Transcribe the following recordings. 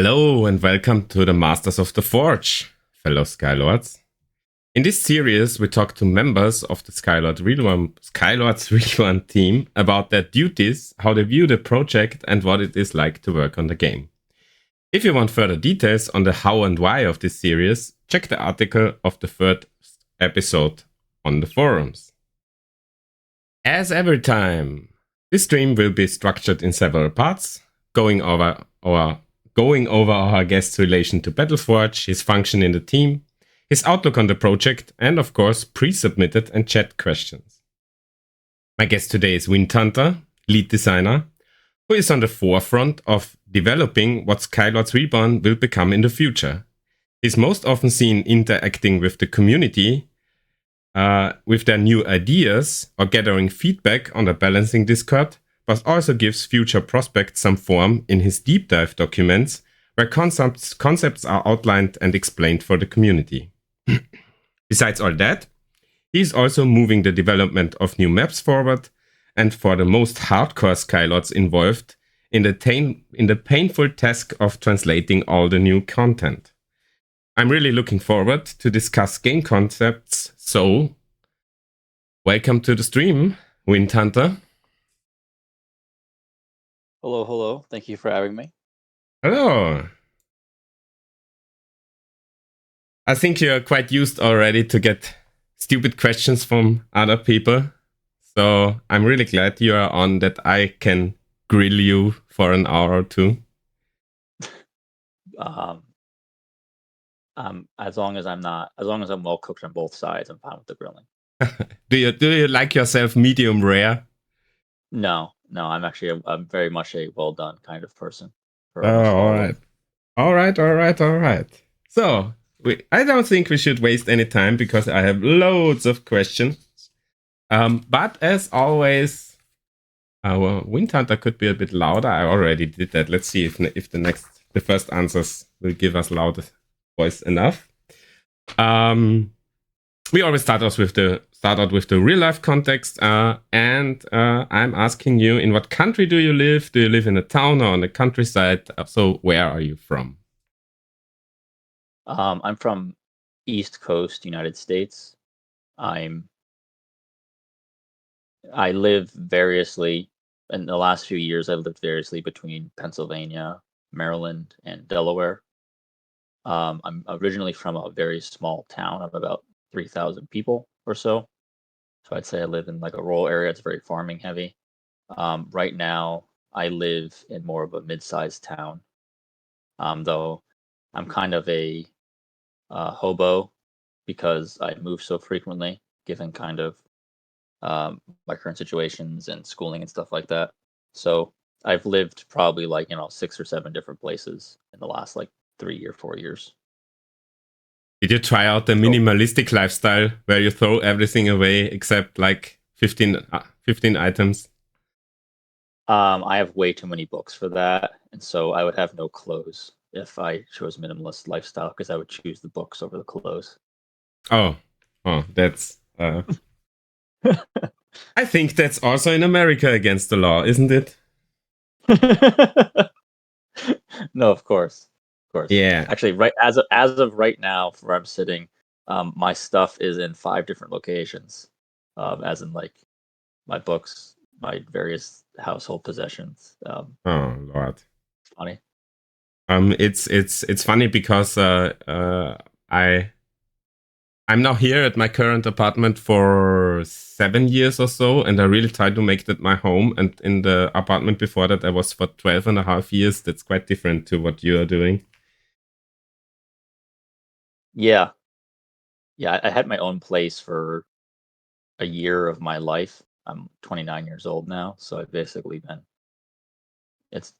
Hello and welcome to the Masters of the Forge, fellow Skylords. In this series, we talk to members of the Skylords Reborn team about their duties, how they view the project, and what it is like to work on the game. If you want further details on the how and why of this series, check the article of the third episode on the forums. As every time, this stream will be structured in several parts, going over our guest's relation to BattleForge, his function in the team, his outlook on the project, and of course, pre-submitted and chat questions. My guest today is Windhunter, lead designer, who is on the forefront of developing what Skylords Reborn will become in the future. He's most often seen interacting with the community with their new ideas or gathering feedback on the balancing Discord, but also gives future prospects some form in his deep dive documents where concepts are outlined and explained for the community. Besides all that, he is also moving the development of new maps forward, and for the most hardcore Skylords involved in the painful task of translating all the new content. I'm really looking forward to discuss game concepts, so welcome to the stream, Windhunter. Hello. Thank you for having me. Hello. I think you're quite used already to get stupid questions from other people. So I'm really glad you are on, that I can grill you for an hour or two. As long as I'm well cooked on both sides, I'm fine with the grilling. Do you like yourself medium rare? No, I'm very much a well done kind of person. All right. So I don't think we should waste any time because I have loads of questions. But as always, our Windhunter could be a bit louder. I already did that. Let's see if the first answers will give us loud voice enough. We always start out with the real life context, and I'm asking you, in what country do you live? Do you live in a town or on the countryside? So where are you from? I'm from East Coast, United States. I live variously. In the last few years, I've lived variously between Pennsylvania, Maryland, and Delaware. I'm originally from a very small town of about 3,000 people or so. So I'd say I live in like a rural area. It's very farming heavy. Right now, I live in more of a mid-sized town, though I'm kind of a hobo because I move so frequently, given kind of my current situations and schooling and stuff like that. So I've lived probably 6 or 7 different places in the last 3 or 4 years. Did you try out the minimalistic lifestyle where you throw everything away except 15 items? I have way too many books for that, and so I would have no clothes if I chose minimalist lifestyle, because I would choose the books over the clothes. Oh, that's. I think that's also in America against the law, isn't it? No, of course. Yeah. Actually, right as of right now, where I'm sitting, my stuff is in 5 different locations, as in my books, my various household possessions. Oh Lord. It's funny. It's funny because I'm now here at my current apartment for 7 years or so, and I really try to make that my home. And in the apartment before that, I was for 12 and a half years. That's quite different to what you are doing. Yeah, I had my own place for a year of my life. I'm 29 years old now, so I've basically been. It's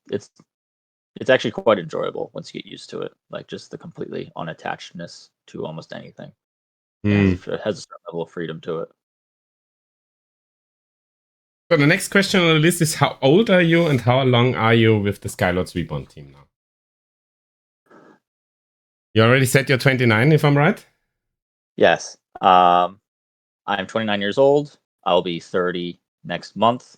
actually quite enjoyable once you get used to it, like just the completely unattachedness to almost anything. It has a certain level of freedom to it. So the next question on the list is, how old are you and how long are you with the Skylords Reborn team now? You already said you're 29, if I'm right? Yes. I'm 29 years old. I'll be 30 next month.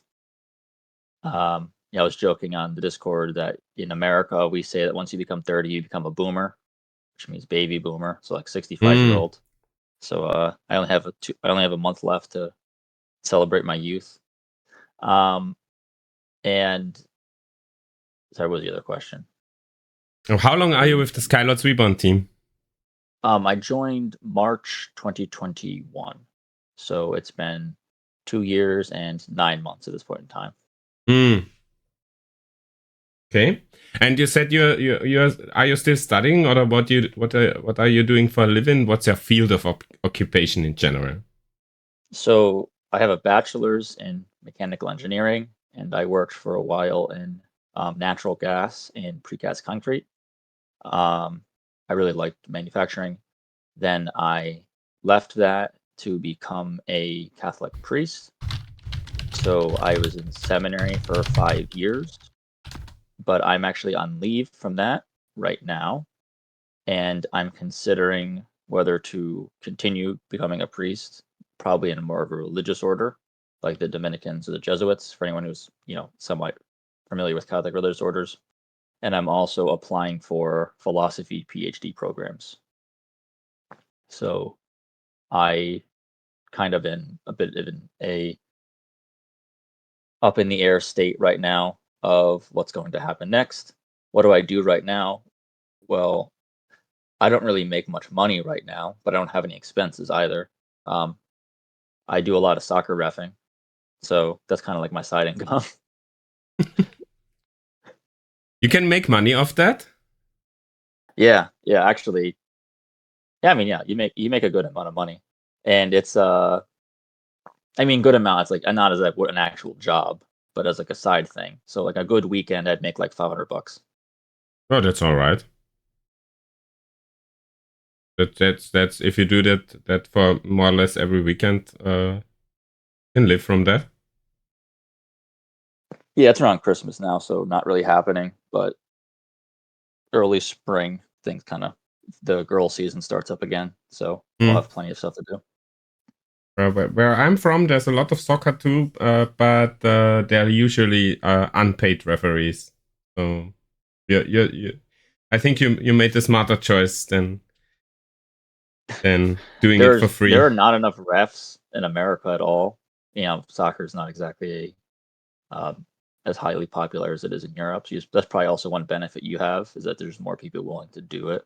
I was joking on the Discord that in America we say that once you become 30, you become a boomer, which means baby boomer, so like 65-year-old. So I only have a month left to celebrate my youth. And sorry, what was the other question? How long are you with the Skylords Reborn team? I joined March 2021, so it's been 2 years and 9 months at this point in time. Okay, and you said are you still studying, or what are you doing for a living? What's your field of occupation in general? So I have a bachelor's in mechanical engineering, and I worked for a while in natural gas and precast concrete. I really liked manufacturing. Then I left that to become a Catholic priest. So I was in seminary for 5 years, but I'm actually on leave from that right now. And I'm considering whether to continue becoming a priest, probably in more of a religious order, like the Dominicans or the Jesuits, for anyone who's, somewhat familiar with Catholic religious orders. And I'm also applying for philosophy PhD programs. So I kind of in a bit in a up in the air state right now of what's going to happen next. What do I do right now? Well, I don't really make much money right now, but I don't have any expenses either. I do a lot of soccer reffing, so that's kind of like my side income. You can make money off that? Yeah, actually, yeah. I mean, yeah, you make a good amount of money, and it's good amount. It's like not as like an actual job, but as like a side thing. So like a good weekend, I'd make like $500. Oh, that's all right. That's if you do that for more or less every weekend, you can live from that. Yeah, it's around Christmas now, so not really happening, but early spring, things the girl season starts up again, so I'll have plenty of stuff to do. Where I'm from, there's a lot of soccer too, but they're usually unpaid referees. So, I think you made a smarter choice than doing it for free. There are not enough refs in America at all. Soccer is not exactly as highly popular as it is in Europe. So that's probably also one benefit you have, is that there's more people willing to do it.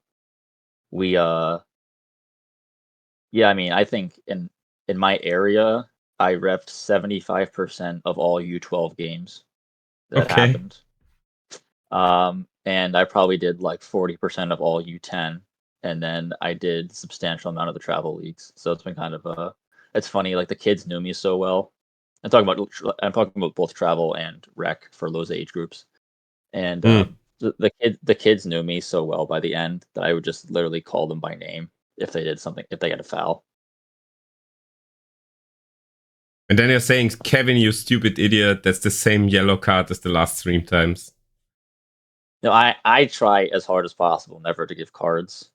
I think in my area, I repped 75% of all U12 games that happened. And I probably did like 40% of all U10, and then I did substantial amount of the travel leagues. So it's been kind of it's funny, like the kids knew me so well. I'm talking about both travel and rec for those age groups, and the kids knew me so well by the end that I would just literally call them by name if they did something, if they had a foul. And then you're saying, Kevin, you stupid idiot, that's the same yellow card as the last 3 times. No, I try as hard as possible never to give cards,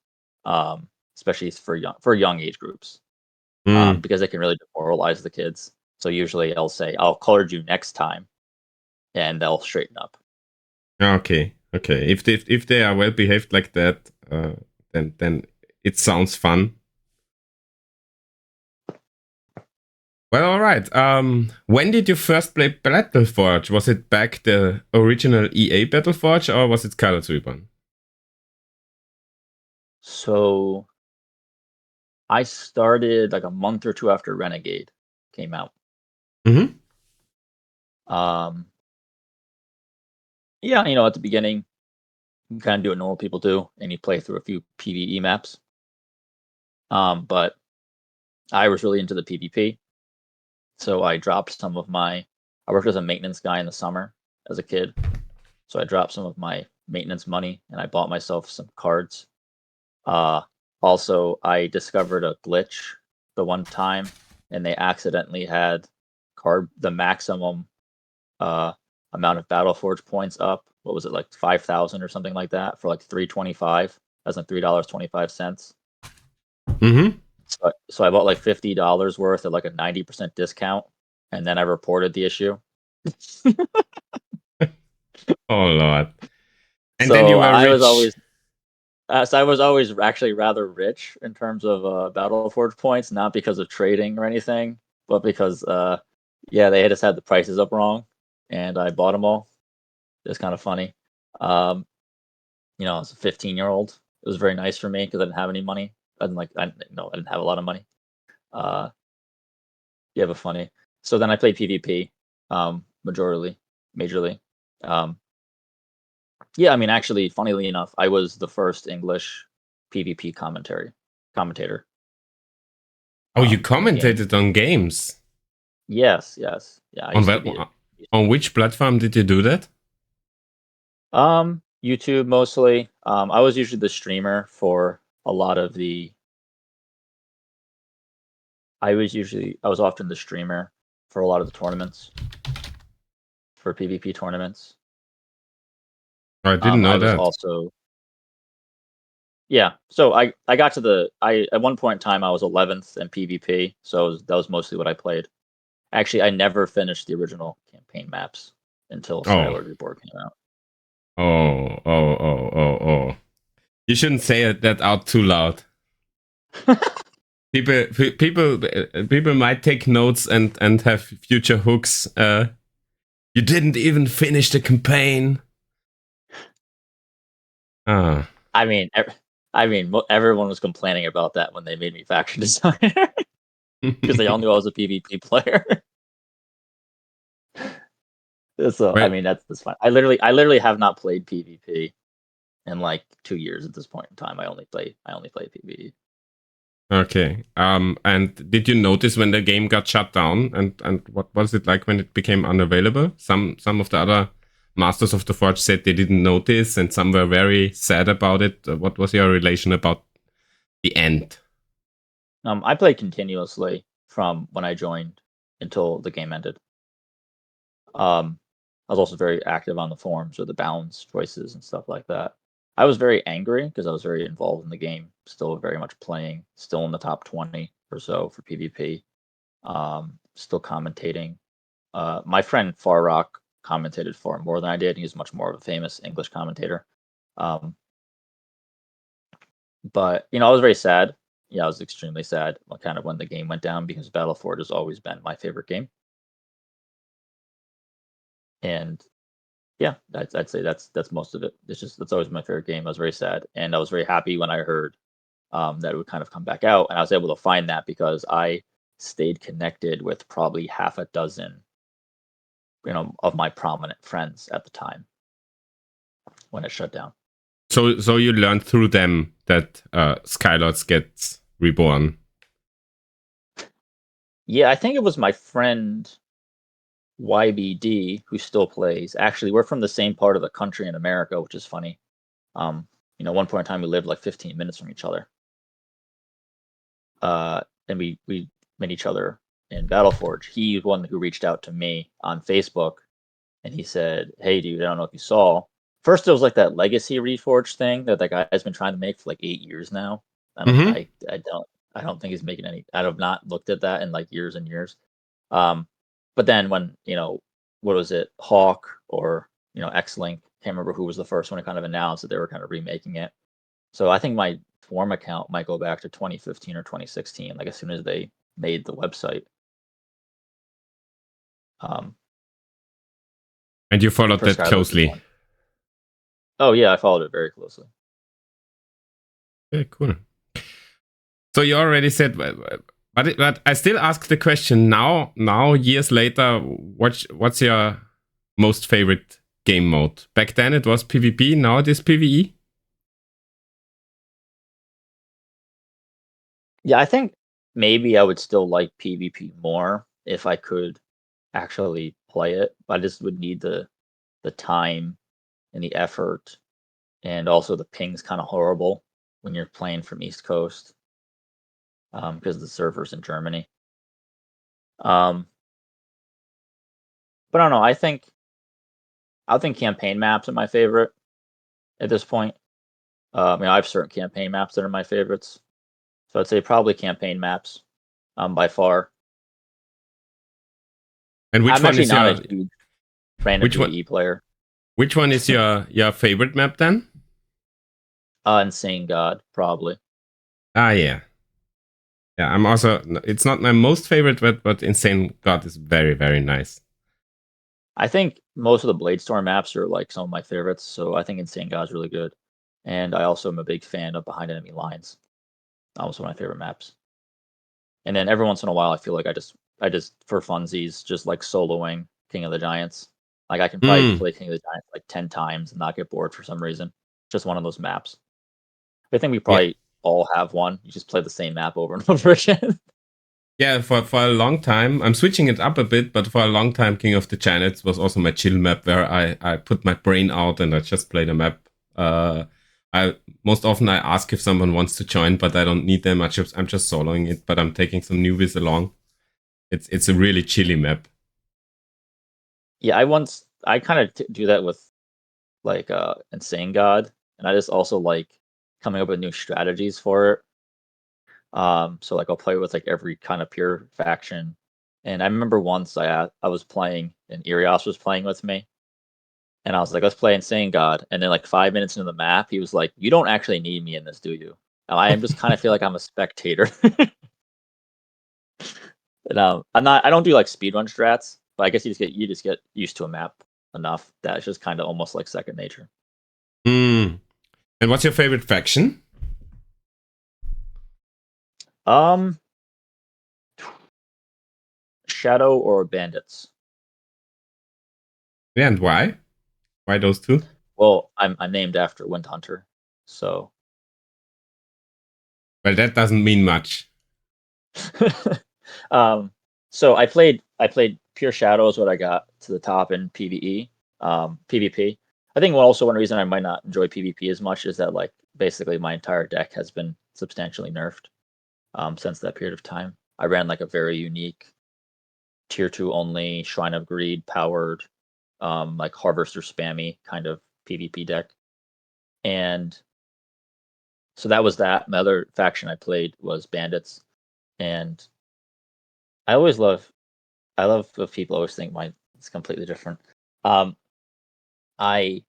especially for young age groups, because they can really demoralize the kids. So usually I'll say, I'll card you next time, and they'll straighten up. Okay. If they are well behaved like that, then it sounds fun. Well, all right. When did you first play BattleForge? Was it back the original EA BattleForge, or was it Skylords Reborn? So I started like a month or two after Renegade came out. Yeah, at the beginning, you kind of do what normal people do, and you play through a few PvE maps. But I was really into the PvP, so I dropped some of my. I worked as a maintenance guy in the summer as a kid, so I dropped some of my maintenance money and I bought myself some cards. Also, I discovered a glitch the one time, and they accidentally had the maximum amount of BattleForge points up. What was it, like 5,000 or something like that, for like 325, as in $3.25. So I bought like $50 worth at like a 90% discount, and then I reported the issue. Oh Lord. And then So you were I was rich. always so I was always actually rather rich in terms of BattleForge points, not because of trading or anything, but because yeah, they just had the prices up wrong, and I bought them all. It's kind of funny. Um, as a 15-year-old, it was very nice for me because I didn't have any money. I didn't have a lot of money. Uh, yeah, but funny. So then I played PvP, majorly. Um, yeah, I mean, actually, funnily enough, I was the first English PvP commentator Oh, you in the game. commentated on games. Yes, yes, yeah. I On used to what? be. On which platform did you do that? YouTube mostly. I was usually the streamer for a lot of the. I was often the streamer for a lot of the tournaments, for PvP tournaments. I didn't I know was that. also Yeah, so I got to I at one point in time I was 11th in PvP, so that was mostly what I played. Actually, I never finished the original campaign maps until Oh, Skylords Reborn came out. oh. You shouldn't say that out too loud. People might take notes and have future hooks. You didn't even finish the campaign. Ah. I mean, everyone was complaining about that when they made me faction designer because they all knew I was a PvP player. So I Well, mean, that's fine. I literally have not played PvP in like 2 years at this point in time. I only play PvE. okay. And did you notice when the game got shut down? And what was it like when it became unavailable? Some of the other Masters of the Forge said they didn't notice, and some were very sad about it. What was your relation about the end? I played continuously from when I joined until the game ended. I was also very active on the forums with the balance choices and stuff like that. I was very angry because I was very involved in the game, still very much playing, still in the top 20 or so for PvP, still commentating. My friend Farrock commentated for him more than I did. He's much more of a famous English commentator. Um, but I was very sad. Yeah, I was extremely sad kind of when the game went down because BattleForge has always been my favorite game. And yeah, I'd say that's most of it. That's always my favorite game. I was very sad, and I was very happy when I heard that it would kind of come back out, and I was able to find that because I stayed connected with probably half a dozen, of my prominent friends at the time when it shut down. So you learned through them that Skylords gets reborn. Yeah, I think it was my friend YBD who still plays. Actually, we're from the same part of the country in America, which is funny. One point in time we lived like 15 minutes from each other. And we met each other in BattleForge. He's one who reached out to me on Facebook, and he said, "Hey, dude, I don't know if you saw. First, it was like that legacy Reforge thing that guy's been trying to make for like 8 years now. I don't, Mm-hmm. I don't think he's making any. I have not looked at that in like years and years. But then when what was it, Hawk or X-Link? Can't remember who was the first one to kind of announce that they were kind of remaking it. So I think my forum account might go back to 2015 or 2016, like as soon as they made the website. Um, And you followed for that Skylords closely. Reborn. Oh yeah, I followed it very closely. Yeah, cool. So you already said, but I still ask the question now. Now, years later, what's your most favorite game mode? Back then it was PvP. Now it is PvE. Yeah, I think maybe I would still like PvP more if I could actually play it. I just would need the time and the effort, and also the ping's kind of horrible when you're playing from East Coast because the server's in Germany. Um, but I don't know. I think campaign maps are my favorite at this point. I have certain campaign maps that are my favorites, so I'd say probably campaign maps, by far. And which I'm one actually is not a your huge random which one? PvE player. Which one is your favorite map then? Insane God, probably. Ah, yeah. Yeah, I'm also. It's not my most favorite, but Insane God is very, very nice. I think most of the Bladestorm maps are like some of my favorites, so I think Insane God is really good. And I also am a big fan of Behind Enemy Lines. That was one of my favorite maps. And then every once in a while, I feel like I just for funsies, just like soloing King of the Giants. Like I can probably play King of the Giants like 10 times and not get bored for some reason. Just one of those maps. I think we probably all have one. You just play the same map over and over again. Yeah, for a long time, I'm switching it up a bit, but for a long time, King of the Giants was also my chill map where I put my brain out and I just play the map. I most often I ask if someone wants to join, but I don't need them. I'm just soloing it, but I'm taking some newbies along. It's a really chilly map. Yeah, I kind of do that with like Insane God, and I just also like coming up with new strategies for it. So like I'll play with like every kind of pure faction. And I remember once I was playing and Irios was playing with me. And I was like, let's play Insane God. And then like 5 minutes into the map, he was like, you don't actually need me in this, do you? And I just kind of feel like I'm a spectator. And I don't do like speedrun strats, but I guess you just get used to a map enough that it's just kind of almost like second nature. And what's your favorite faction? Shadow or Bandits? Yeah, and why? Why those two? Well, I'm named after Windhunter, so. Well, that doesn't mean much. So I played Pure Shadow is what I got to the top in PvE, PvP. I think also one reason I might not enjoy PvP as much is that like basically my entire deck has been substantially nerfed since that period of time. I ran like a very unique tier 2 only Shrine of Greed powered like Harvester spammy kind of PvP deck. And so that was that. My other faction I played was Bandits. And I love if people always think mine is completely different. I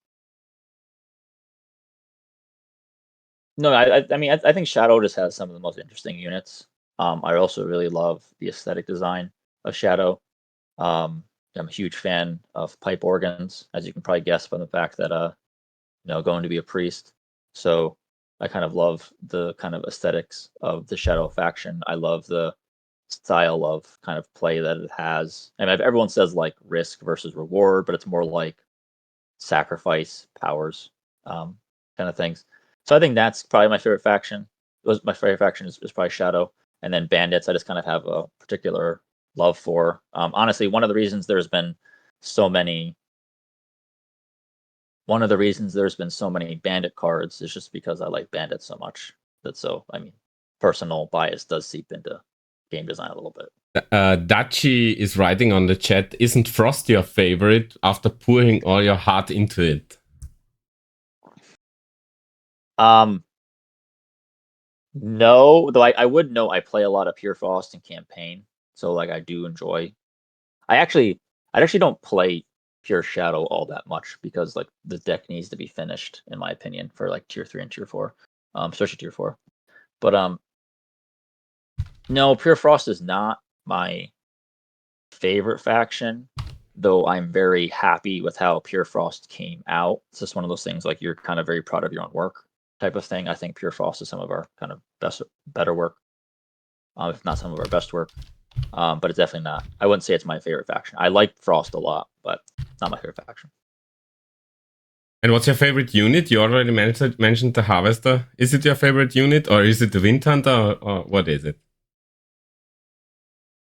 no, I mean I think Shadow just has some of the most interesting units. I also really love the aesthetic design of Shadow. I'm a huge fan of pipe organs, as you can probably guess from the fact that going to be a priest. So I kind of love the kind of aesthetics of the Shadow faction. I love the style of kind of play that it has. I mean, everyone says like risk versus reward, but it's more like sacrifice powers kind of things. So I think that's probably my favorite faction. My favorite faction is probably Shadow, and then Bandits. I just kind of have a particular love for. Honestly, one of the reasons there's been so many Bandit cards is just because I like Bandits so much. I mean, personal bias does seep into game design a little bit. Dachi is writing on the chat, isn't Frost your favorite after pouring all your heart into it? No, though I would know I play a lot of Pure Frost in campaign, so like I do enjoy. I actually don't play Pure Shadow all that much because like the deck needs to be finished in my opinion for like tier 3 and tier 4, especially tier 4. But no, Pure Frost is not my favorite faction, though I'm very happy with how Pure Frost came out. It's just one of those things like you're kind of very proud of your own work type of thing. I think Pure Frost is some of our kind of better work, if not some of our best work. But it's definitely not. I wouldn't say it's my favorite faction. I like Frost a lot, but it's not my favorite faction. And what's your favorite unit? You already mentioned the Harvester. Is it your favorite unit, or is it the Windhunter, or what is it?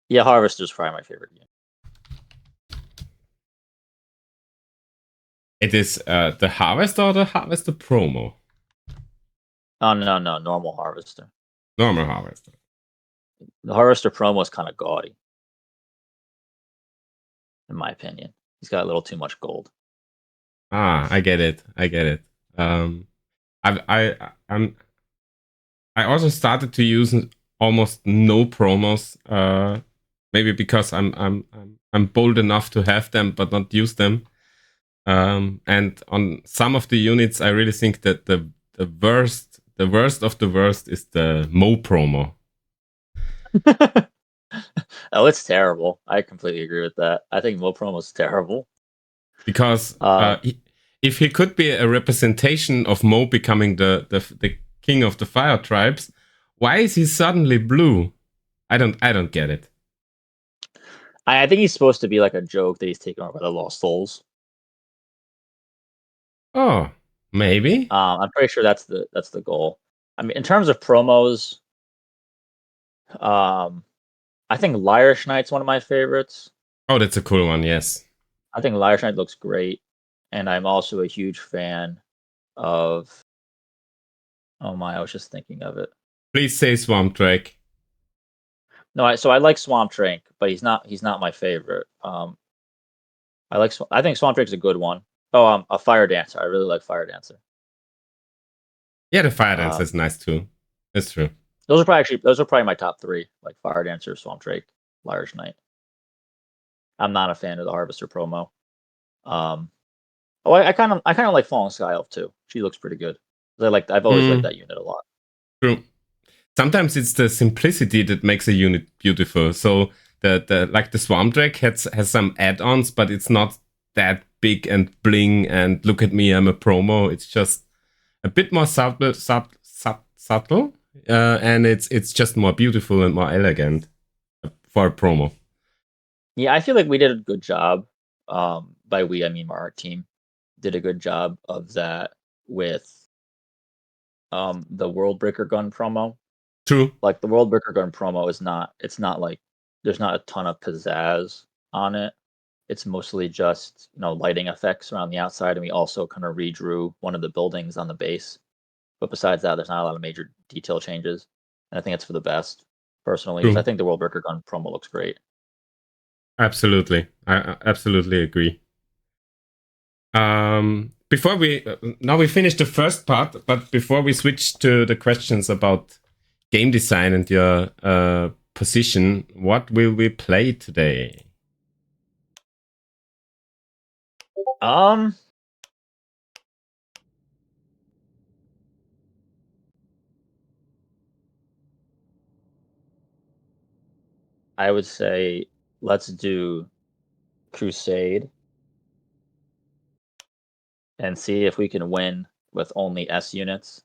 Yeah, Harvester's probably my favorite unit. It is the Harvester or the Harvester promo? Oh no, normal Harvester. Normal Harvester. The Harvester promo is kind of gaudy, in my opinion. He's got a little too much gold. Ah, I get it. I also started to use almost no promos. Maybe because I'm bold enough to have them but not use them. And on some of the units, I really think that the worst of the worst is the Mo promo. Oh, it's terrible. I completely agree with that. I think Mo promo's terrible. Because if he could be a representation of Mo becoming the king of the fire tribes, why is he suddenly blue? I don't get it. I think he's supposed to be like a joke that he's taken over by the Lost Souls. Oh, maybe. I'm pretty sure that's the goal. I mean, in terms of promos, I think Lyrish Knight's one of my favorites. Oh, that's a cool one. Yes. I think Lyrish Knight looks great, and I'm also a huge fan of. Oh my! I was just thinking of it. Please say Swamp Drake. No, I like Swamp Drake, but he's not my favorite. I think Swamp Drake's a good one. Oh, a Fire Dancer. I really like Fire Dancer. Yeah, the Fire Dancer is nice too. That's true. Those are probably my top three, like Fire Dancer, Swamp Drake, Lyrish Knight. I'm not a fan of the Harvester promo. I kind of like Falling Sky Elf too. She looks pretty good. I've always liked that unit a lot. True. Sometimes it's the simplicity that makes a unit beautiful. So the Swamp Drake has some add-ons, but it's not that big and bling and look at me, I'm a promo. It's just a bit more subtle, and it's just more beautiful and more elegant for a promo. Yeah, I feel like we did a good job. By we, I mean our team did a good job of that with the World Breaker Gun promo. True. Like the World Breaker Gun promo it's not like there's not a ton of pizzazz on it. It's mostly just, lighting effects around the outside, and we also kind of redrew one of the buildings on the base. But besides that, there's not a lot of major detail changes, and I think it's for the best, personally, because I think the World Breaker Gun promo looks great. Absolutely, I absolutely agree. Before we finish the first part, but before we switch to the questions about game design and your position, what will we play today? I would say let's do Crusade and see if we can win with only S units.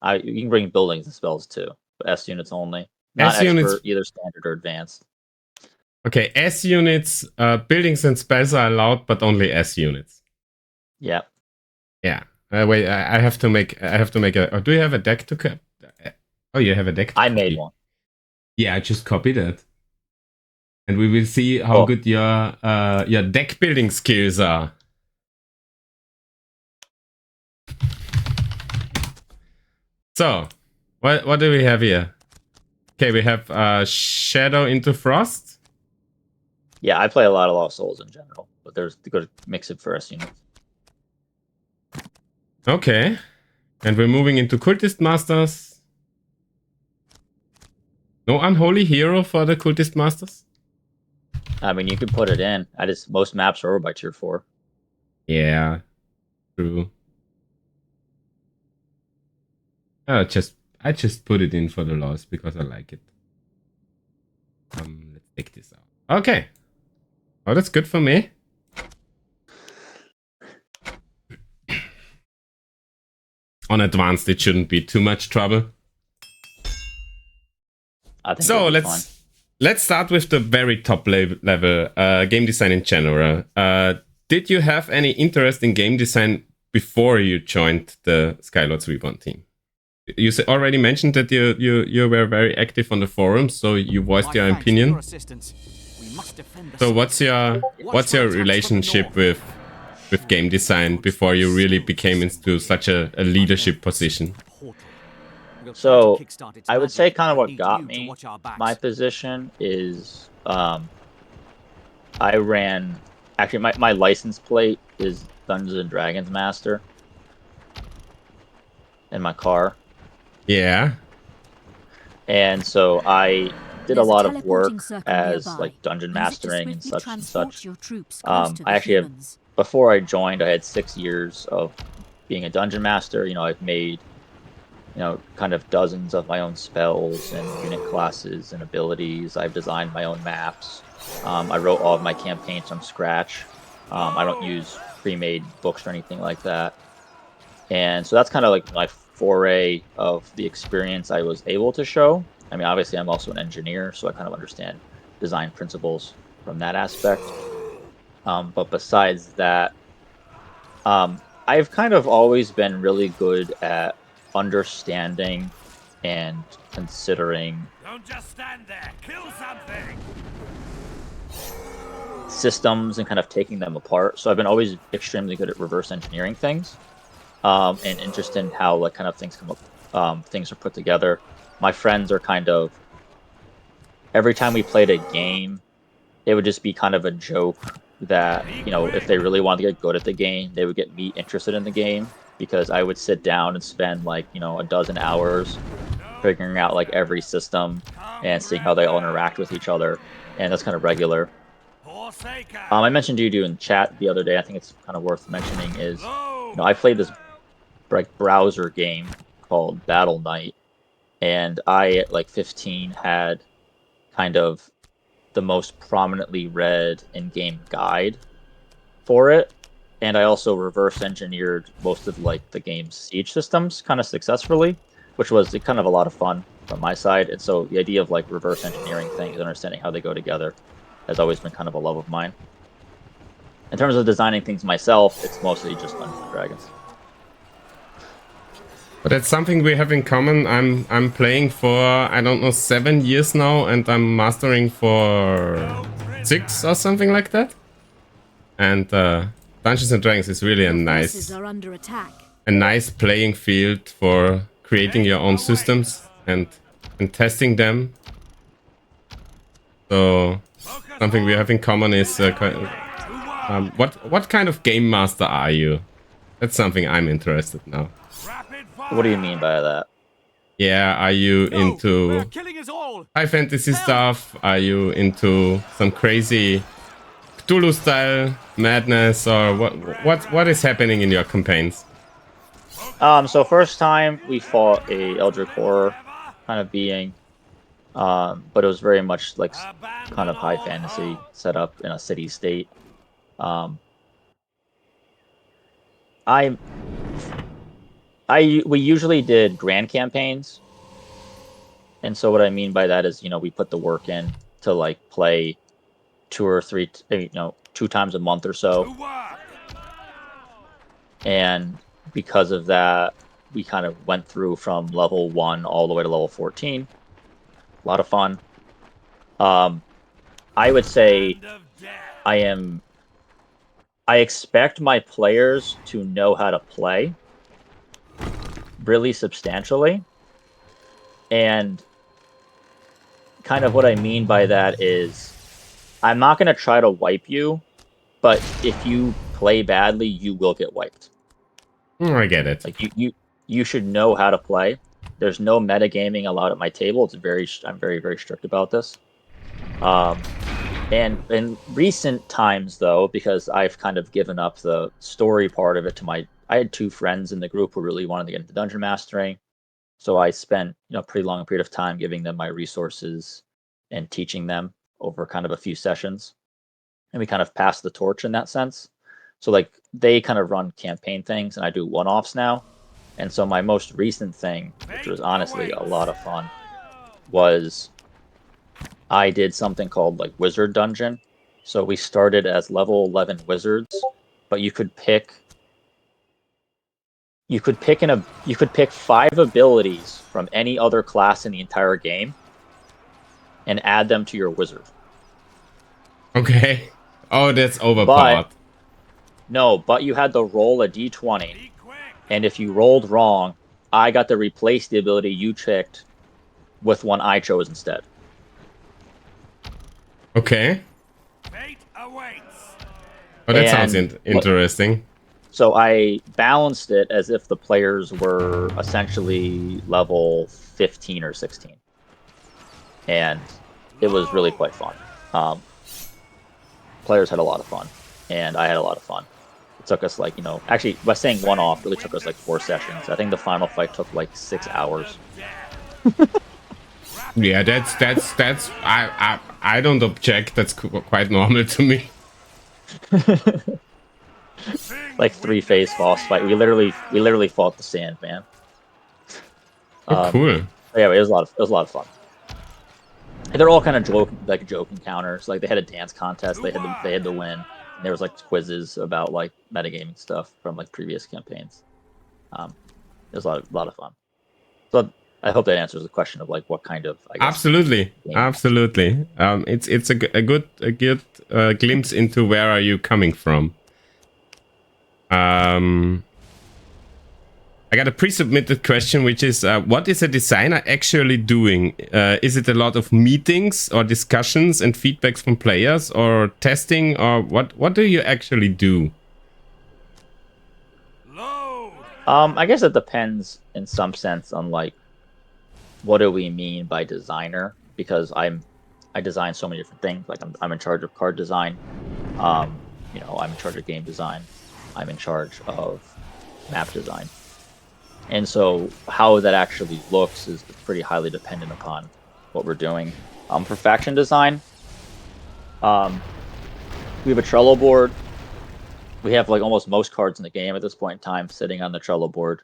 You can bring buildings and spells too, but S units only. Not S units, expert, either standard or advanced. Okay, S units, buildings and spells are allowed, but only S units. Yeah. Yeah. Wait, I have to make a. Oh, do you have a deck to copy? Oh, you have a deck. I made one. Yeah, I just copied it, and we will see how good your deck building skills are. So, what do we have here? Okay, we have Shadow into Frost. Yeah, I play a lot of Lost Souls in general, but there's the good mix it for S units. Okay, and we're moving into Cultist Masters. No Unholy Hero for the Cultist Masters? I mean, you could put it in. Most maps are over by tier 4. Yeah, true. I just put it in for the loss because I like it. Let's take this out. Okay. Oh, that's good for me. On advanced, it shouldn't be too much trouble. So let's start with the very top level game design in general. Did you have any interest in game design before you joined the Skylords Reborn team? You already mentioned that you were very active on the forums, so you voiced your opinion. So what's your relationship with game design before you really became into such a leadership position? So I would say kind of what got me my position is I ran actually my license plate is Dungeons and Dragons Master in my car. Yeah. And so I did a lot of work as like dungeon mastering and such and such. I actually have before I joined, I had 6 years of being a dungeon master. I've made, kind of dozens of my own spells and unit classes and abilities. I've designed my own maps. I wrote all of my campaigns from scratch. I don't use pre-made books or anything like that. And so that's kind of like my foray of the experience I was able to show. I mean, obviously, I'm also an engineer, so I kind of understand design principles from that aspect. But besides that, I've kind of always been really good at understanding and considering Don't just stand there. Kill something. systems and kind of taking them apart. So I've been always extremely good at reverse engineering things, and interested in how like kind of things come up, things are put together. My friends are kind of every time we played a game, it would just be kind of a joke that if they really wanted to get good at the game, they would get me interested in the game because I would sit down and spend like a dozen hours figuring out like every system and seeing how they all interact with each other, and that's kind of regular. I mentioned to you in chat the other day. I think it's kind of worth mentioning is I played this like browser game called Battle Knight, and I at like 15 had kind of the most prominently read in-game guide for it, and I also reverse engineered most of like the game's siege systems kind of successfully, which was kind of a lot of fun from my side. And so the idea of like reverse engineering things and understanding how they go together has always been kind of a love of mine. In terms of designing things myself, it's mostly just Dungeons and Dragons. But that's something we have in common. I'm playing for, I don't know, 7 years now, and I'm mastering for 6 or something like that. And Dungeons and Dragons is really a nice playing field for creating your own systems and testing them. So something we have in common is what kind of game master are you? That's something I'm interested now. What do you mean by that? Yeah, are you into high fantasy stuff? Are you into some crazy Cthulhu style madness, or what is happening in your campaigns? So first time we fought a Eldritch Horror kind of being, but it was very much like kind of high fantasy set up in a city state. We usually did grand campaigns, and so what I mean by that is we put the work in to like play 2 or 3 2 times a month or so, and because of that we kind of went through from level 1 all the way to level 14. A lot of fun. I would say I expect my players to know how to play really substantially, and kind of what I mean by that is I'm not going to try to wipe you, but if you play badly, you will get wiped. I get it. Like you should know how to play. There's no metagaming allowed at my table. I'm very, very strict about this. And in recent times, though, because I've kind of given up the story part of it I had 2 friends in the group who really wanted to get into dungeon mastering, so I spent a pretty long period of time giving them my resources and teaching them over kind of a few sessions, and we kind of passed the torch in that sense. So like they kind of run campaign things, and I do one-offs now. And so my most recent thing, which was honestly a lot of fun, was I did something called like Wizard Dungeon. So we started as level 11 wizards, but you could pick 5 abilities from any other class in the entire game and add them to your wizard. Okay. Oh, that's overpowered. But you had to roll a d20, and if you rolled wrong, I got to replace the ability you picked with one I chose instead. Okay. Fate awaits. Oh, that sounds interesting. So I balanced it as if the players were essentially level 15 or 16. And it was really quite fun. Players had a lot of fun, and I had a lot of fun. took us like, actually by saying one off, really took us like 4 sessions. I think the final fight took like 6 hours. Yeah, that's I don't object. That's quite normal to me. Like 3 phase boss fight. We literally fought the Sandman. Oh, cool. Yeah, it was a lot of fun. And they're all kind of joke encounters. Like they had a dance contest. They had to win. And there was like quizzes about like metagaming stuff from like previous campaigns. It was a lot of fun. So I hope that answers the question of like what kind of. I guess, absolutely. It's a good glimpse into where are you coming from. I got a pre-submitted question, which is, what is a designer actually doing? Is it a lot of meetings or discussions and feedbacks from players, or testing, or what do you actually do? Load. I guess it depends in some sense on like what do we mean by designer, because I design so many different things. Like I'm in charge of card design. I'm in charge of game design. I'm in charge of map design. And so how that actually looks is pretty highly dependent upon what we're doing. For faction design, we have a Trello board. We have like almost most cards in the game at this point in time sitting on the Trello board.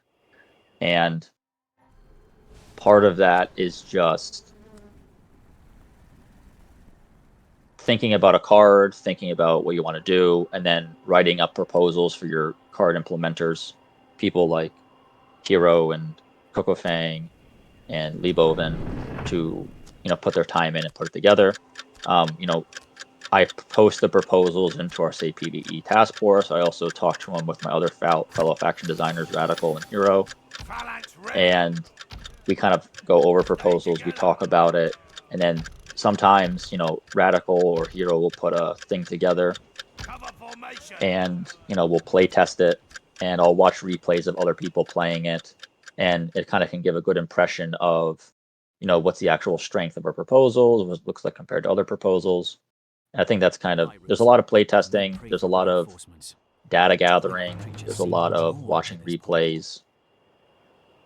And part of that is just thinking about a card, thinking about what you want to do, and then writing up proposals for your card implementers. People like Hero and Coco Fang and Lee Boven to put their time in and put it together. I post the proposals into our PvE task force. I also talk to them with my other fellow faction designers, Radical and Hero, and we kind of go over proposals. We talk about it, and then sometimes Radical or Hero will put a thing together, and we'll play test it. And I'll watch replays of other people playing it, and it kind of can give a good impression of, what's the actual strength of our proposals, what it looks like compared to other proposals. And I think that's there's a lot of play testing, there's a lot of data gathering, there's a lot of watching replays.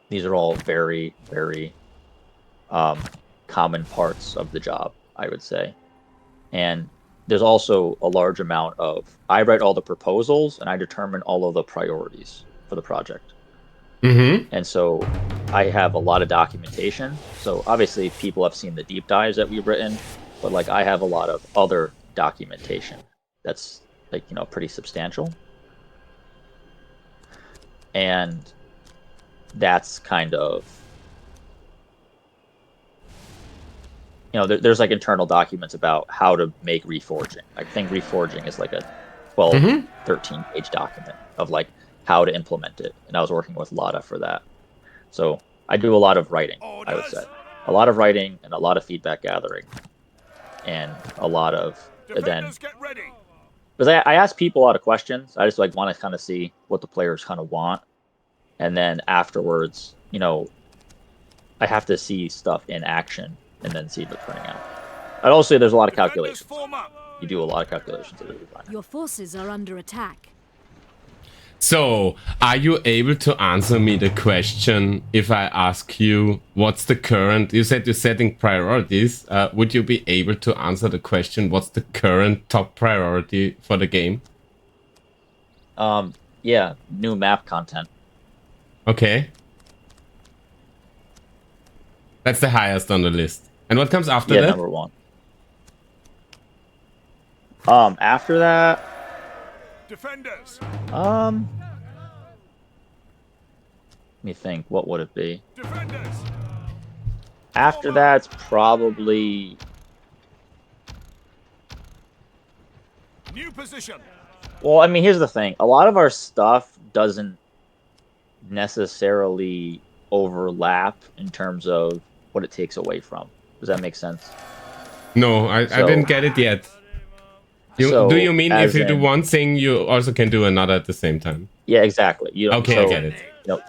These are all very, very common parts of the job, I would say. And there's also a large amount of, I write all the proposals and I determine all of the priorities for the project. Mm-hmm. And so I have a lot of documentation. So obviously people have seen the deep dives that we've written, but like I have a lot of other documentation that's like, pretty substantial. And that's kind of, there's like internal documents about how to make reforging. I think reforging is like a 12, 13 page document of like how to implement it. And I was working with Lada for that. So I do a lot of writing, I would say. A lot of writing and a lot of feedback gathering. And a lot of, then, because I ask people a lot of questions. I just like want to kind of see what the players kind of want. And then afterwards, I have to see stuff in action and then see if it's turning out. I'd also say there's a lot of calculations. You do a lot of calculations as a designer. Your forces are under attack. So, are you able to answer me the question if I ask you what's the current, you said you're setting priorities, would you be able to answer the question what's the current top priority for the game? Yeah, new map content. Okay. That's the highest on the list. And what comes after that? Yeah, number 1. After that, Defenders. let me think. What would it be? Defenders. After that, it's probably New position. Well, I mean, here's the thing. A lot of our stuff doesn't necessarily overlap in terms of what it takes away from. Does that make sense? No, I didn't get it yet. Do you mean if you do one thing, you also can do another at the same time? Yeah, exactly. Okay, I get it.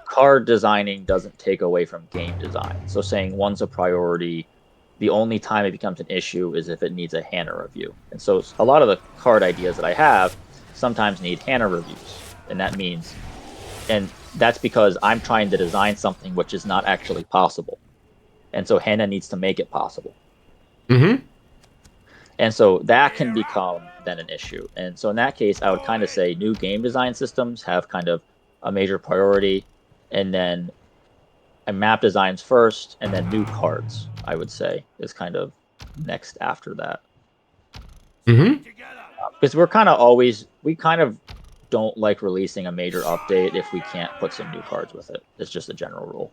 Card designing doesn't take away from game design. So saying one's a priority, the only time it becomes an issue is if it needs a HANA review. And so a lot of the card ideas that I have sometimes need HANA reviews, and that means, and that's because I'm trying to design something which is not actually possible, and so Hannah needs to make it possible. Mm-hmm. And so that can become then an issue. And so in that case, I would kind of say new game design systems have kind of a major priority, and then map designs first, and then new cards, I would say, is kind of next after that. Mm-hmm. Because we kind of don't like releasing a major update if we can't put some new cards with it. It's just a general rule.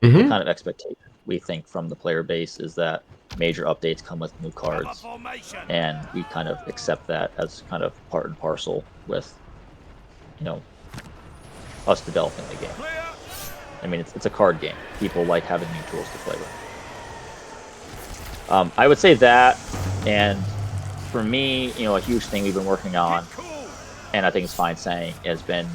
Mm-hmm. The kind of expectation we think from the player base is that major updates come with new cards, and we kind of accept that as kind of part and parcel with, us developing the game. I mean, it's a card game. People like having new tools to play with. I would say that, and for me, a huge thing we've been working on, and I think it's fine saying, has been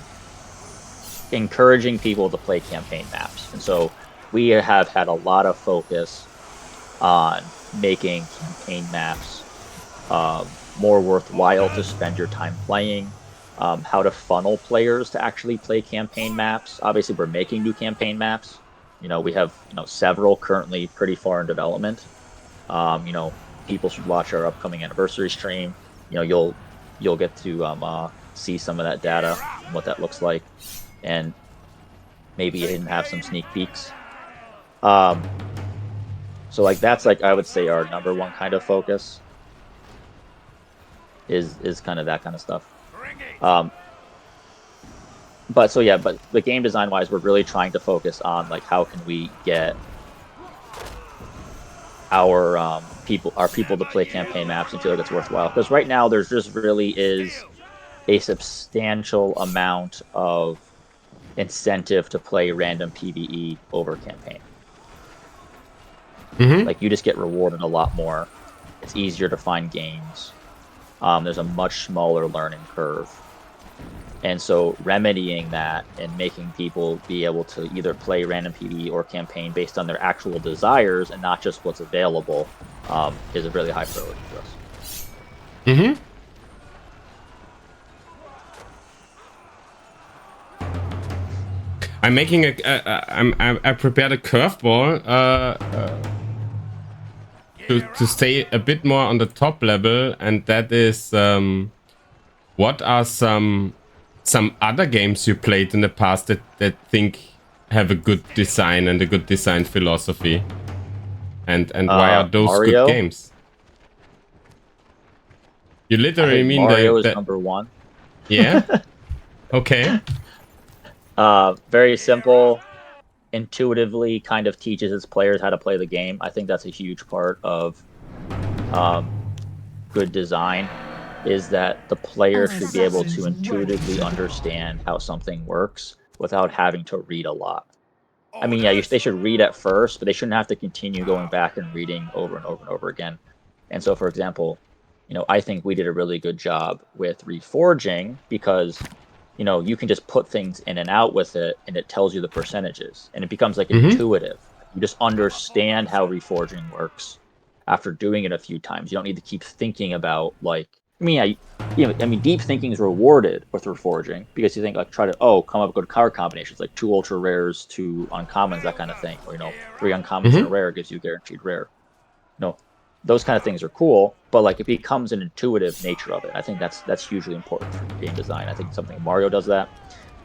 encouraging people to play campaign maps. And so we have had a lot of focus on making campaign maps more worthwhile to spend your time playing, how to funnel players to actually play campaign maps. Obviously, we're making new campaign maps. We have several currently pretty far in development. People should watch our upcoming anniversary stream. You'll get to see some of that data and what that looks like, and maybe even have some sneak peeks. So that's I would say our number one kind of focus is kind of that kind of stuff. But the game design wise, we're really trying to focus on how can we get our people to play campaign maps and feel like it's worthwhile. Because right now there's just really is a substantial amount of incentive to play random PvE over campaign. Mm-hmm. You just get rewarded a lot more. It's easier to find games. There's a much smaller learning curve. And so remedying that and making people be able to either play random PvE or campaign based on their actual desires and not just what's available is a really high priority for us. Mm-hmm. I'm making I prepared a curveball to stay a bit more on the top level, and that is what are some other games you played in the past that think have a good design and a good design philosophy, and why are those Mario? good games? You literally mean Mario is number one. Yeah. Okay. Very simple, intuitively kind of teaches its players how to play the game. I think that's a huge part of good design, is that the player should be able to intuitively understand how something works without having to read a lot. I mean, yeah, they should read at first, but they shouldn't have to continue going back and reading over and over and over again. And so, for example, I think we did a really good job with reforging because you can just put things in and out with it, and it tells you the percentages, and it becomes intuitive. You just understand how reforging works after doing it a few times. You don't need to keep thinking about deep thinking is rewarded with reforging because you think come up with good card combinations, like 2 ultra rares, 2 uncommons, that kind of thing, or 3 uncommons and a rare gives you guaranteed rare. Those kind of things are cool, but it becomes an intuitive nature of it. I think that's hugely important for game design. I think something Mario does that.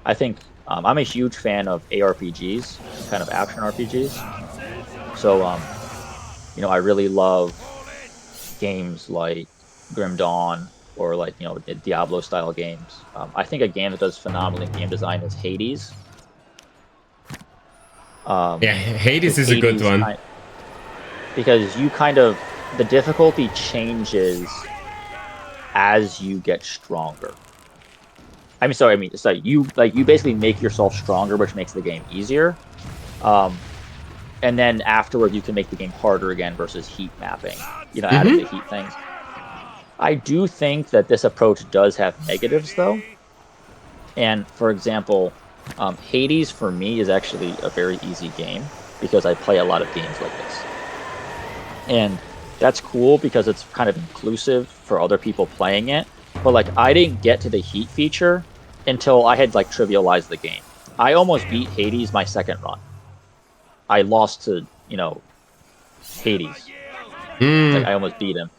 I think I'm a huge fan of ARPGs, kind of action RPGs. So I really love games like Grim Dawn or Diablo style games. I think a game that does phenomenally in game design is Hades. Hades is a good one. Because the difficulty changes as you get stronger. You basically make yourself stronger, which makes the game easier. And then afterward, you can make the game harder again versus heat mapping. Adding the heat things. I do think that this approach does have negatives, though. And for example, Hades for me is actually a very easy game because I play a lot of games like this. And that's cool because it's kind of inclusive for other people playing it. But I didn't get to the heat feature until I had like trivialized the game. I almost beat Hades my second run. I lost to, Hades. Like I almost beat him.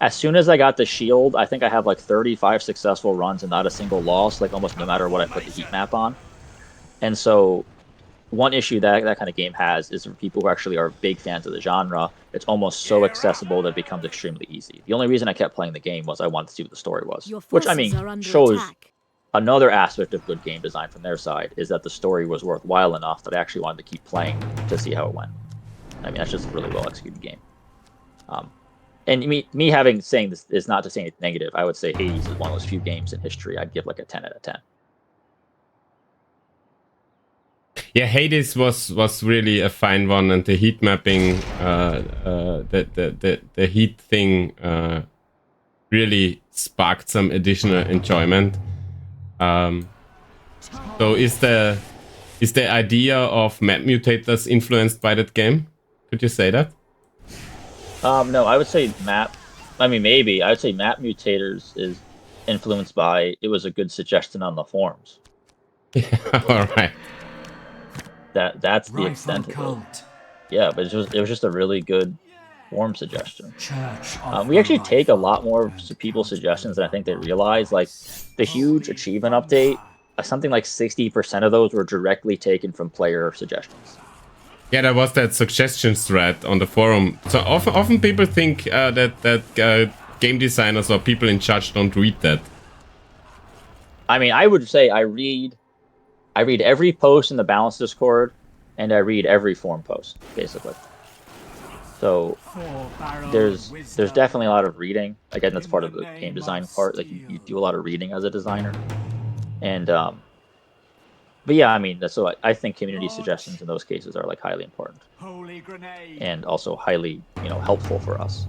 As soon as I got the shield, I think I have like 35 successful runs and not a single loss, like almost no matter what I put the heat map on. And so one issue that that kind of game has is for people who actually are big fans of the genre, it's almost so accessible that it becomes extremely easy. The only reason I kept playing the game was I wanted to see what the story was, Your which I forces mean are under shows attack. another aspect of good game design from their side is that the story was worthwhile enough that I actually wanted to keep playing to see how it went. I mean, that's just a really well executed game. And me having saying this is not to say it's negative. I would say Hades is one of those few games in history I'd give like a 10 out of 10. Yeah, Hades was really a fine one, and the heat mapping, the heat thing, really sparked some additional enjoyment. So is the idea of map mutators influenced by that game? Could you say that? No, I would say maybe. I would say map mutators is influenced by it was a good suggestion on the forums. Yeah, all right. That's the extent of it. Yeah, but it was just a really good forum suggestion. We actually take a lot more people's suggestions than I think they realize. Like the huge achievement update, something like 60% of those were directly taken from player suggestions. Yeah, there was that suggestions thread on the forum. So often people think that game designers or people in charge don't read that. I mean, I would say I read every post in the Balance Discord, and I read every forum post, basically. So there's definitely a lot of reading. Again, that's part of the game design part. Like you do a lot of reading as a designer, and but yeah, I mean, so I think community suggestions in those cases are like highly important, and also highly helpful for us.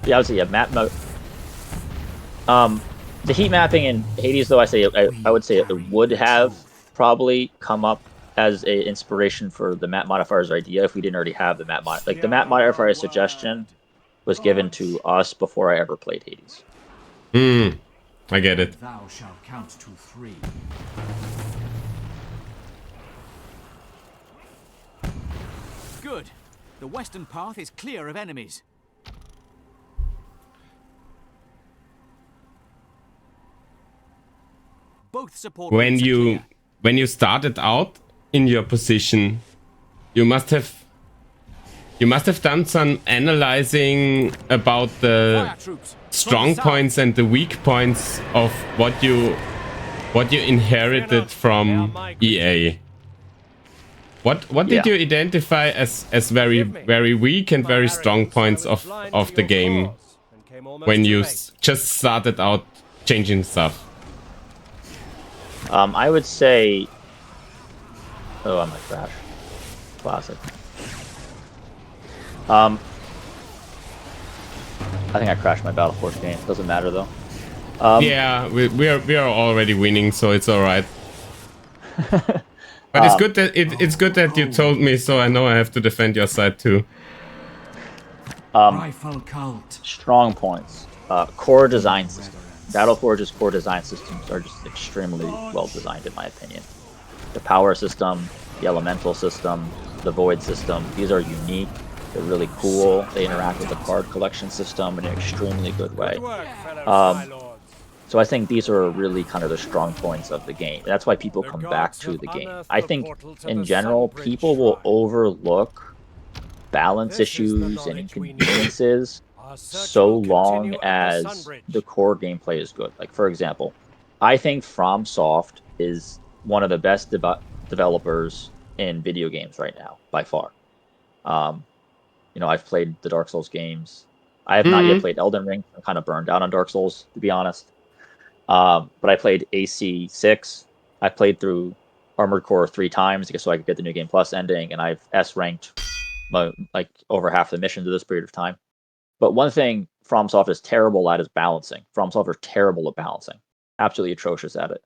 Yeah, I would say the heat mapping in Hades, though, I would say it would have probably come up as a inspiration for the map modifiers idea if we didn't already have the map mod. Like the map modifier suggestion was given to us before I ever played Hades. I get it. Thou shalt count to 3. Good. The western path is clear of enemies. Both support When you started out in your position, you must have done some analyzing about the strong points and the weak points of what you inherited from EA. What did you identify as very weak and very strong points of the game when you just started out changing stuff? I would say... Oh, I might crash. Classic. I think I crashed my BattleForge game. Doesn't matter though. Yeah, we are already winning, so it's all right. But it's good that it's good that you told me, so I know I have to defend your side too. Rifle cult. Strong points. Core design system. BattleForge's core design systems are just extremely well designed, in my opinion. The power system, the elemental system, the void system, these are unique. They're really cool. They interact with the card collection system in an extremely good way. So I think these are really kind of the strong points of the game. That's why people come back to the game. I think, in general, people will overlook balance issues and inconveniences so long as the core gameplay is good. Like, for example, I think FromSoft is one of the best developers in video games right now, by far. I've played the Dark Souls games. I have not yet played Elden Ring. I'm kind of burned out on Dark Souls, to be honest. But I played AC6. I played through Armored Core 3 times so I could get the New Game Plus ending, and I've S-ranked like over half the missions at this period of time. But one thing FromSoft is terrible at is balancing. FromSoft are terrible at balancing. Absolutely atrocious at it.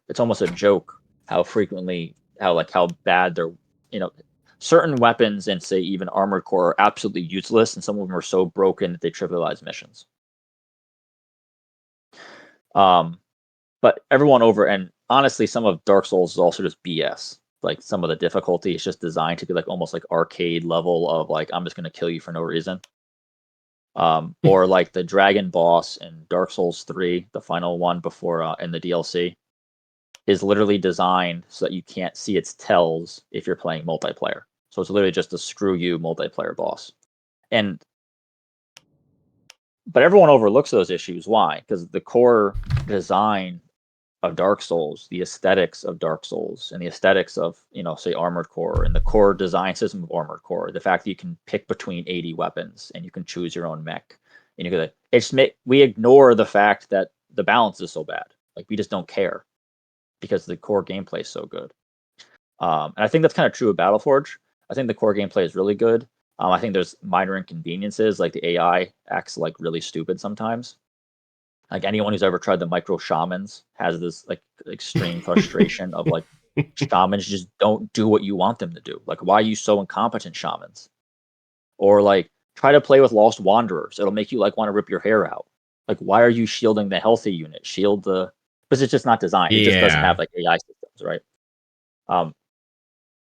It's almost a joke how bad they're, certain weapons and say even Armored Core are absolutely useless, and some of them are so broken that they trivialize missions. But everyone over, and honestly, some of Dark Souls is also just BS. Like some of the difficulty is just designed to be like almost like arcade level of like I'm just gonna kill you for no reason. Or like the dragon boss in Dark Souls 3, the final one before in the DLC, is literally designed so that you can't see its tells if you're playing multiplayer. So it's literally just a screw you multiplayer boss. But everyone overlooks those issues. Why? Because the core design of Dark Souls, the aesthetics of Dark Souls, and the aesthetics of, say Armored Core, and the core design system of Armored Core, the fact that you can pick between 80 weapons and you can choose your own mech, and we ignore the fact that the balance is so bad. Like we just don't care because the core gameplay is so good. And I think that's kind of true of BattleForge. I think the core gameplay is really good. I think there's minor inconveniences, like the AI acts like really stupid sometimes. Like anyone who's ever tried the micro shamans has this like extreme frustration of like shamans just don't do what you want them to do. Like, why are you so incompetent, shamans? Or like try to play with lost wanderers. It'll make you like want to rip your hair out. Like, why are you shielding the healthy unit? Shield the, because it's just not designed. It just doesn't have like AI systems, right?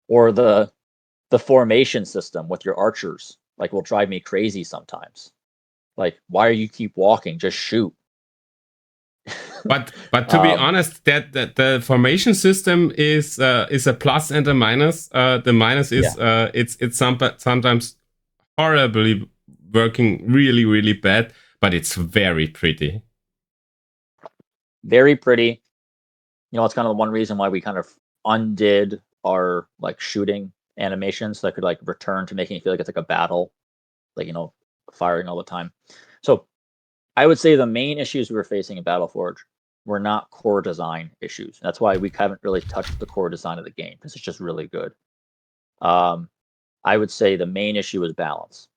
Or the formation system with your archers like will drive me crazy sometimes. Like, why are you keep walking? Just shoot. But to be honest, that the formation system is a plus and a minus. The minus is it's sometimes horribly working really, really bad, but it's very pretty. Very pretty. It's kind of the one reason why we kind of undid our like shooting animations so I could like return to making it feel like it's like a battle, like firing all the time. So I would say the main issues we were facing in BattleForge were not core design issues. That's why we haven't really touched the core design of the game because it's just really good. I would say the main issue is balance.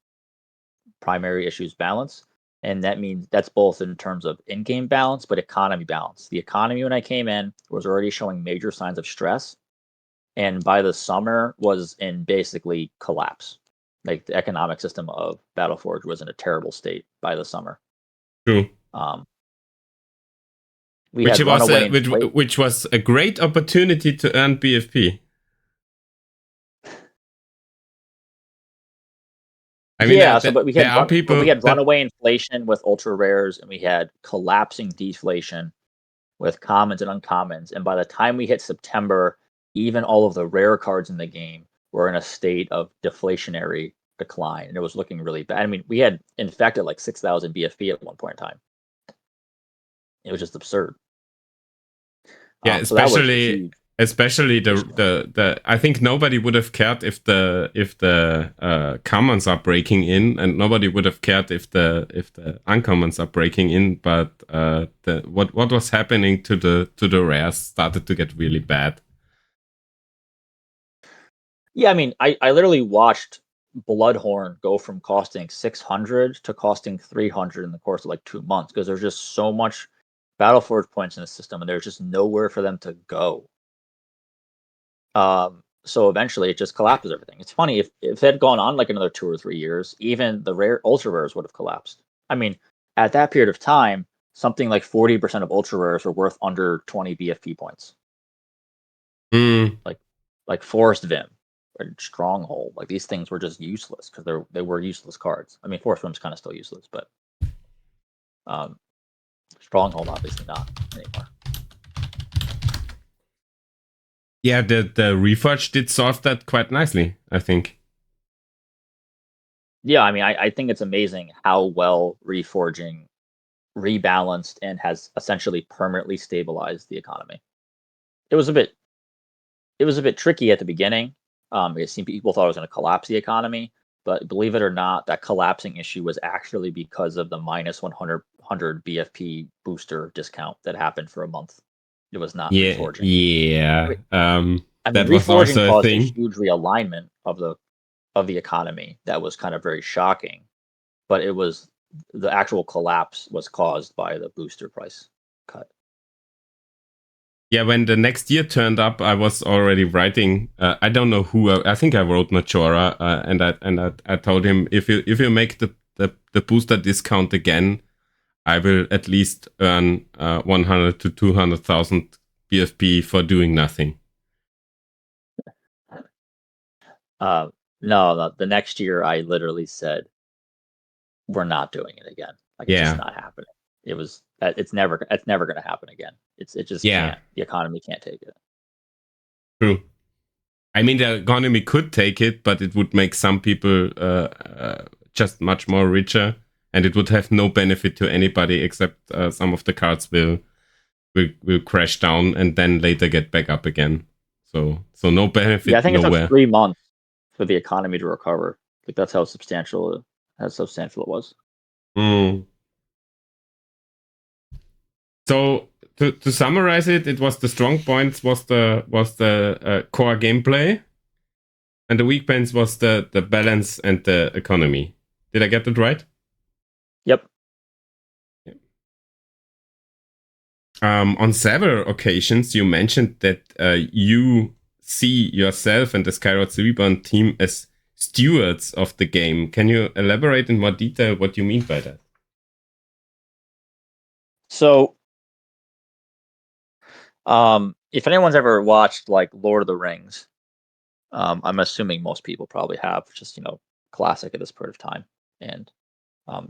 Primary issue is balance, and that means that's both in terms of in-game balance but economy balance. The economy when I came in was already showing major signs of stress, and by the summer was in basically collapse. Like the economic system of BattleForge was in a terrible state by the summer. True. Which was a great opportunity to earn BFP. I mean, but we had runaway inflation with ultra rares, and we had collapsing deflation with commons and uncommons. And by the time we hit September, even all of the rare cards in the game were in a state of deflationary decline, and it was looking really bad. I mean, we had infected like 6,000 BFP at one point in time. It was just absurd. Yeah, especially the I think nobody would have cared if the commons are breaking in, and nobody would have cared if the uncommons are breaking in. But what was happening to the rares started to get really bad. Yeah, I mean, I literally watched Bloodhorn go from costing 600 to costing 300 in the course of like 2 months because there's just so much BattleForge points in the system, and there's just nowhere for them to go. So eventually, it just collapses everything. It's funny if it had gone on like another 2 or 3 years, even the rare ultra rares would have collapsed. I mean, at that period of time, something like 40% of ultra rares were worth under 20 BFP points. Like Forest Vim or Stronghold, like these things were just useless because they were useless cards. I mean, Forest Vim's kind of still useless, but Stronghold obviously not anymore. Yeah, the Reforge did solve that quite nicely, I think. Yeah, I mean, I think it's amazing how well Reforging rebalanced and has essentially permanently stabilized the economy. It was a bit tricky at the beginning. It seemed people thought it was going to collapse the economy, but believe it or not, that collapsing issue was actually because of the minus 100 BFP booster discount that happened for a month. It was not Reforging. Yeah. I mean, that was Reforging also caused a thing. A huge realignment of the economy that was kind of very shocking, but it was the actual collapse was caused by the booster price cut. Yeah, when the next year turned up, I was already writing. I don't know who. I think I wrote Majora, and I told him if you make the booster discount again, I will at least earn 100 to 200,000 BFP for doing nothing. No, the next year I literally said, we're not doing it again. Like, it's Yeah. just not happening. It's never going to happen again. It just can't. The economy can't take it. True. I mean, the economy could take it, but it would make some people just much more richer, and it would have no benefit to anybody except some of the cards will crash down and then later get back up again. So no benefit. Yeah, I think nowhere. it took 3 months for the economy to recover. Like, that's how substantial it was. Mm. So to summarize it, it was the Strongpoints was the core gameplay, and the weakpoints was the balance and the economy. Did I get that right? Yep. On several occasions, you mentioned that you see yourself and the Skylords Reborn team as stewards of the game. Can you elaborate in more detail what you mean by that? So, if anyone's ever watched like Lord of the Rings, I'm assuming most people probably have, just classic at this point of time. And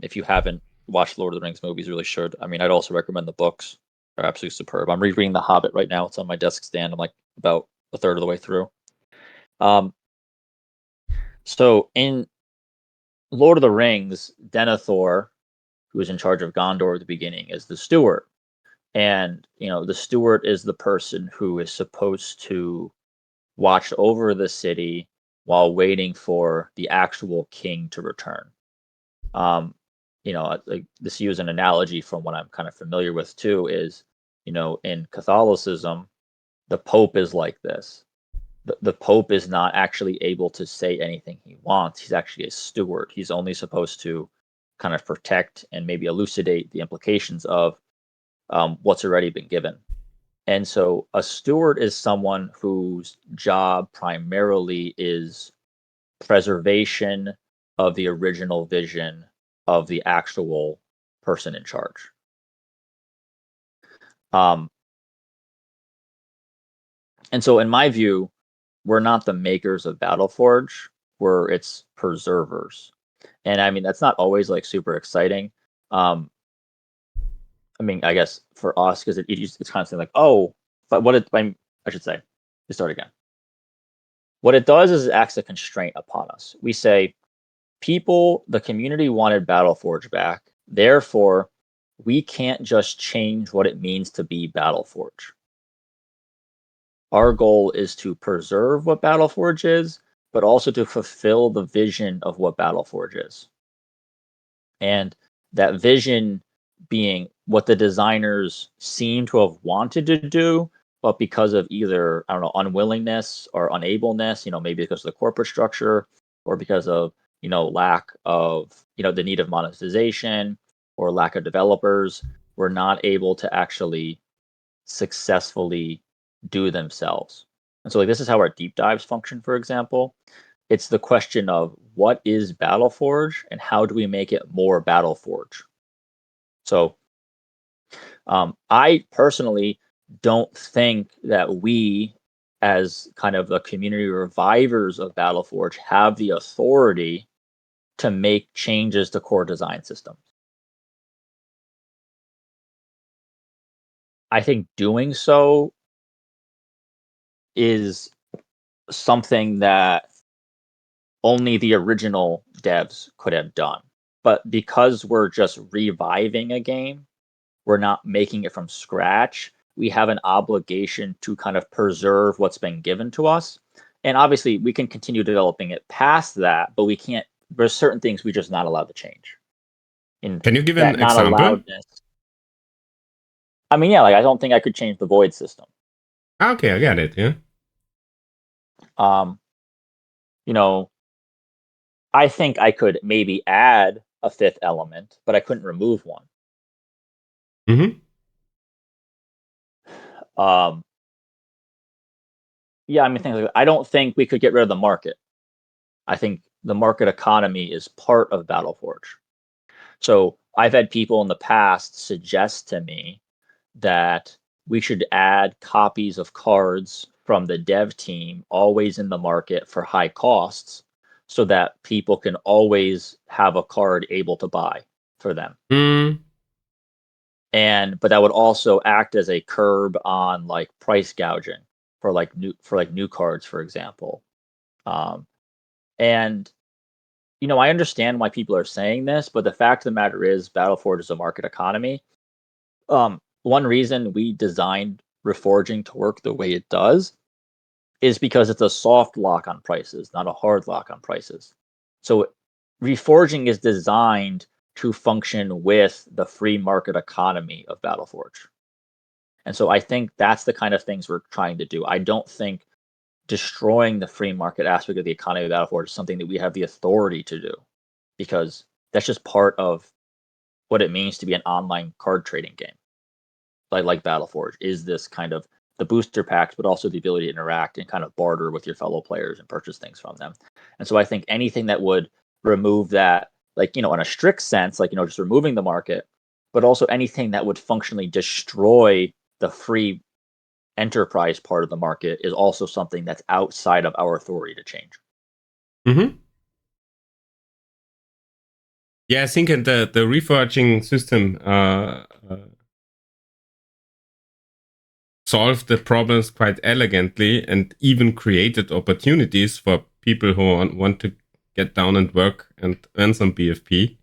if you haven't watched Lord of the Rings movies, you really should. I mean, I'd also recommend the books. They're absolutely superb. I'm rereading The Hobbit right now. It's on my desk stand. I'm like about a third of the way through. So in Lord of the Rings, Denethor, who is in charge of Gondor at the beginning, is the steward. And, the steward is the person who is supposed to watch over the city while waiting for the actual king to return. This use an analogy from what I'm kind of familiar with too is, in Catholicism, the Pope is like this. The Pope is not actually able to say anything he wants. He's actually a steward. He's only supposed to kind of protect and maybe elucidate the implications of what's already been given. And so a steward is someone whose job primarily is preservation of the original vision of the actual person in charge. And so in my view, we're not the makers of BattleForge, we're its preservers. And I mean, that's not always like super exciting. I mean, I guess for us, because it's constantly like, oh, but I should say, to start again. What it does is it acts a constraint upon us. We say, the community wanted BattleForge back. Therefore, we can't just change what it means to be BattleForge. Our goal is to preserve what BattleForge is, but also to fulfill the vision of what BattleForge is. And that vision being what the designers seem to have wanted to do, but because of either, unwillingness or unableness, maybe because of the corporate structure or because of, lack of, the need of monetization or lack of developers, were not able to actually successfully do themselves. And so this is how our deep dives function, for example. It's the question of what is BattleForge and how do we make it more BattleForge? So I personally don't think that we, as kind of the community revivers of BattleForge, have the authority to make changes to core design systems. I think doing so is something that only the original devs could have done. But because we're just reviving a game, we're not making it from scratch. We have an obligation to kind of preserve what's been given to us. And obviously, we can continue developing it past that, but we can't. There's certain things we're just not allowed to change. Can you give an example? I mean, yeah, like I don't think I could change the void system. Okay, I get it. Yeah. I think I could maybe add a fifth element, but I couldn't remove one. Mm-hmm. Yeah, I mean, things like I don't think we could get rid of the market. I think the market economy is part of BattleForge. So I've had people in the past suggest to me that we should add copies of cards from the dev team always in the market for high costs so that people can always have a card able to buy for them. Mm. But that would also act as a curb on like price gouging for new cards, for example. And I understand why people are saying this, but the fact of the matter is BattleForge is a market economy. One reason we designed reforging to work the way it does is because it's a soft lock on prices, not a hard lock on prices. So reforging is designed to function with the free market economy of BattleForge. And so I think that's the kind of things we're trying to do. I don't think destroying the free market aspect of the economy of BattleForge is something that we have the authority to do, because that's just part of what it means to be an online card trading game. Like BattleForge is this kind of the booster packs, but also the ability to interact and kind of barter with your fellow players and purchase things from them. And so I think anything that would remove that, like, in a strict sense, like, just removing the market, but also anything that would functionally destroy the free enterprise part of the market is also something that's outside of our authority to change. Mm-hmm. Yeah, I think the reforging system solved the problems quite elegantly and even created opportunities for people who want to get down and work and earn some BFP.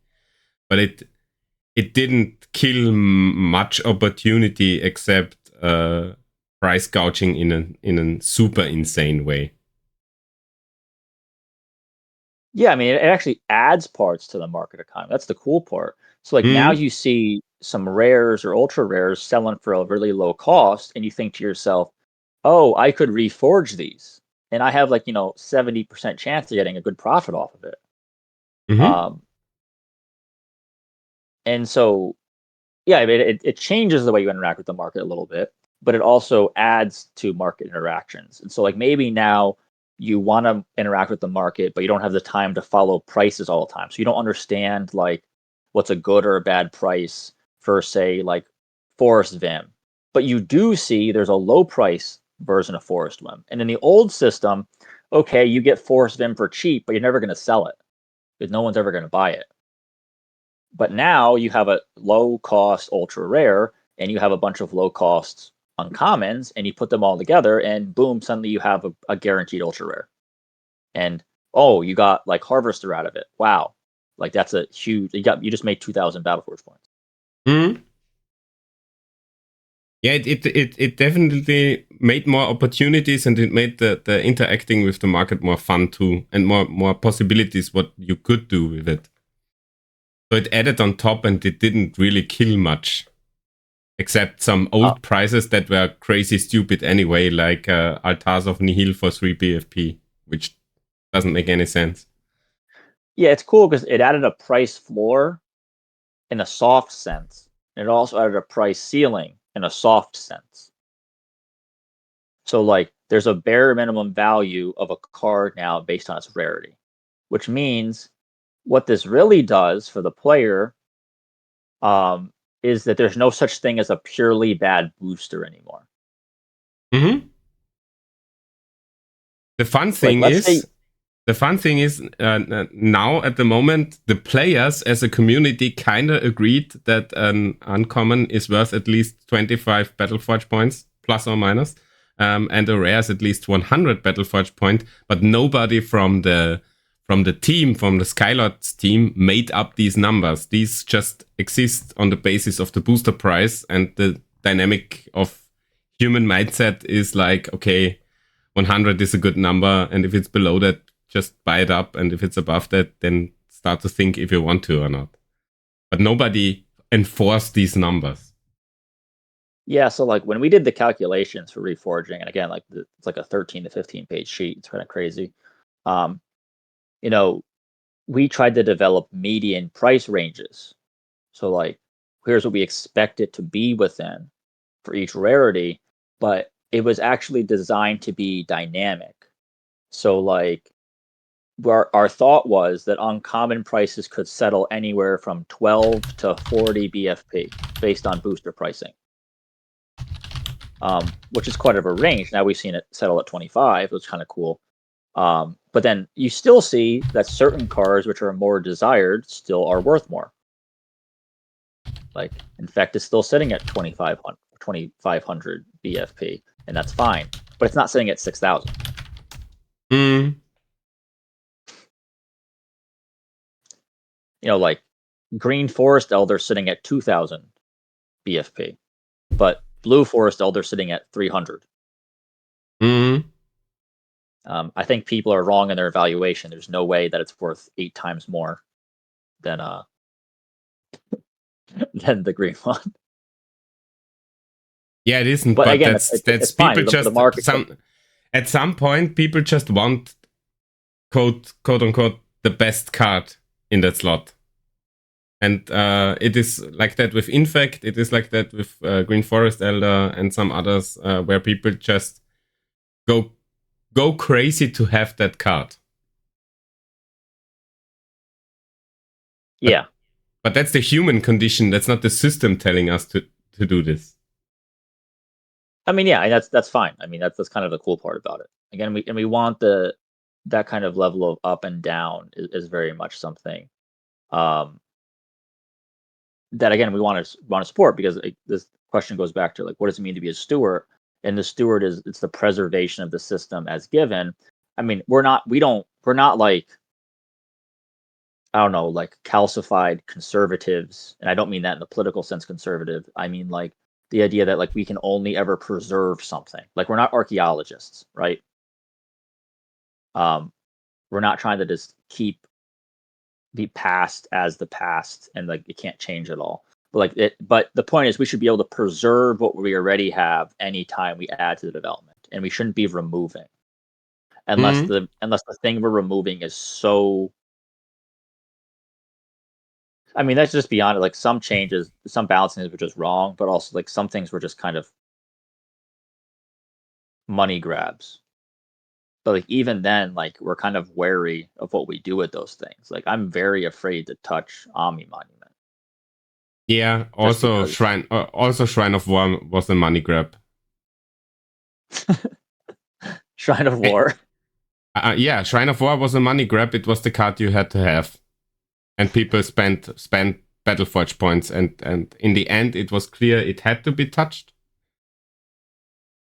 But it didn't kill much opportunity except price gouging in a super insane way. Yeah, I mean, it actually adds parts to the market economy. That's the cool part. So, like, now you see some rares or ultra rares selling for a really low cost, and you think to yourself, oh, I could reforge these, and I have 70% chance of getting a good profit off of it. Mm-hmm. And so, yeah, I mean, it changes the way you interact with the market a little bit, but it also adds to market interactions. And so, like, maybe now you want to interact with the market, but you don't have the time to follow prices all the time. So you don't understand like what's a good or a bad price for, say, like Forest Vim. But you do see there's a low price version of Forest Vim. And in the old system, okay, you get Forest Vim for cheap, but you're never going to sell it because no one's ever going to buy it. But now you have a low cost ultra rare and you have a bunch of low cost uncommons, and you put them all together, and boom, suddenly you have a guaranteed ultra rare. And you got like Harvester out of it. Wow. Like that's a huge, you just made 2,000 BattleForge points. Mm-hmm. Yeah, it definitely made more opportunities, and it made the interacting with the market more fun too, and more possibilities what you could do with it. So it added on top, and it didn't really kill much. Except some old prices that were crazy stupid anyway, like Altars of Nihil for 3 BFP, which doesn't make any sense. Yeah, it's cool because it added a price floor in a soft sense. And it also added a price ceiling in a soft sense. So, like, there's a bare minimum value of a card now based on its rarity, which means what this really does for the player is that there's no such thing as a purely bad booster anymore. Mm-hmm. The fun thing is, now at the moment, the players as a community kind of agreed that an uncommon is worth at least 25 BattleForge points, plus or minus, and a rare is at least 100 BattleForge points. But nobody from the team, from the Skylords team, made up these numbers. These just exist on the basis of the booster price, and the dynamic of human mindset is like, okay, 100 is a good number, and if it's below that, just buy it up, and if it's above that, then start to think if you want to or not. But nobody enforced these numbers. Yeah, so like when we did the calculations for reforging, and again, like it's like a 13 to 15 page sheet. It's kind of crazy. We tried to develop median price ranges. So like, here's what we expect it to be within for each rarity, but it was actually designed to be dynamic. So like, our thought was that uncommon prices could settle anywhere from 12 to 40 BFP based on booster pricing, which is quite of a range. Now we've seen it settle at 25, which is kind of cool. But then you still see that certain cards which are more desired still are worth more. Like Infect is still sitting at 2,500 BFP, and that's fine. But it's not sitting at 6,000. You know, like Green Forest Elder sitting at 2,000 BFP, but Blue Forest Elder sitting at 300. I think people are wrong in their evaluation. There's no way that it's worth 8 times more than than the green one. Yeah, it isn't. But again, that's it's people fine. just The market at some point people just want quote unquote the best card in that slot. And it is like that with Infect. It is like that with Green Forest Elder and some others, where people just go crazy to have that card. Yeah, but that's the human condition. That's not the system telling us to do this. I mean, yeah, and that's fine. I mean, that's kind of the cool part about it. Again, we want that kind of level of up and down is very much something that again we want to support, because this question goes back to like, what does it mean to be a steward? And the steward it's the preservation of the system as given. I mean, we're not like, I don't know, like calcified conservatives, and I don't mean that in the political sense conservative. I mean like the idea that like we can only ever preserve something. Like we're not archaeologists, right? We're not trying to just keep the past as the past and like it can't change at all. But the point is we should be able to preserve what we already have anytime we add to the development, and we shouldn't be removing unless the thing we're removing is so. I mean, that's just beyond it. Like some changes, some balancing were just wrong, but also like some things were just kind of money grabs. But like even then, like we're kind of wary of what we do with those things. Like I'm very afraid to touch Amii Monument. Yeah. Also, Shrine of War was a money grab. Shrine of War. Yeah, Shrine of War was a money grab. It was the card you had to have, and people spent BattleForge points, and in the end, it was clear it had to be touched.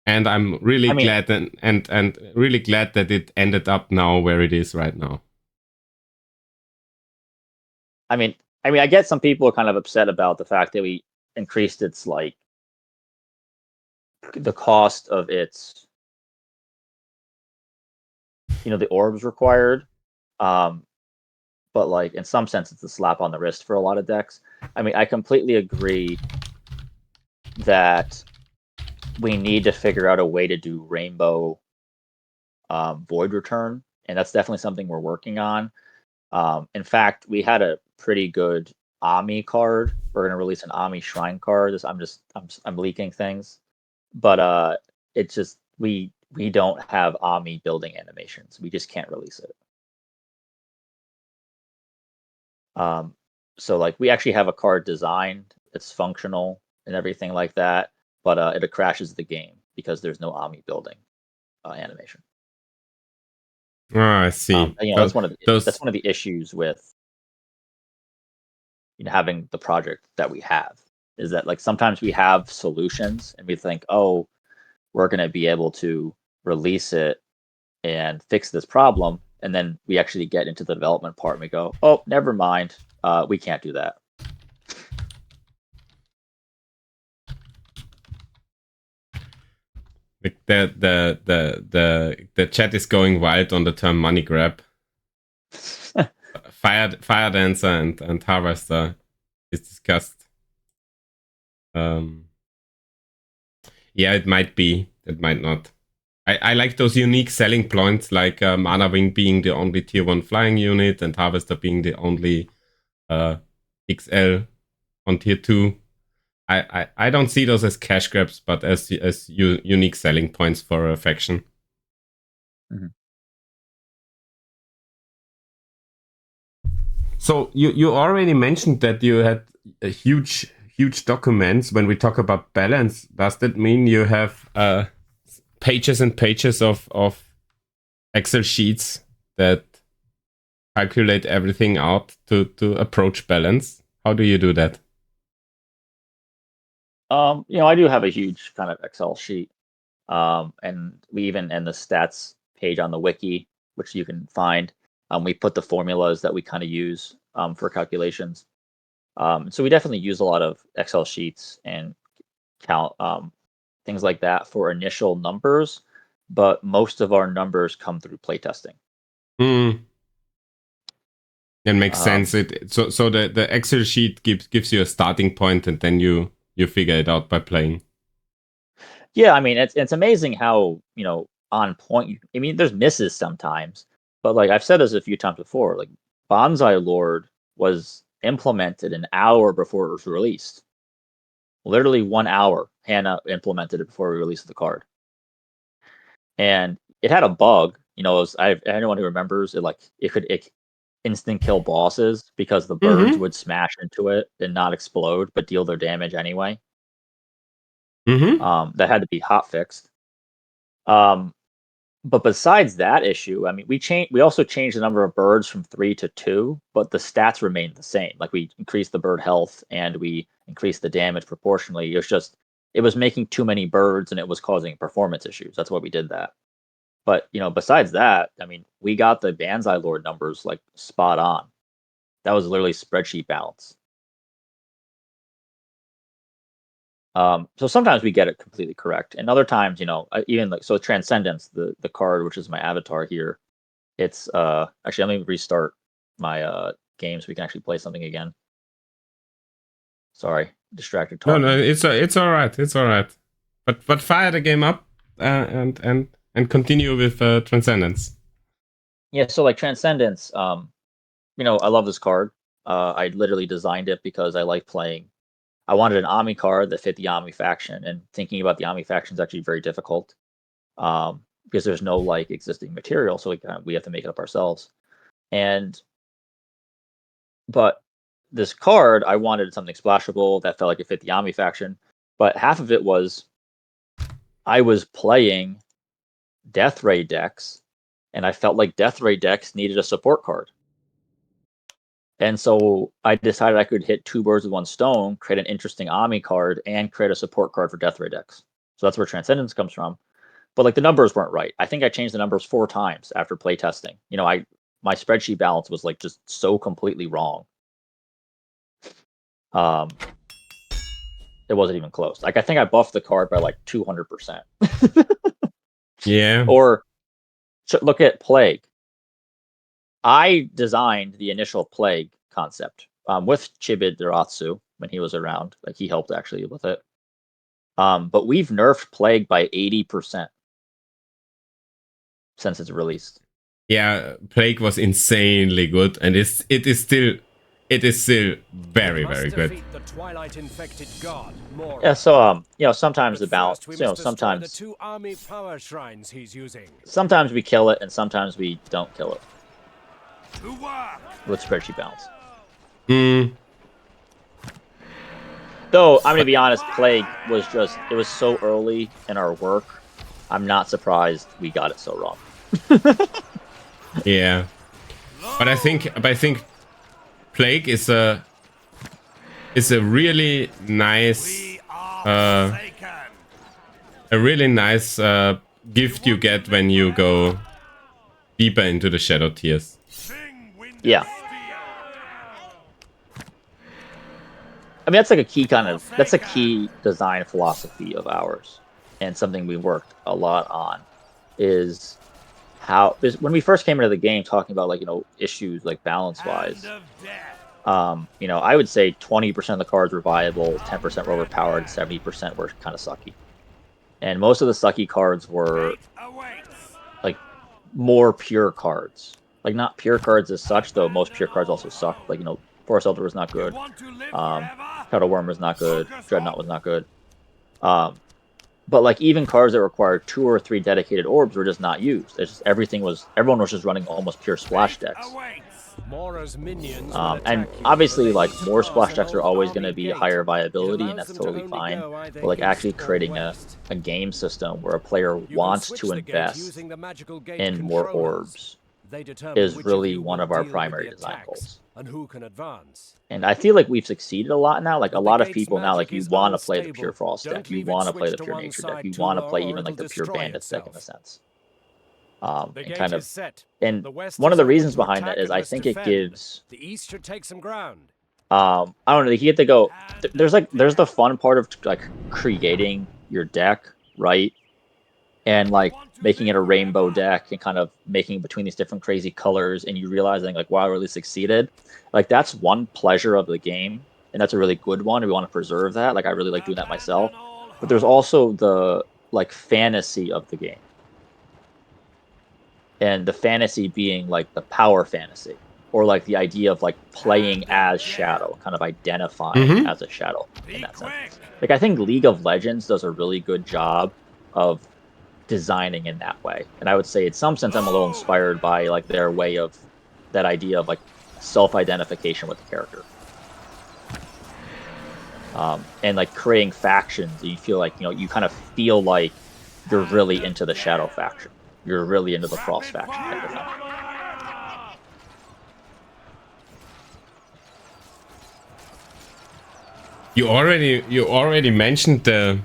And I'm really glad and really glad that it ended up now where it is right now. I mean, I get some people are kind of upset about the fact that we increased its like the cost of its, you know, the orbs required. But like in some sense, it's a slap on the wrist for a lot of decks. I mean, I completely agree that we need to figure out a way to do Rainbow Void Return, and that's definitely something we're working on. In fact, we had a pretty good Amii card. We're going to release an Amii Shrine card. I'm leaking things, but it's just we don't have Amii building animations. We just can't release it. So like we actually have a card designed, it's functional and everything like that, but it crashes the game because there's no Amii building animation. Oh, I see. You know, that's one of the issues with, you know, having the project that we have, is that like sometimes we have solutions and we think, oh, we're going to be able to release it and fix this problem, and then we actually get into the development part and we go, oh, never mind, we can't do that. Like the chat is going wild on the term money grab. Fire Dancer and Harvester is discussed. Yeah, it might be. It might not. I like those unique selling points, like Mana Wing being the only tier 1 flying unit and Harvester being the only XL on tier 2. I don't see those as cash grabs, but as unique selling points for a faction. Mm-hmm. So you already mentioned that you had a huge documents. When we talk about balance, does that mean you have pages and pages of Excel sheets that calculate everything out to approach balance? How do you do that? I do have a huge kind of Excel sheet. And we even in the stats page on the wiki, which you can find, we put the formulas that we kind of use for calculations. So we definitely use a lot of Excel sheets and count things like that for initial numbers, but most of our numbers come through playtesting. That makes sense. So the Excel sheet gives you a starting point, and then you figure it out by playing. Yeah, I mean it's amazing how on point. I mean, there's misses sometimes, but like I've said this a few times before, like Bonsai Lord was implemented an hour before it was released. Literally 1 hour, Hannah implemented it before we released the card, and it had a bug. Anyone who remembers it, like it could instant kill bosses because the birds would smash into it and not explode, but deal their damage anyway. That had to be hot fixed. But besides that issue, I mean, we also changed the number of birds from 3 to 2, but the stats remained the same. Like we increased the bird health and we increased the damage proportionally. It was making too many birds and it was causing performance issues. That's why we did that. But besides that, I mean, we got the Banzai Lord numbers like spot on. That was literally spreadsheet balance. So sometimes we get it completely correct, and other times, even like Transcendence, the card, which is my avatar here, it's actually let me restart my game so we can actually play something again. Sorry, distracted talking. No, it's all right. It's all right. But fire the game up and continue with Transcendence. Yeah, so like Transcendence, I love this card. I literally designed it because I like playing. I wanted an Amii card that fit the Amii faction, and thinking about the Amii faction is actually very difficult because there's no like existing material, so we have to make it up ourselves. But this card, I wanted something splashable that felt like it fit the Amii faction, but half of it was I was playing Death Ray decks, and I felt like Death Ray decks needed a support card. And so I decided I could hit 2 birds with 1 stone, create an interesting Amii card, and create a support card for Death Ray decks. So that's where Transcendence comes from. But like the numbers weren't right. I think I changed the numbers 4 times after playtesting. My spreadsheet balance was like just so completely wrong. It wasn't even close. Like I think I buffed the card by like 200%. Yeah. Or look at Plague. I designed the initial Plague concept with Chibid Duratsu when he was around. Like he helped actually with it. But we've nerfed Plague by 80% since it's released. Yeah, Plague was insanely good, and it is still very, very good. The Twilight infected god, Yeah, so sometimes the balance, sometimes the 2 Amii power shrines he's using. Sometimes we kill it and sometimes we don't kill it. To work. With spreadsheet balance. Mm. Though I'm gonna be honest, Plague was so early in our work. I'm not surprised we got it so wrong. Yeah, but I think Plague is a really nice gift you get when you go deeper into the Shadow Tiers. Yeah. I mean, that's like a key design philosophy of ours, and something we worked a lot on is when we first came into the game talking about like issues like balance wise. I would say 20% of the cards were viable, 10% were overpowered, 70% were kind of sucky, and most of the sucky cards were like more pure cards. Like not pure cards as such, though most pure cards also suck. Like Forest Elder was not good. Shadow Worm was not good. Dreadnought was not good. But like even cards that required 2 or 3 dedicated orbs were just not used. It's just everyone was just running almost pure splash decks. Mora's minions And obviously, like, more splash decks are always going to be higher viability, and that's totally fine. But like actually creating a game system where a player wants to invest in more orbs is really one of our primary design goals. And who can advance. And I feel like we've succeeded a lot now. Like a lot of people now, like you want to play the pure frost deck, you want to play the pure nature deck, you want to play even like the pure bandits deck in a sense. And kind of, and one of the reasons behind that is I think it gives. The east should take some ground. I don't know. You get to go. There's the fun part of like creating your deck, right? And like making it a rainbow deck and kind of making between these different crazy colors, and you realizing like, wow, I really succeeded. Like that's one pleasure of the game, and that's a really good one. We want to preserve that. Like I really like doing that myself. But there's also the like fantasy of the game, and the fantasy being like the power fantasy, or like the idea of like playing as Shadow, kind of identifying as a Shadow in that sense. Like I think League of Legends does a really good job of designing in that way, and I would say in some sense I'm a little inspired by like their way of that idea of like self-identification with the character, and like creating factions. You feel like you kind of feel like you're really into the Shadow faction, you're really into the Frost faction type of thing. You already mentioned the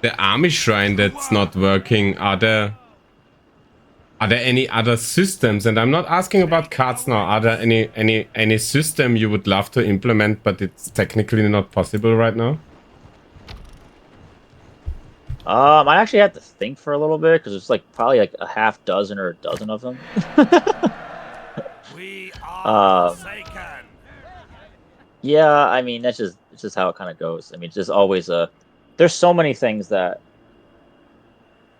Amii shrine that's not working. Are there any other systems? And I'm not asking about cards now. Are there any system you would love to implement, but it's technically not possible right now? I actually had to think for a little bit because it's like probably like a half dozen or a dozen of them. Yeah, I mean it's just how it kind of goes. I mean, it's just always there's so many things that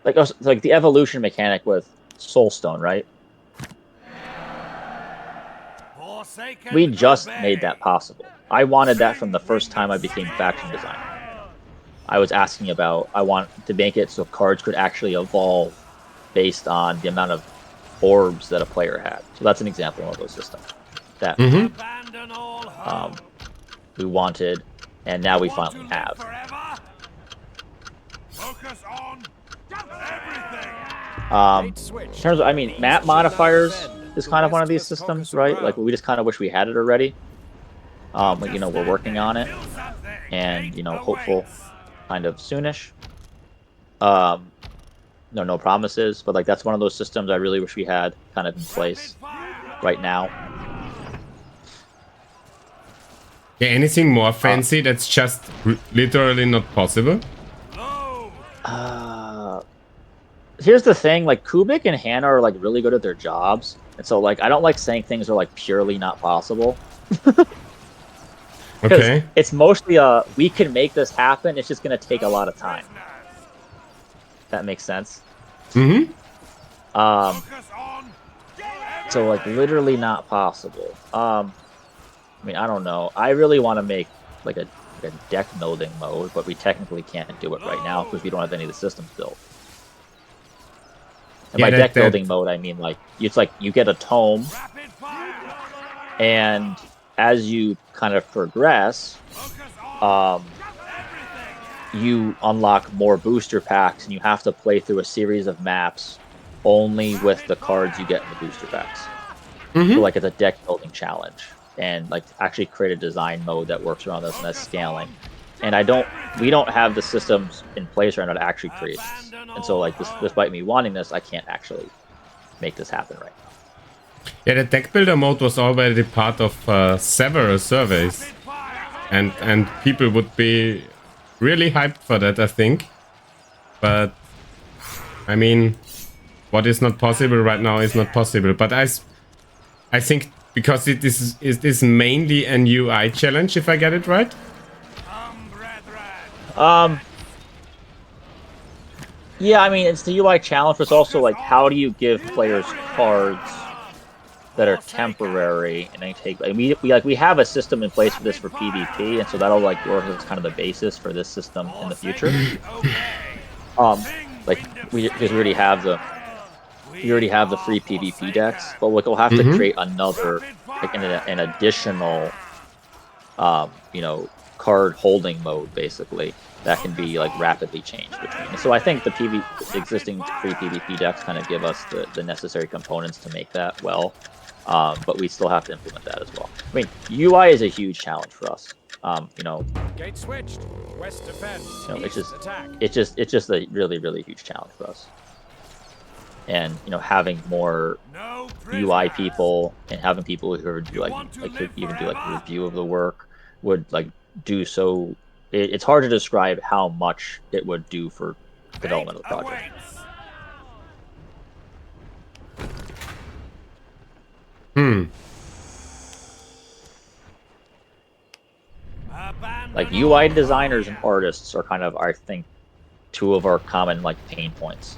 like the evolution mechanic with Soulstone, right? We just made that possible. I wanted that from the first time I became faction designer. I was asking about, I want to make it so cards could actually evolve based on the amount of orbs that a player had. So that's an example of those systems that we wanted, and now we finally have. In terms of, I mean, map modifiers is kind of one of these systems, right? Like we just kind of wish we had it already. But, we're working on it, and hopeful kind of soonish. No promises, but like that's one of those systems I really wish we had kind of in place right now. Yeah, anything more fancy that's just literally not possible? Here's the thing, like Kubik and Hannah are like really good at their jobs, and so like I don't like saying things are like purely not possible. Okay. It's mostly we can make this happen, it's just gonna take a lot of time. That makes sense. Mm-hmm. So like literally not possible. I mean, I don't know. I really want to make like a deck building mode, but we technically can't do it right now because we don't have any of the systems built. And by deck building mode, I mean like it's like you get a tome, and as you kind of progress, you unlock more booster packs, and you have to play through a series of maps only with the cards you get in the booster packs. So like it's a deck building challenge, and like actually create a design mode that works around this, and that's scaling. And we don't have the systems in place right now to actually create this. And so like despite me wanting this, I can't actually make this happen right now. Yeah, the deck builder mode was already part of several surveys, and people would be really hyped for that, I think. But I mean, what is not possible right now is not possible. But I think because it is mainly an UI challenge, if I get it right. Yeah, I mean, it's the UI challenge, but it's also like, how do you give players cards that are temporary and they take? Like, we have a system in place for this for PvP, and so that'll like work as kind of the basis for this system in the future. Like because we already have we already have the free PvP decks, but we'll have to create another, like an additional, you know, card holding mode basically that can be like rapidly changed between. And so I think the existing free PvP decks kind of give us the necessary components to make that well, but we still have to implement that as well. I mean, UI is a huge challenge for us. You know, Gate switched. West defend. you know, East attack. it's just a really huge challenge for us. And you know, having more No UI prisoners. people and having people who do like could even do like a review of the work would like do so. It's hard to describe how much it would do for development of the project. Like UI designers and artists are kind of, I think, two of our common like pain points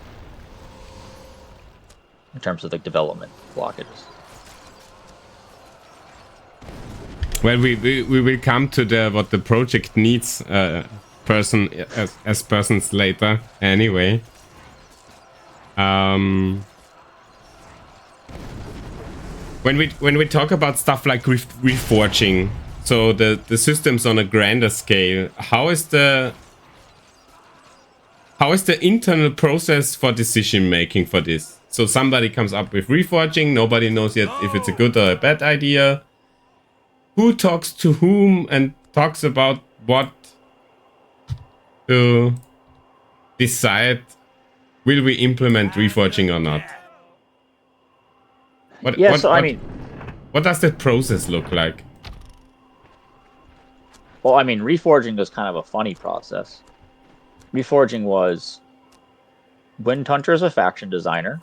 in terms of like development blockages. Well, we will come to the what the project needs as persons later. Anyway, when we talk about stuff like reforging, so the systems on a grander scale, how is the internal process for decision making for this? So somebody comes up with reforging, nobody knows yet if it's a good or a bad idea. Who talks to whom and talks about what to decide will we implement reforging or not? What does that process look like? Well, I mean, reforging was kind of a funny process. Reforging was Windhunter is a faction designer.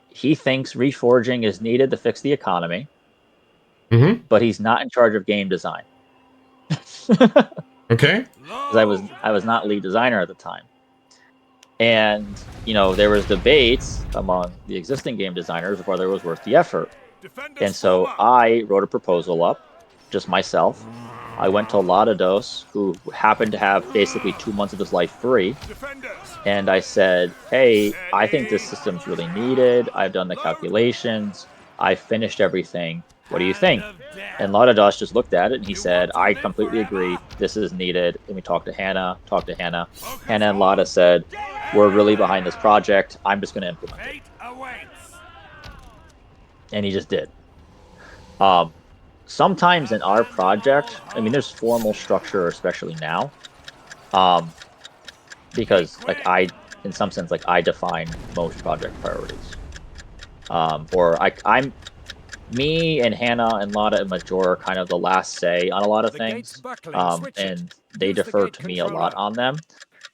He thinks reforging is needed to fix the economy. But he's not in charge of game design. Okay. Because I was not lead designer at the time. And, you know, there was debates among the existing game designers of whether it was worth the effort. And so I wrote a proposal up, just myself. I went to Ladados, who happened to have basically 2 months of his life free. And I said, hey, I think this system's really needed. I've done the calculations. I finished everything. What do you think? And Ladados just looked at it and he said, I completely agree. This is needed. And we talked to Hannah. Hannah and Lada said, we're really behind this project. I'm just going to implement it. And he just did. Sometimes in our project, I mean, there's formal structure, especially now. Because like in some sense, like I define most project priorities. Me and Hannah and Lada and Major are kind of the last say on a lot of things, and they defer to me a lot on them.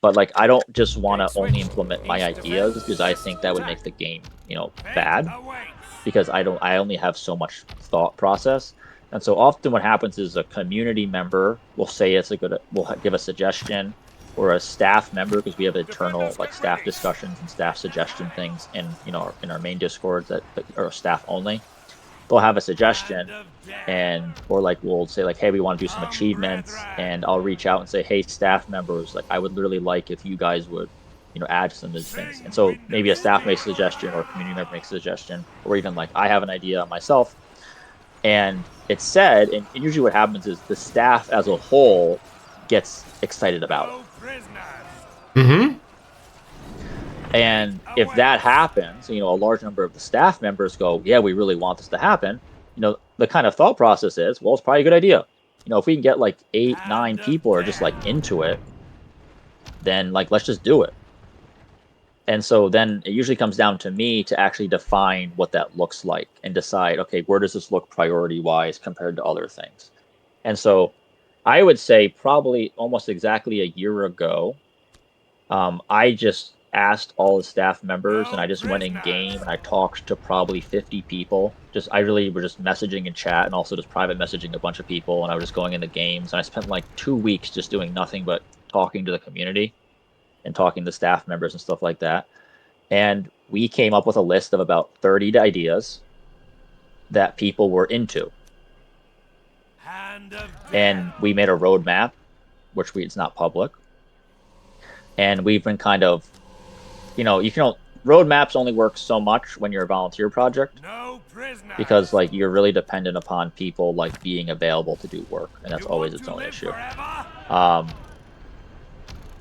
But like, I don't just want to only implement my ideas because I think that would make the game, you know, bad. Because I only have so much thought process, and so often what happens is a community member will say will give a suggestion, or a staff member, because we have internal like staff discussions and staff suggestion things in in our main Discords that are staff only. They'll have a suggestion, or like we'll say like, hey, we want to do some achievements, and I'll reach out and say, hey, staff members, like I would really like if you guys would, you know, add some of these things. And so maybe a staff makes a suggestion, or a community member makes a suggestion, or even like I have an idea myself, and it's said, and usually what happens is the staff as a whole gets excited about it. And if that happens, you know, a large number of the staff members go, yeah, we really want this to happen. You know, the kind of thought process is, well, it's probably a good idea. You know, if we can get like 8, 9 people are just like into it, then like, let's just do it. And so then it usually comes down to me to actually define what that looks like and decide, okay, where does this look priority wise compared to other things? And so I would say probably almost exactly a year ago, I just asked all the staff members, and I just went in game and I talked to probably 50 people. I really were just messaging in chat and also just private messaging a bunch of people, and I was just going into games, and I spent like 2 weeks just doing nothing but talking to the community and talking to staff members and stuff like that. And we came up with a list of about 30 ideas that people were into. And we made a roadmap, which it's not public. And we've been kind of, you know, roadmaps only work so much when you're a volunteer project, No prisoners. because like you're really dependent upon people like being available to do work, and that's You always want its to own live issue. forever?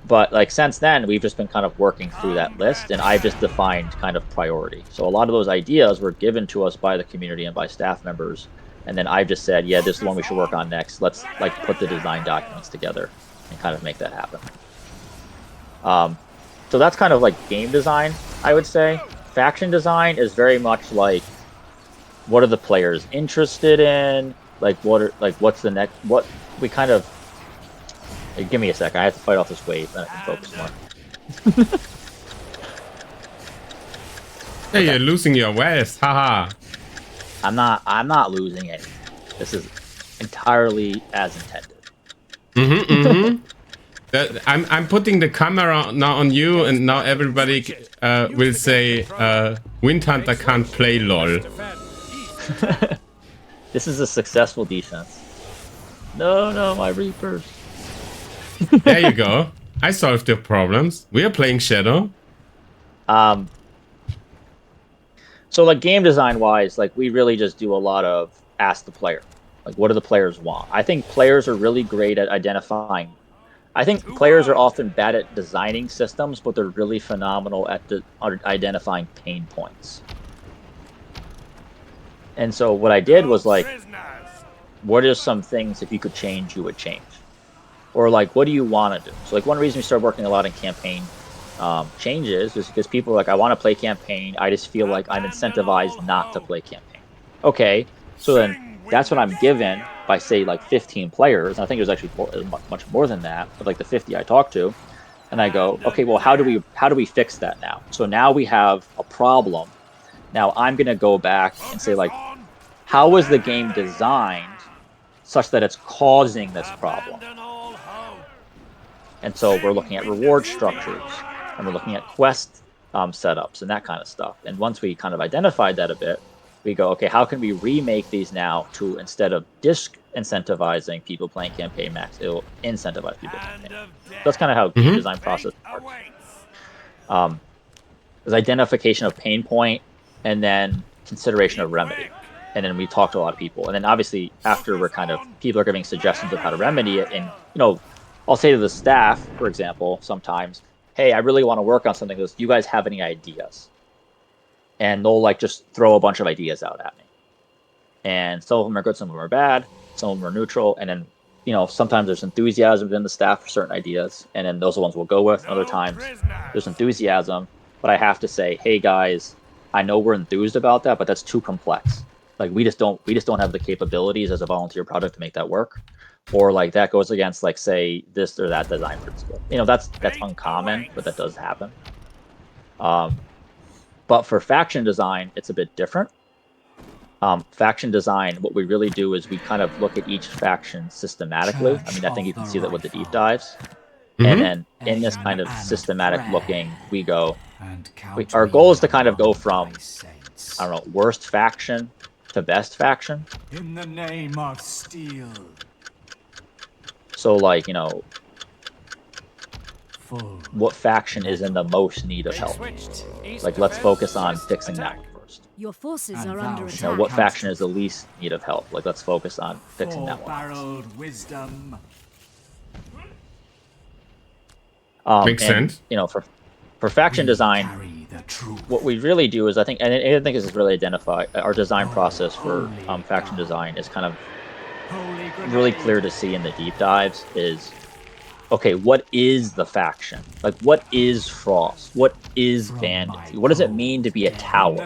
But like since then, we've just been kind of working through that list, and I've just defined kind of priority. So a lot of those ideas were given to us by the community and by staff members, and then I've just said, yeah, this is the one we should work on next. Let's like put the design documents together and kind of make that happen. So that's kind of like game design, I would say. Faction design is very much like, what are the players interested in? Like what's the next? What we kind of. Give me a sec. I have to fight off this wave, then I can focus more. Hey, you're losing your west, haha. I'm not losing it. This is entirely as intended. I'm putting the camera now on you, and now everybody will say Windhunter can't play LOL. This is a successful defense. No, my Reapers. There you go. I solved your problems. We are playing Shadow. So like game design wise, like we really just do a lot of ask the player. Like what do the players want? I think players are really great at identifying. I think players are often bad at designing systems, but they're really phenomenal at identifying pain points. And so what I did was like, what are some things if you could change, you would change? Or like, what do you want to do? So like one reason we started working a lot in campaign changes is because people are like, I want to play campaign. I just feel like I'm incentivized not to play campaign. Okay, so then that's what I'm given by say like 15 players. And I think it was actually much more than that, but like the 50 I talked to. And I go, okay, well, how do we fix that now? So now we have a problem. Now I'm going to go back and say like, how was the game designed such that it's causing this problem? And so we're looking at reward structures, and we're looking at quest setups and that kind of stuff. And once we kind of identified that a bit, we go, okay, how can we remake these now to, instead of disincentivizing people playing campaign max, it'll incentivize people playing campaign. So that's kind of how game design process works. There's identification of pain point, and then consideration of remedy. And then we talk to a lot of people. And then obviously after people are giving suggestions of how to remedy it, and I'll say to the staff, for example, sometimes, hey, I really want to work on something. Do you guys have any ideas? And they'll like just throw a bunch of ideas out at me. And some of them are good, some of them are bad, some of them are neutral. And then, sometimes there's enthusiasm within the staff for certain ideas. And then those are the ones we'll go with. Other times there's enthusiasm, but I have to say, hey guys, I know we're enthused about that, but that's too complex. Like we just don't have the capabilities as a volunteer project to make that work. Or like that goes against like say this or that design principle. That's uncommon, but that does happen. But for faction design, it's a bit different. Faction design, what we really do is we kind of look at each faction systematically. I mean, I think you can see that with the deep dives. And then in this kind of systematic looking, we go. Our goal is to kind of go from, I don't know, worst faction to best faction. In the name of steel. So like, what faction is in the most need of help? Like, let's focus on fixing that one first. Your forces are under attack. What faction is the least need of help? Like, let's focus on fixing that one. Barreled wisdom. Makes sense. For faction design, what we really do is I think this is really identify our design process for faction design is kind of really clear to see in the deep dives is, okay, what is the faction? Like, what is Frost? What is Bandit? What does it mean to be a tower?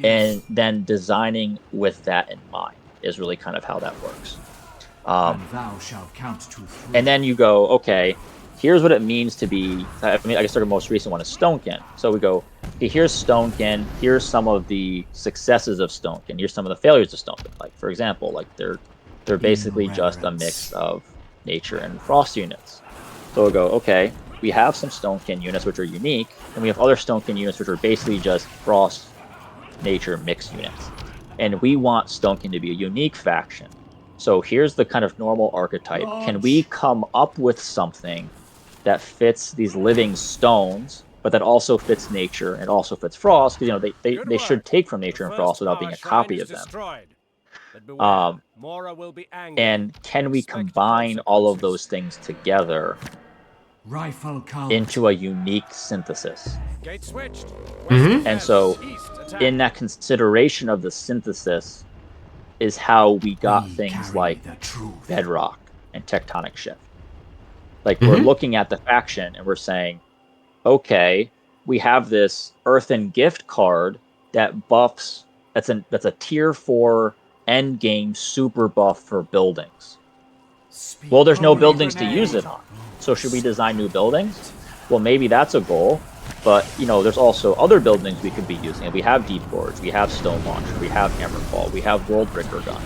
And then designing with that in mind is really kind of how that works. And then you go, okay, here's what it means to be, I guess the most recent one is Stonekin. So we go, okay, here's Stonekin, here's some of the successes of Stonekin, here's some of the failures of Stonekin. Like, for example, like they're basically just a mix of nature and frost units. So we'll go, okay, we have some Stonekin units which are unique, and we have other Stonekin units which are basically just frost nature mixed units. And we want Stonekin to be a unique faction. So here's the kind of normal archetype. Can we come up with something that fits these living stones but that also fits nature and also fits frost. Because they Good should work. take from The nature and first frost without power being a shrine copy is of them. destroyed. But beware, Mora will be angry. And can we Expect combine all of those consequences. things together Rifle cult. into a unique synthesis? Gate switched. West Mhm. defend, And so, East attack. in that consideration of the synthesis, is how we got We things carry like the truth. bedrock and tectonic shift. Like we're looking at the faction and we're saying, okay, we have this Earthen Gift card that buffs. That's a tier 4 end game super buff for buildings. Speak Well, there's no holy buildings to grenade. use it on. So should we design new buildings? Well, maybe that's a goal. But there's also other buildings we could be using. We have Deep Gorge, we have Stone Launcher, we have Hammerfall, we have Worldbreaker Gun.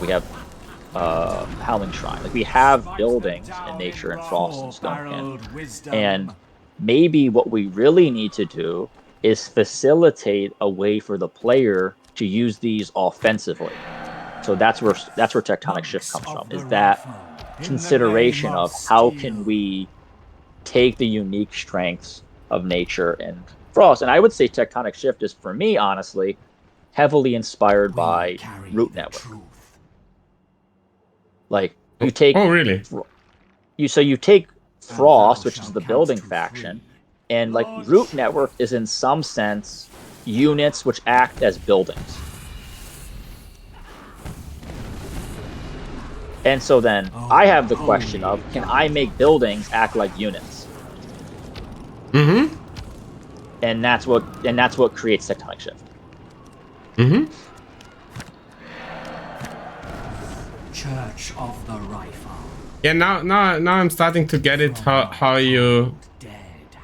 We have Howling Shrine. Like we have buildings in nature and frost and Stonekin. And maybe what we really need to do is facilitate a way for the player to use these offensively. So that's where tectonic shift comes from. Is that consideration of how can we take the unique strengths of nature and frost? And I would say tectonic shift is, for me, honestly, heavily inspired by Root Network. Like you take really? you take Frost, which is the building faction, and like Root Network is in some sense units which act as buildings. And so then I have the question of, can I make buildings act like units? Mm-hmm. And that's what creates tectonic shift. Mm-hmm. Church of the Rifle. Yeah, now I'm starting to get it, how you... Dead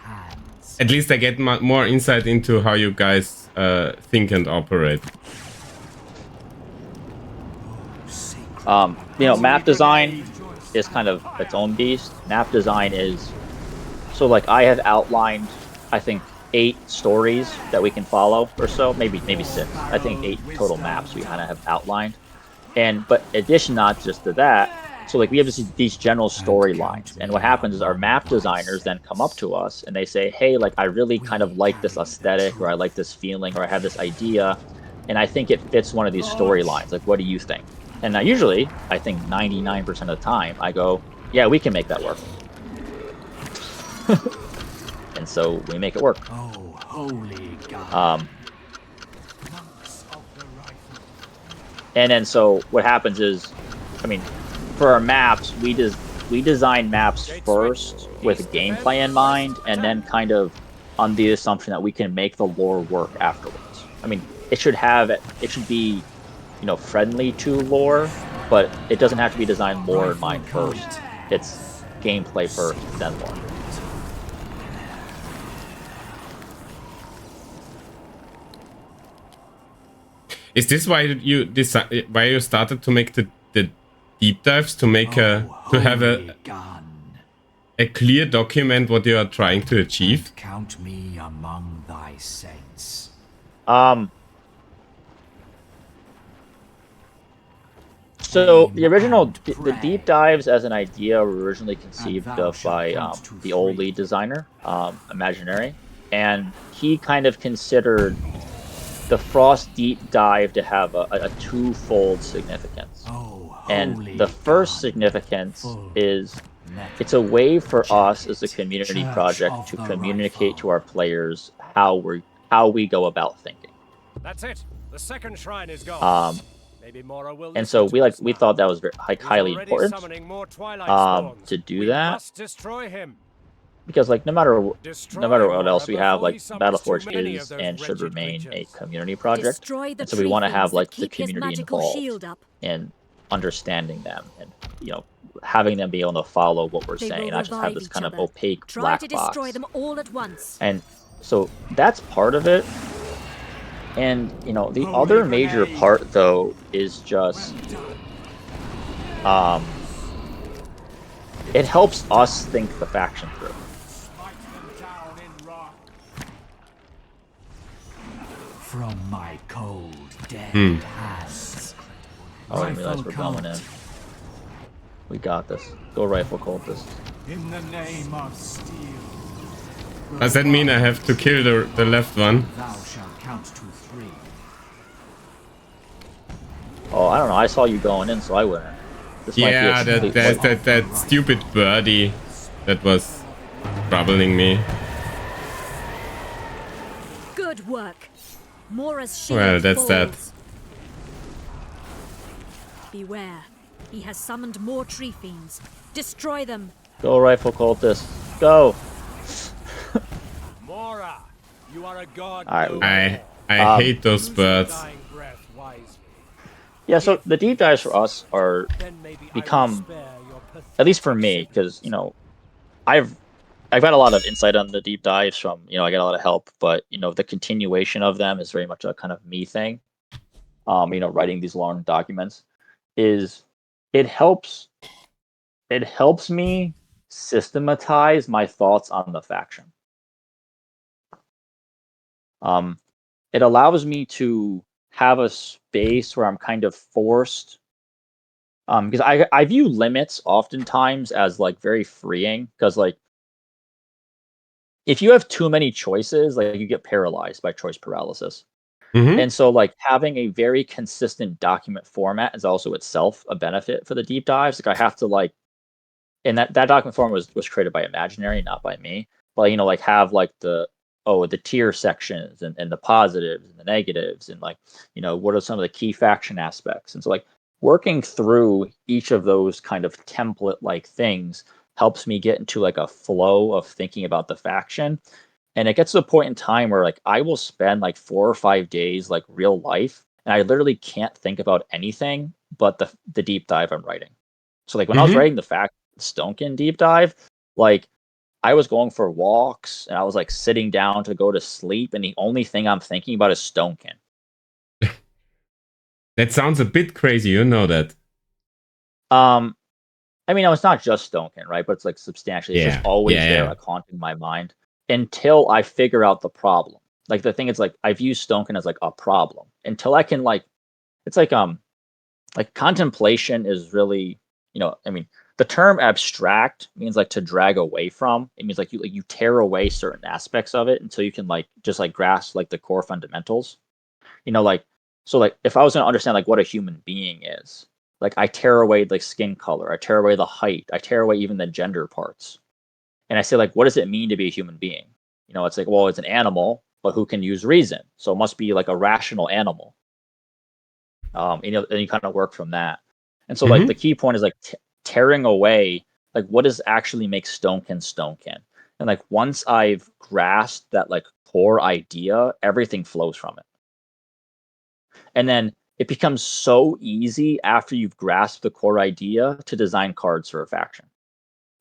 hands. At least I get more insight into how you guys think and operate. Map design is kind of its own beast. Map design is... So, like, I have outlined, I think, 8 stories that we can follow or so. Maybe 6. I think 8 total maps we kind of have outlined. But addition not just to that, so like we have these general storylines, and what happens is our map designers then come up to us and they say, hey, like I really kind of like this aesthetic, or I like this feeling, or I have this idea, and I think it fits one of these storylines. Like, what do you think? And now usually, I think 99% of the time, I go, yeah, we can make that work. And so we make it work. Oh, holy God. And then so what happens is, for our maps, we design maps first with gameplay in mind, and then kind of on the assumption that we can make the lore work afterwards. It should be, friendly to lore, but it doesn't have to be designed lore in mind first. It's gameplay first, then lore. Is this why you started to make the deep dives, to make to have a clear document what you are trying to achieve? Count me among thy saints. So the original the deep dives as an idea were originally conceived of by the old lead designer, Imaginary, and he kind of considered the Frost deep dive to have a twofold significance. And the first significance is it's a way for us as a community project to communicate to our players how we go about thinking. That's it. The second shrine is gone. Maybe Mora will And so we thought that was very, highly already important summoning more Twilight Spawns. to do We that, must destroy him. because like no matter what else we have, like before he summons too BattleForge many is of those and should wretched remain a creatures. community project. Destroy the And so we want to tree have things like that the keep his community magical involved shield up. in understanding them, and having them be able to follow what we're They saying, will not just have revive this each kind of other. opaque Try black to box. destroy them all at once. And so that's part of it. And the other major part though is just it helps us think the faction through. From my cold, dead hands. Oh, I realize we're going in. We got this. Go Rifle Cultist. In the name of steel. Does that mean I have to kill the left one? Thou shalt count to 3. Oh, I don't know. I saw you going in, so I wouldn't. This Yeah, might be a there's complete that stupid birdie that was troubling me. Good work. Mora's shield Well, that's that. falls. Beware. He has summoned more tree fiends. Destroy them. Go, rifle cultist. Go. Mora, you are a god. Alright. no I more. hate those Use your birds. dying breath wisely. Yeah, so the deep dives for us are Then maybe I will become, spare your pathetic at least for me, because I've got a lot of insight on the deep dives from I get a lot of help, but the continuation of them is very much a kind of me thing. Writing these long documents is it helps me systematize my thoughts on the faction. It allows me to have a space where I'm kind of forced, because I view limits oftentimes as like very freeing, because like if you have too many choices, like you get paralyzed by choice paralysis. Mm-hmm. And so like having a very consistent document format is also itself a benefit for the deep dives. Like I have to like, and that document form was created by Imaginary, not by me. But like have like the tier sections and the positives and the negatives and like what are some of the key faction aspects. And so like working through each of those kind of template like things helps me get into like a flow of thinking about the faction. And it gets to a point in time where like I will spend like 4 or 5 days like real life, and I literally can't think about anything but the deep dive I'm writing. So like when I was writing the Stonekin deep dive, like I was going for walks and I was like sitting down to go to sleep, and the only thing I'm thinking about is Stonekin. That sounds a bit crazy, you know that. I mean, it's not just Stonekin, right? But it's like substantially, it's just always there, like haunting my mind until I figure out the problem. Like the thing is, like I view Stonekin as like a problem until I can like, it's like contemplation is really, I mean, the term abstract means like to drag away from. It means like you tear away certain aspects of it until you can like just like grasp like the core fundamentals. Like so like if I was going to understand like what a human being is, like I tear away like skin color, I tear away the height, I tear away even the gender parts. And I say like, what does it mean to be a human being? It's like, well, it's an animal, but who can use reason? So it must be like a rational animal. And you kind of work from that. And so like the key point is like tearing away like what does actually make Stonekin. And like once I've grasped that like core idea, everything flows from it. And then it becomes so easy after you've grasped the core idea to design cards for a faction.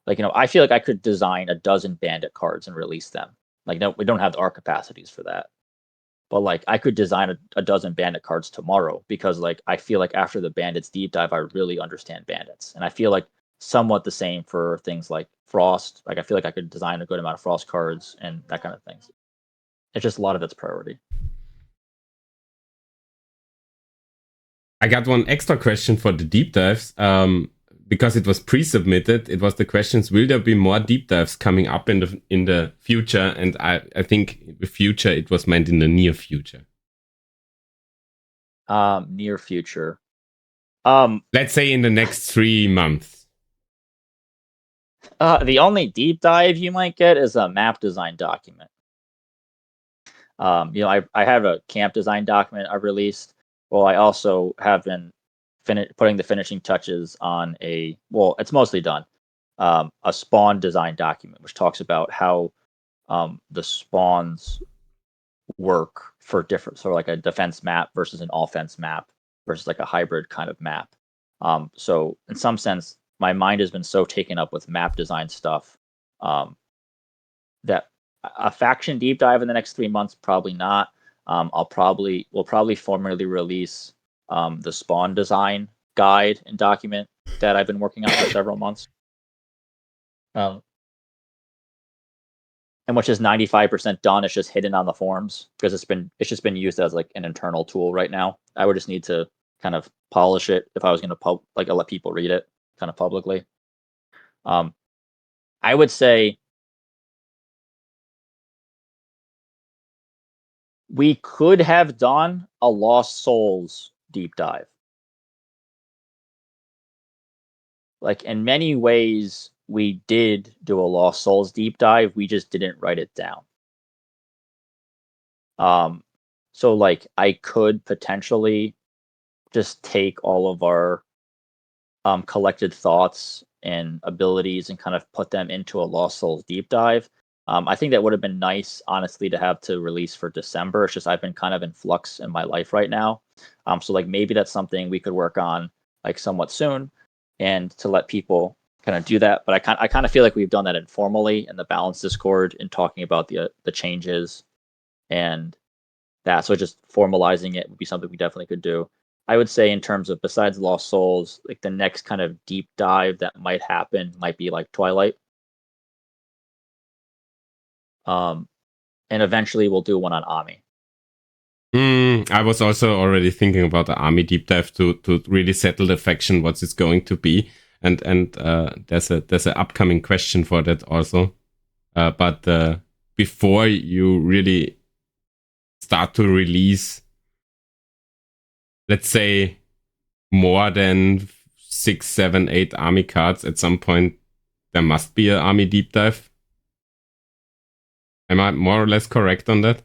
Like, I feel like I could design a dozen bandit cards and release them. Like, no, we don't have the art capacities for that. But like I could design a dozen bandit cards tomorrow, because like I feel like after the bandits deep dive, I really understand bandits. And I feel like somewhat the same for things like Frost. Like I feel like I could design a good amount of Frost cards and that kind of things. It's just a lot of it's priority. I got one extra question for the deep dives. Because it was pre-submitted, it was the questions: will there be more deep dives coming up in the future? And I think the future, it was meant in the near future. Near future. Let's say in the next 3 months. The only deep dive you might get is a map design document. I have a camp design document I released. Well, I also have been putting the finishing touches on it's mostly done, a spawn design document, which talks about how the spawns work for different, sort of like a defense map versus an offense map versus like a hybrid kind of map. So in some sense, my mind has been so taken up with map design stuff that a faction deep dive in the next 3 months, probably not. We'll probably formally release the spawn design guide and document that I've been working on for several months. And which is 95% done. It's just hidden on the forums because it's just been used as like an internal tool right now. I would just need to kind of polish it if I was going to let people read it kind of publicly. I would say we could have done a Lost Souls deep dive. Like, in many ways, we did do a Lost Souls deep dive. We just didn't write it down. So like, I could potentially just take all of our collected thoughts and abilities and kind of put them into a Lost Souls deep dive. I think that would have been nice, honestly, to have to release for December. It's just I've been kind of in flux in my life right now. So like, maybe that's something we could work on like somewhat soon, and to let people kind of do that. But I kind of feel like we've done that informally in the Balance Discord in talking about the changes and that. So just formalizing it would be something we definitely could do. I would say, in terms of, besides Lost Souls, like the next kind of deep dive that might happen might be like Twilight. And eventually we'll do one on Amii. I was also already thinking about the Amii deep dive to really settle the faction, what it's going to be, and there's an upcoming question for that also. But before you really start to release, let's say, more than 6, 7, 8 Amii cards, at some point there must be an Amii deep dive. Am I more or less correct on that?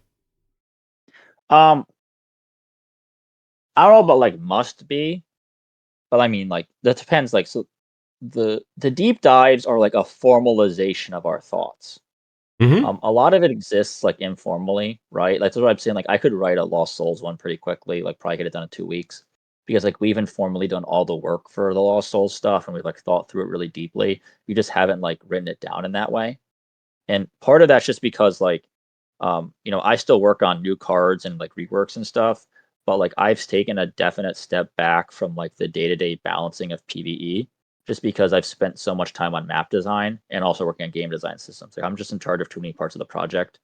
I don't know about like must be, but I mean, like, that depends. Like, so the deep dives are like a formalization of our thoughts. A lot of it exists like informally, right? Like, that's what I'm saying. Like, I could write a Lost Souls one pretty quickly, like probably get it done in 2 weeks, because like we've informally done all the work for the Lost Souls stuff, and we've like thought through it really deeply. We just haven't like written it down in that way. And part of that's just because like, I still work on new cards and like reworks and stuff, but like I've taken a definite step back from like the day-to-day balancing of PvE, just because I've spent so much time on map design and also working on game design systems. Like, I'm just in charge of too many parts of the project.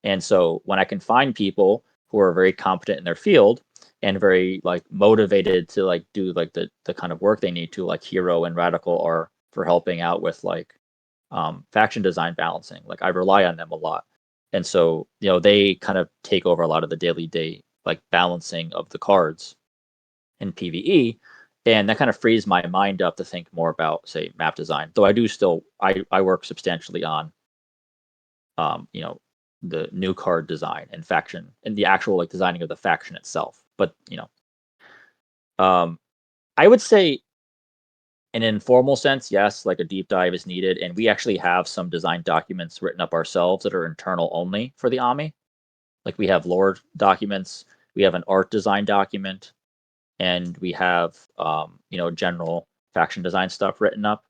And so when I can find people who are very competent in their field and very like motivated to like do like the kind of work they need to, like Hero and Radical are for helping out with like faction design balancing, like I rely on them a lot. And so, they kind of take over a lot of the daily day like balancing of the cards in PvE, and that kind of frees my mind up to think more about, say, map design. Though I do still I work substantially on the new card design and faction and the actual like designing of the faction itself. But I would say, in an informal sense, yes, like a deep dive is needed, and we actually have some design documents written up ourselves that are internal only for the Amii. Like, we have lore documents, we have an art design document, and we have general faction design stuff written up.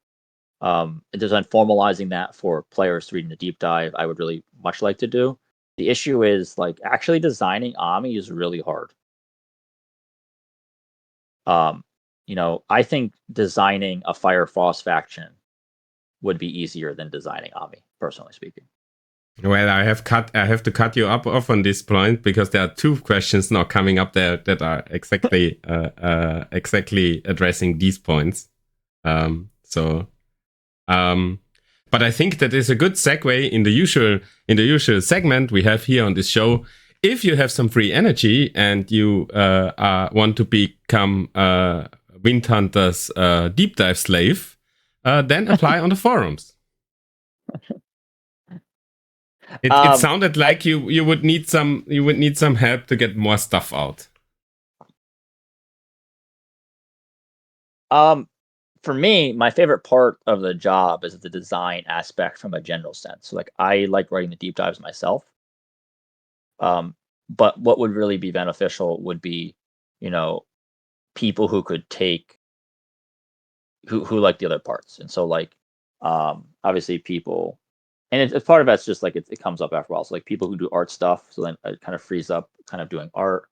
Design formalizing that for players reading the deep dive, I would really much like to do. The issue is like actually designing Amii is really hard. I think designing a Fire Frost faction would be easier than designing Amii, personally speaking. Well, I have to cut you off on this point, because there are 2 questions now coming up there that are exactly addressing these points. But I think that is a good segue in the usual segment we have here on this show. If you have some free energy and you want to become Windhunter's deep dive slave, then apply on the forums. It sounded like you would need some help to get more stuff out. For me, my favorite part of the job is the design aspect from a general sense. So like, I like writing the deep dives myself. But what would really be beneficial would be, people who could take who like the other parts. And so like, obviously people, and it's part of that's just like it comes up after a while. So like, people who do art stuff, so then it kind of frees up kind of doing art.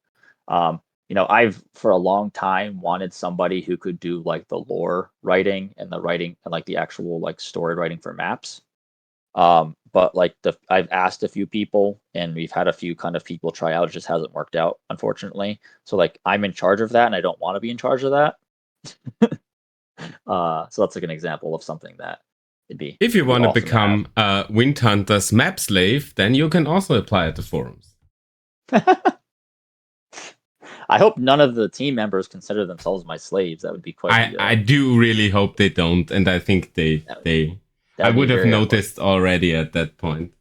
I've for a long time wanted somebody who could do like the lore writing and the writing and like the actual like story writing for maps. But like I've asked a few people, and we've had a few kind of people try out. It just hasn't worked out, unfortunately. So like, I'm in charge of that, and I don't want to be in charge of that. So that's like an example of something that it'd be. If you want to awesome become Windhunter's map slave, then you can also apply at the forums. I hope none of the team members consider themselves my slaves. That would be quite. I do really hope they don't, and I think they. I would have noticed already at that point.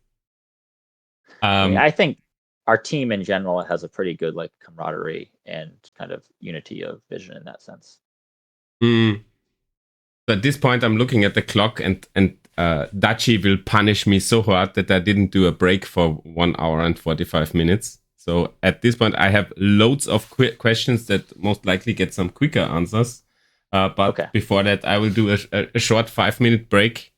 I think our team in general has a pretty good like camaraderie and kind of unity of vision in that sense. So at this point, I'm looking at the clock, and Dachi will punish me so hard that I didn't do a break for 1 hour and 45 minutes. So at this point, I have loads of questions that most likely get some quicker answers. But before that, I will do a short 5-minute break.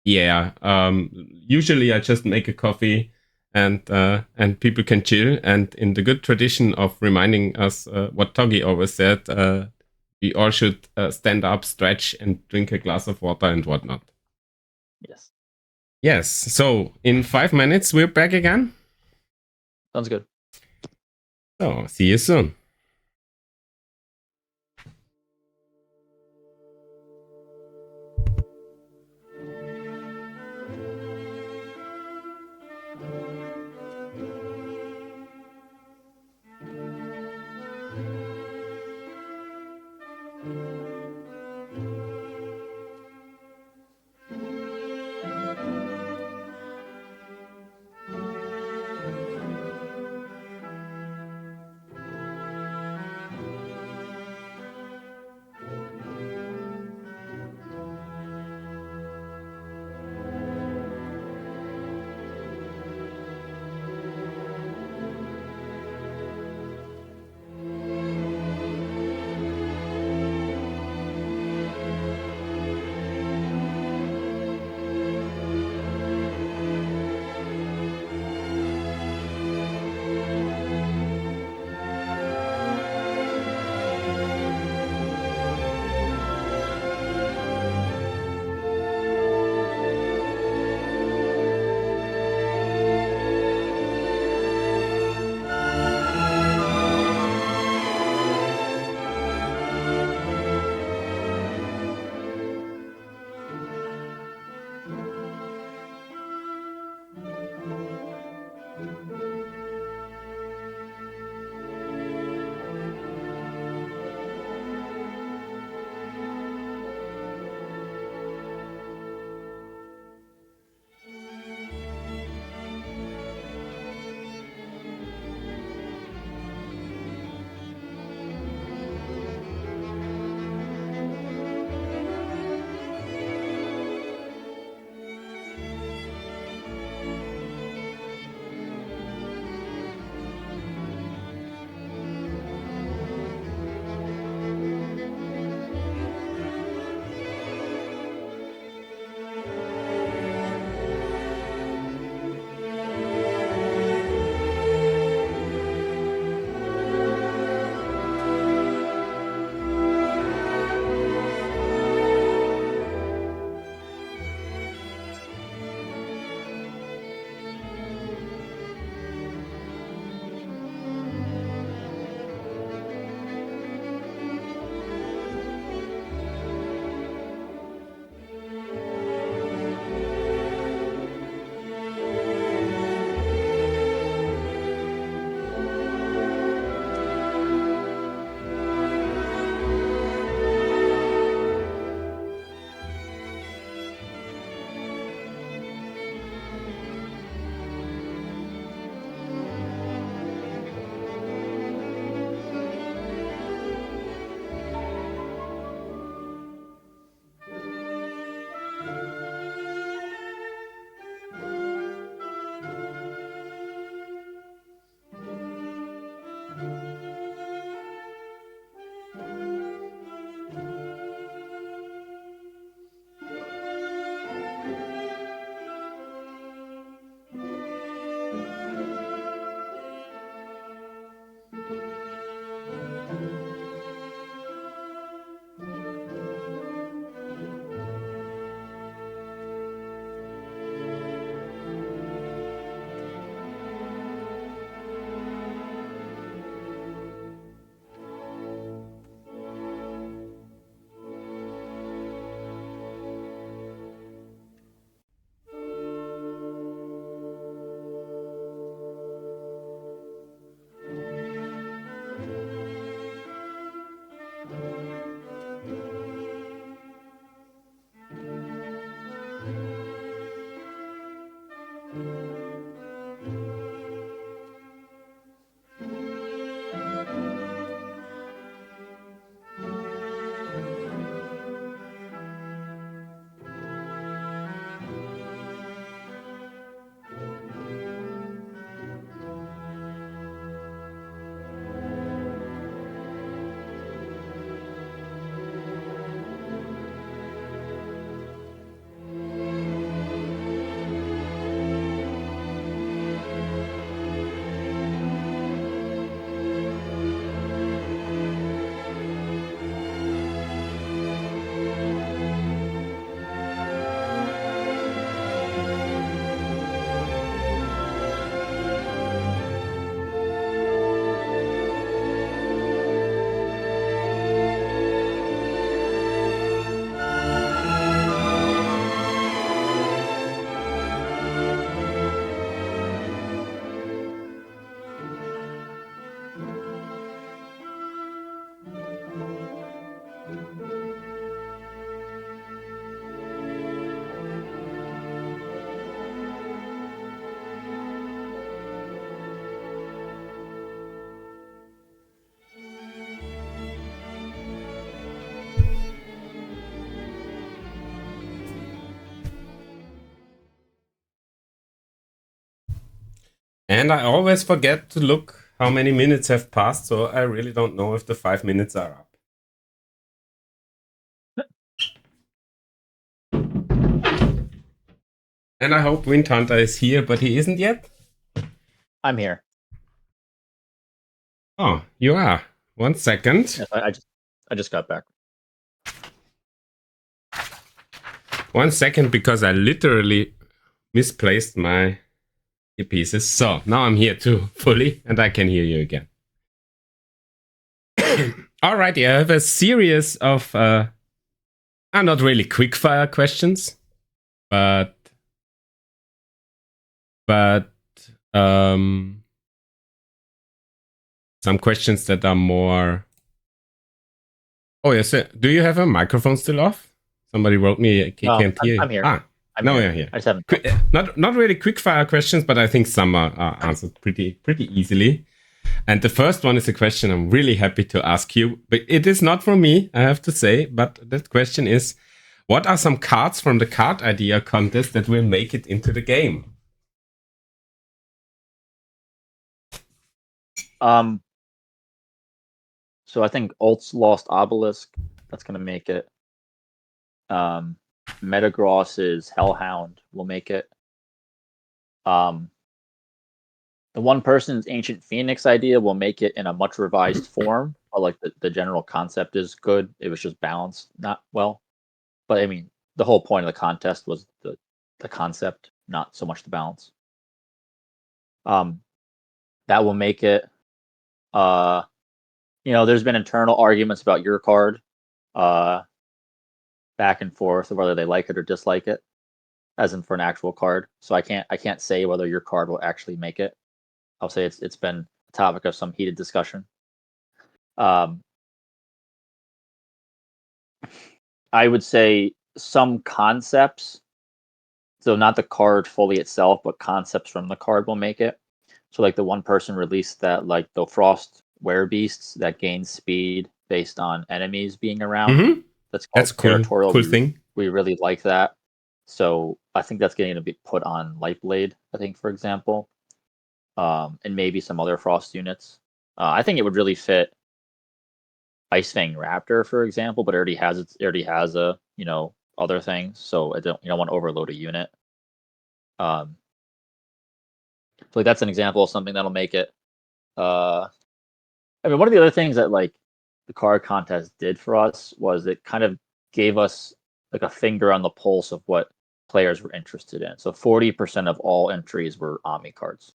Usually I just make a coffee and people can chill. And in the good tradition of reminding us what Toggy always said, we all should stand up, stretch, and drink a glass of water and whatnot. Yes. Yes. So in 5 minutes, we're back again. Sounds good. So see you soon. And I always forget to look how many minutes have passed, so I really don't know if the 5 minutes are up. And I hope Windhunter is here, but he isn't yet. I'm here. Oh, you are. 1 second. Yes, I just got back. 1 second, because I literally misplaced my earpieces. So now I'm here too, fully, and I can hear you again. Alrighty, I have a series of not really quickfire questions, but some questions that are more. Oh yes, do you have a microphone still off? Somebody wrote me. I can't hear you. I'm here. You're here. I just haven't. Not really quickfire questions, but I think some are answered pretty easily. And the first one is a question I'm really happy to ask you, but it is not from me, I have to say. But that question is, what are some cards from the card idea contest that will make it into the game? So I think Ult's Lost Obelisk, that's going to make it. Metagross's Hellhound will make it. The one person's Ancient Phoenix idea will make it in a much revised form, but like the general concept is good. It was just balanced not well. But I mean, the whole point of the contest was the concept, not so much the balance. That will make it. There's been internal arguments about your card, back and forth of whether they like it or dislike it, as in for an actual card. So I can't say whether your card will actually make it. I'll say it's been a topic of some heated discussion. I would say some concepts, so not the card fully itself, but concepts from the card will make it. So like the one person released that, like the Frost Werebeasts that gain speed based on enemies being around. Mm-hmm. That's territorial. Cool thing. We really like that. So I think that's going to be put on Lightblade, I think, for example. And maybe some other Frost units. I think it would really fit Icefang Raptor, for example, but it already has a other things, so you don't want to overload a unit. So like that's an example of something that'll make it. I mean, one of the other things that like the card contest did for us was it kind of gave us like a finger on the pulse of what players were interested in. So 40% of all entries were Amii cards.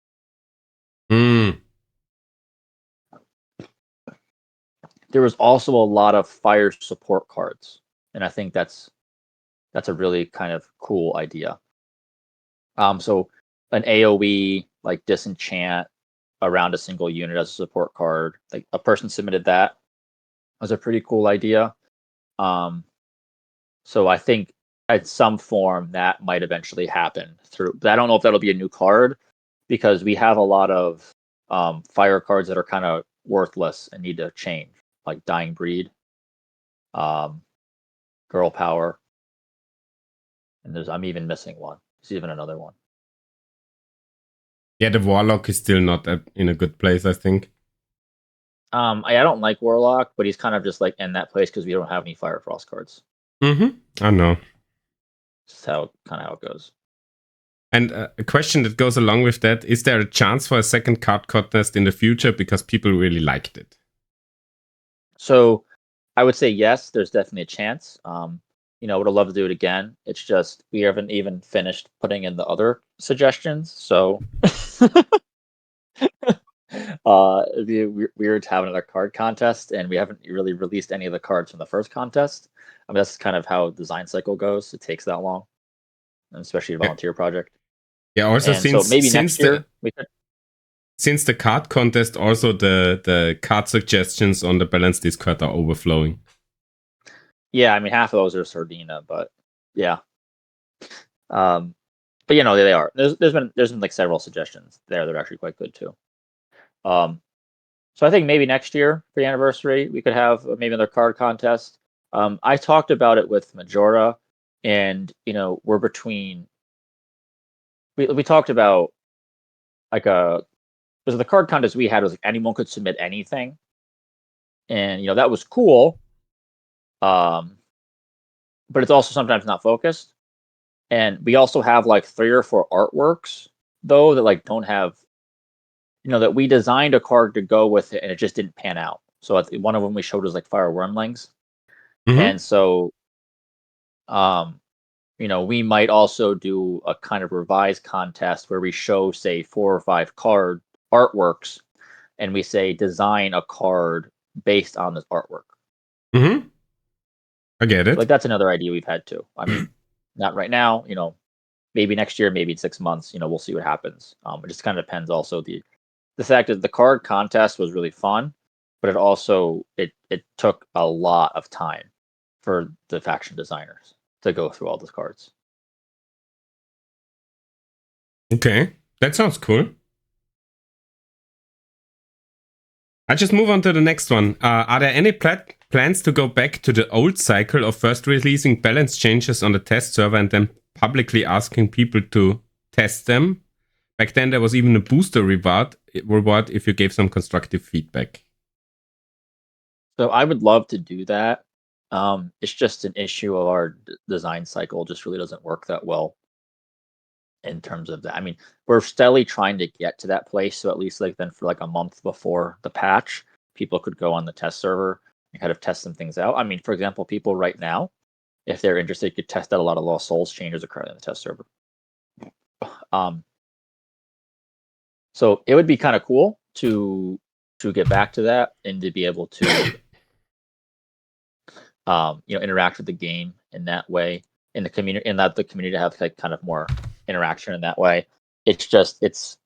There was also a lot of fire support cards, and I think that's a really kind of cool idea. So an AoE like disenchant around a single unit as a support card, like a person submitted that was a pretty cool idea. So I think at some form that might eventually happen through, but I don't know if that'll be a new card, because we have a lot of fire cards that are kind of worthless and need to change, like Dying Breed, Girl Power, and I'm even missing one. There's even another one. Yeah, the Warlock is still not in a good place, I think. I don't like Warlock, but he's kind of just like in that place because we don't have any Fire Frost cards. Mm-hmm. I know. Just how it goes. And a question that goes along with that, is there a chance for a second card contest in the future, because people really liked it? So I would say yes, there's definitely a chance. Would have loved to do it again. It's just we haven't even finished putting in the other suggestions. So it'd be weird to have another card contest, and we haven't really released any of the cards from the first contest. I mean, that's kind of how design cycle goes. It takes that long, and especially a volunteer project. Yeah, also so maybe next year we could. Since the card contest, also the card suggestions on the Balance Discord are overflowing. Yeah, I mean, half of those are Sardina, but yeah. But they are. There's been like several suggestions there that are actually quite good too. So I think maybe next year for the anniversary we could have maybe another card contest. I talked about it with Majora, and we're between. We talked about like a because the card contest we had was like anyone could submit anything, and you know that was cool. But it's also sometimes not focused, and we also have like 3 or 4 artworks though that like don't have, you know, that we designed a card to go with it and it just didn't pan out. So one of them we showed was like Fire Wormlings, and so you know, we might also do a kind of revised contest where we show, say, 4 or 5 card artworks, and we say design a card based on this artwork. I get it. Like that's another idea we've had too. I mean, not right now. You know, maybe next year, maybe in 6 months. You know, we'll see what happens. It just kind of depends. Also, the fact that the card contest was really fun, but it also it took a lot of time for the faction designers to go through all those cards. Okay, that sounds cool. I'll just move on to the next one. Are there any plans to go back to the old cycle of first releasing balance changes on the test server and then publicly asking people to test them? Back then there was even a booster reward if you gave some constructive feedback. So I would love to do that. It's just an issue of our design cycle just really doesn't work that well in terms of that. I mean, we're steadily trying to get to that place. So at least like then for like a month before the patch, people could go on the test server and kind of test some things out. I mean, for example, people right now, if they're interested, could test out a lot of Lost Souls changes occurring in the test server. So it would be kind of cool to get back to that and to be able to you know, interact with the game in that way, in the community, and that the community have like kind of more interaction in that way. It's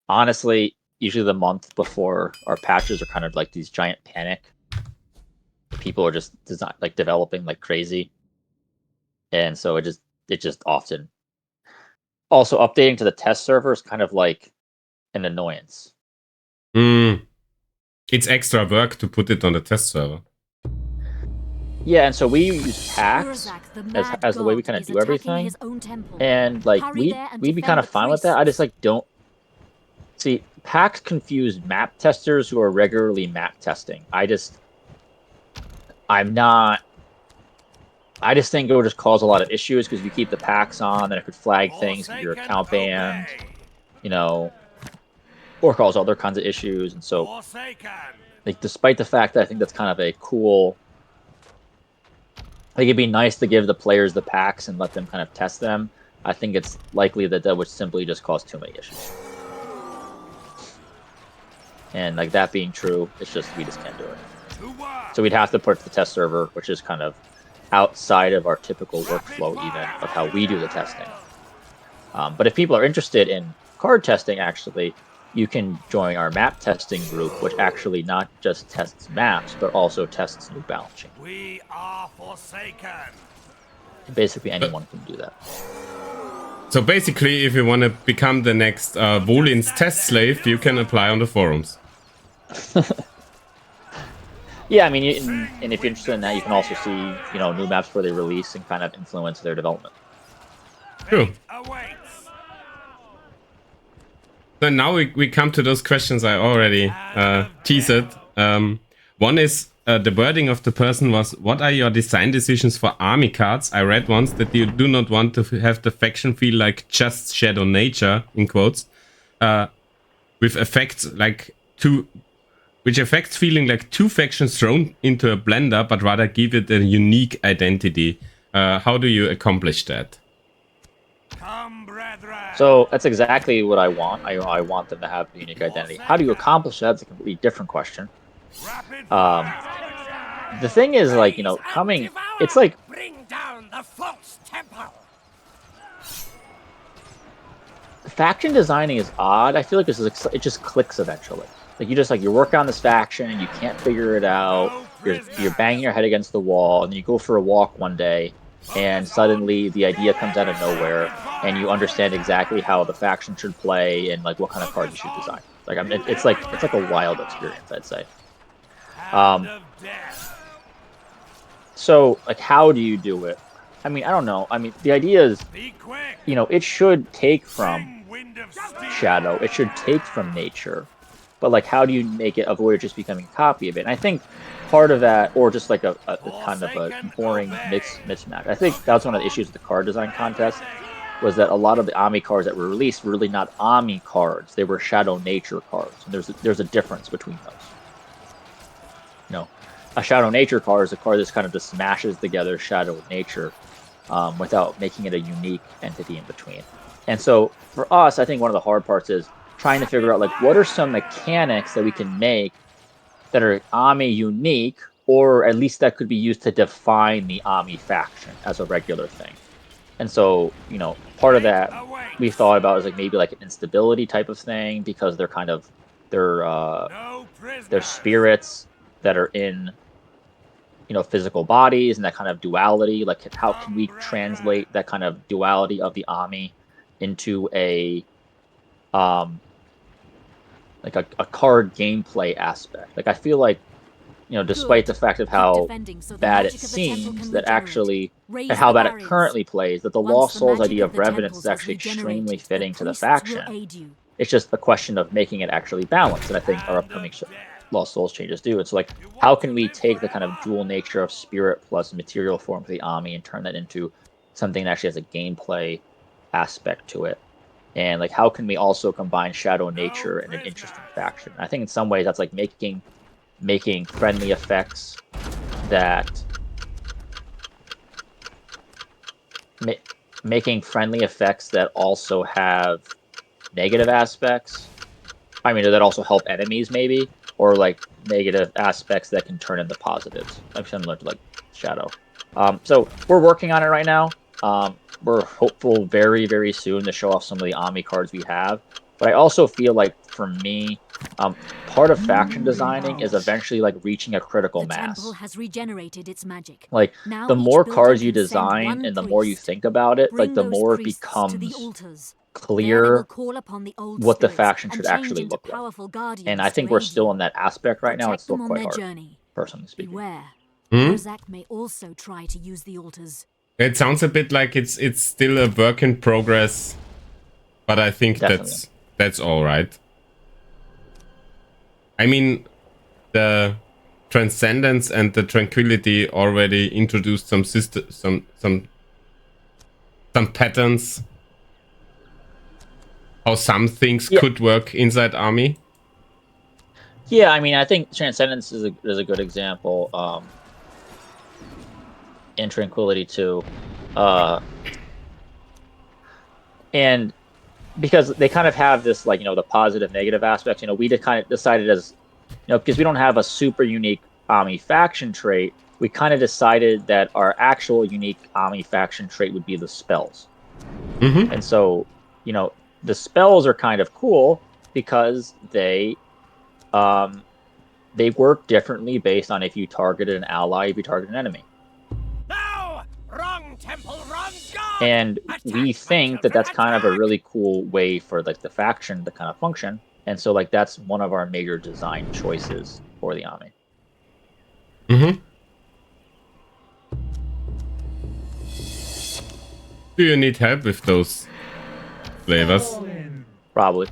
honestly usually the month before our patches are kind of like these giant panic. People are just developing like crazy, and so it just often also updating to the test server is kind of like an annoyance. It's extra work to put it on the test server. Yeah, and so we use packs as the way we kind of do everything, and like we'd be kind of fine with that. I just like don't see packs confuse map testers who are regularly map testing. I just think it would just cause a lot of issues because if you keep the packs on, then it could flag things, your account banned, you know, or cause other kinds of issues. And so, like, despite the fact that I think that's kind of a cool. Like, it'd be nice to give the players the packs and let them kind of test them. I think it's likely that that would simply just cause too many issues. And like that being true, it's just we just can't do it. So we'd have to put it to the test server, which is kind of outside of our typical workflow even of how we do the testing. But if people are interested in card testing, actually, you can join our map testing group, which actually not just tests maps, but also tests new balancing. We are forsaken. Basically, anyone can do that. So basically, if you want to become the next Wolin's test slave, you can apply on the forums. Yeah, I mean, and if you're interested in that, you can also see, you know, new maps where they release and kind of influence their development. Cool. So now we come to those questions I already teased. One is the wording of the person was, what are your design decisions for army cards? I read once that you do not want to have the faction feel like just Shadow Nature, in quotes, with effects like which affects feeling like 2 factions thrown into a blender, but rather give it a unique identity. How do you accomplish that? So that's exactly what I want. I want them to have a unique identity. How do you accomplish that? That's a completely different question. The thing is, like, you know, it's like Bring down the false temple. faction designing is odd. I feel like it just clicks eventually. Like you work on this faction and you can't figure it out. You're banging your head against the wall, and then you go for a walk one day, and suddenly the idea comes out of nowhere, and you understand exactly how the faction should play and like what kind of card you should design. Like, I mean, it's like a wild experience, I'd say. So like, how do you do it? I mean, I don't know. I mean, the idea is, you know, it should take from Shadow. It should take from nature. but like how do you make it avoid just becoming a copy of it? And I think part of that, or just like a kind of a boring mismatch. I think that's one of the issues with the card design contest, was that a lot of the Amii cards that were released were really not Amii cards. They were Shadow Nature cards. And there's a difference between those. You know, a Shadow Nature card is a card that kind of just smashes together Shadow Nature without making it a unique entity in between. And so for us, I think one of the hard parts is trying to figure out like what are some mechanics that we can make that are Amii unique, or at least that could be used to define the Amii faction as a regular thing. And so, you know, part of that we've thought about is like maybe like an instability type of thing, because they're kind of they're spirits that are in, you know, physical bodies, and that kind of duality. Like, how can we translate that kind of duality of the Amii into a like a card gameplay aspect? Like, I feel like, you know, despite the fact of how bad it seems, that actually, and how bad it currently plays, that the Lost Souls idea of Revenants is actually extremely fitting to the faction. It's just a question of making it actually balanced, and I think our upcoming Lost Souls changes do. It's like, how can we take the kind of dual nature of spirit plus material form of the Amii and turn that into something that actually has a gameplay aspect to it? And like, how can we also combine Shadow Nature in an interesting faction? I think in some ways that's like making friendly effects that making friendly effects that also have negative aspects. I mean, that also help enemies maybe, or like negative aspects that can turn into positives, like similar to like Shadow. So we're working on it right now. We're hopeful very, very soon to show off some of the Amii cards we have. But I also feel like, for me, part of faction designing is eventually like reaching a critical mass. The temple has regenerated its magic. Like, Now the more each cards you building can send design one and the more you priest. think about it, Bring like the those more it priests to the becomes altars. There they clear will call upon the old what the spirits faction and should change actually into look like. powerful guardians And I think to we're aid still you. in that aspect right now. It's Protect still them on quite their hard, journey. personally speaking. Beware. Hmm? Urzak may also try to use the altars. It sounds a bit like it's still a work in progress, but I think Definitely. that's all right. I mean, the Transcendence and the Tranquility already introduced some patterns how some things could work inside Amii. Yeah, I mean, I think Transcendence is a good example. And Tranquility too. And because they kind of have this, like, you know, the positive, negative aspects, you know, we kind of decided, as, you know, because we don't have a super unique Amii faction trait, we kind of decided that our actual unique Amii faction trait would be the spells. Mm-hmm. And so, you know, the spells are kind of cool because they work differently based on if you targeted an ally, if you target an enemy. No! Wrong temple, wrong god! And Attack, we my think that children, that's kind of a attack! really cool way for like the faction to kind of function. And so like that's one of our major design choices for the Amii. Mm-hmm. Do you need help with those flavors? Probably.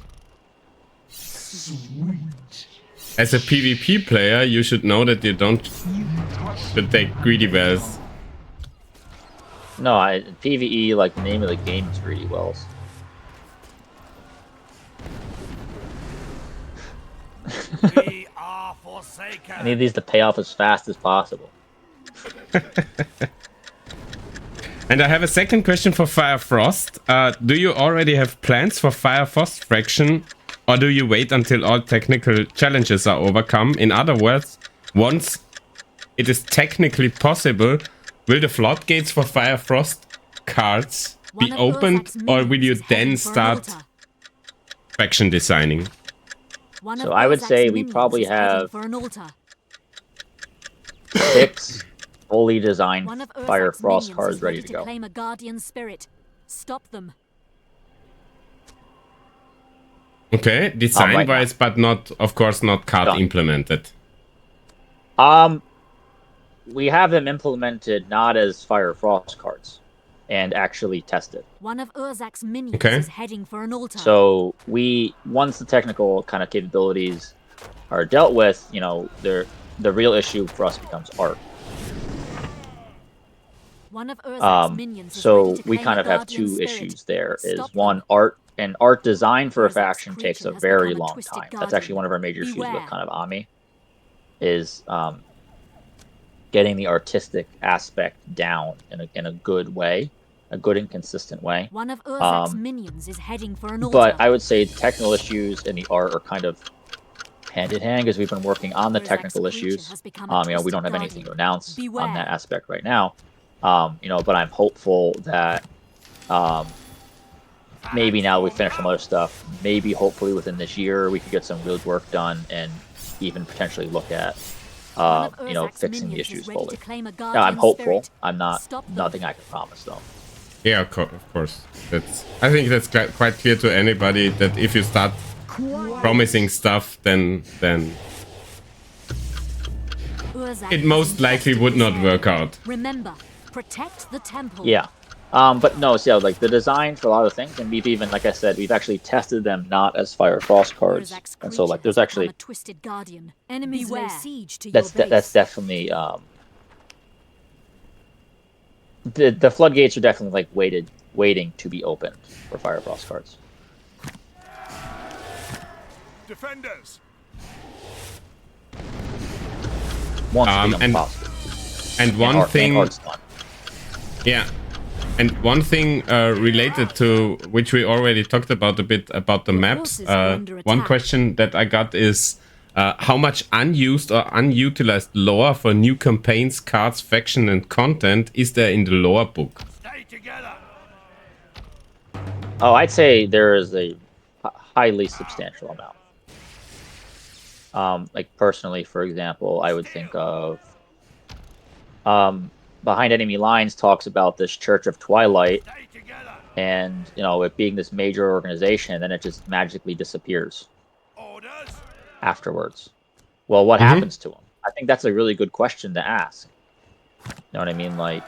As a PvP player, you should know that you don't should take greedy wells. No, PvE, like, the name of the game is Greedy Wells. We are forsaken. I need these to pay off as fast as possible. And I have a second question for Firefrost. Do you already have plans for Firefrost faction, or do you wait until all technical challenges are overcome? In other words, once it is technically possible, will the floodgates for Firefrost cards be opened, or will you then start faction designing? So I would say we probably have 6 fully designed Firefrost cards ready to go. Claim a guardian spirit. Stop them. Okay, design-wise, right, but not, of course, not card Done. implemented. We have them implemented not as Firefrost cards, and actually tested. One of Urzak's minions Okay. is heading for an altar. So once the technical kind of capabilities are dealt with, you know, the real issue for us becomes art. One of Urzak's minions is So ready to we claim kind a of have guardian two spirit. issues there. Is Stop one, them. art and art design for a Urzak's faction takes creature a has very become a long twisted time. That's actually guardian. one of our major issues with Beware. kind of Amii, is getting the artistic aspect down in a good way, a good and consistent way. One of Urzak's minions is heading for an altar. But I would say the technical issues and the art are kind of hand in hand because we've been working on the Urzak's technical creature issues. has become a You know, we twisted don't have anything to guardian. announce on Beware. that aspect right now. You know, but I'm hopeful that maybe now we finish some other stuff. Maybe hopefully within this year we could get some real work done and even potentially look at you know, fixing the issues fully. Yeah, I'm hopeful. I'm not. Nothing I can promise though. Yeah, of course. I think that's quite clear to anybody that if you start promising stuff, then it most likely would not work out. Remember, protect the temple. Yeah. But no, so yeah, like the design for a lot of things, and we've even, like I said, we've actually tested them not as Fire Frost cards, Urzak's and so like there's creature has become actually a twisted guardian. Enemies lay siege to that's your base. that's definitely the floodgates are definitely like waiting to be opened for Fire Frost cards. Defenders. Once it becomes and possible. And one And thing, art's done. yeah, and one thing related to which we already talked about a bit about the maps. forces are under One attack. question that I got is how much unused or unutilized lore for new campaigns, cards, faction, and content is there in the lore book? Stay together. Oh, I'd say there is a highly substantial amount. Like personally, for example, I would think of Behind Enemy Lines talks about this Church of Twilight, Stay together. and you know it being this major organization, and then it just magically disappears Orders. afterwards. Well, what happens to them? I think that's a really good question to ask. You know what I mean? Like,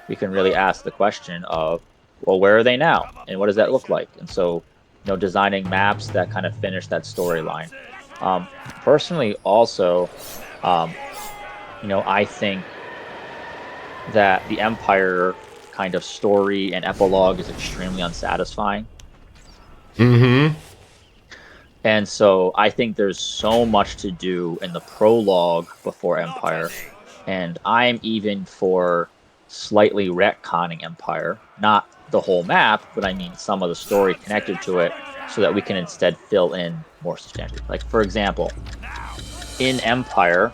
we can really ask the question of, well, where are they now, and what does that look like? And so, you know, designing maps that kind of finish that storyline. Personally, also, you know, I think that the Empire kind of story and epilogue is extremely unsatisfying. Mm-hmm. And so I think there's so much to do in the prologue before Empire. And I'm even for slightly retconning Empire. Not the whole map, but I mean some of the story connected to it so that we can instead fill in more substantially. Like, for example, in Empire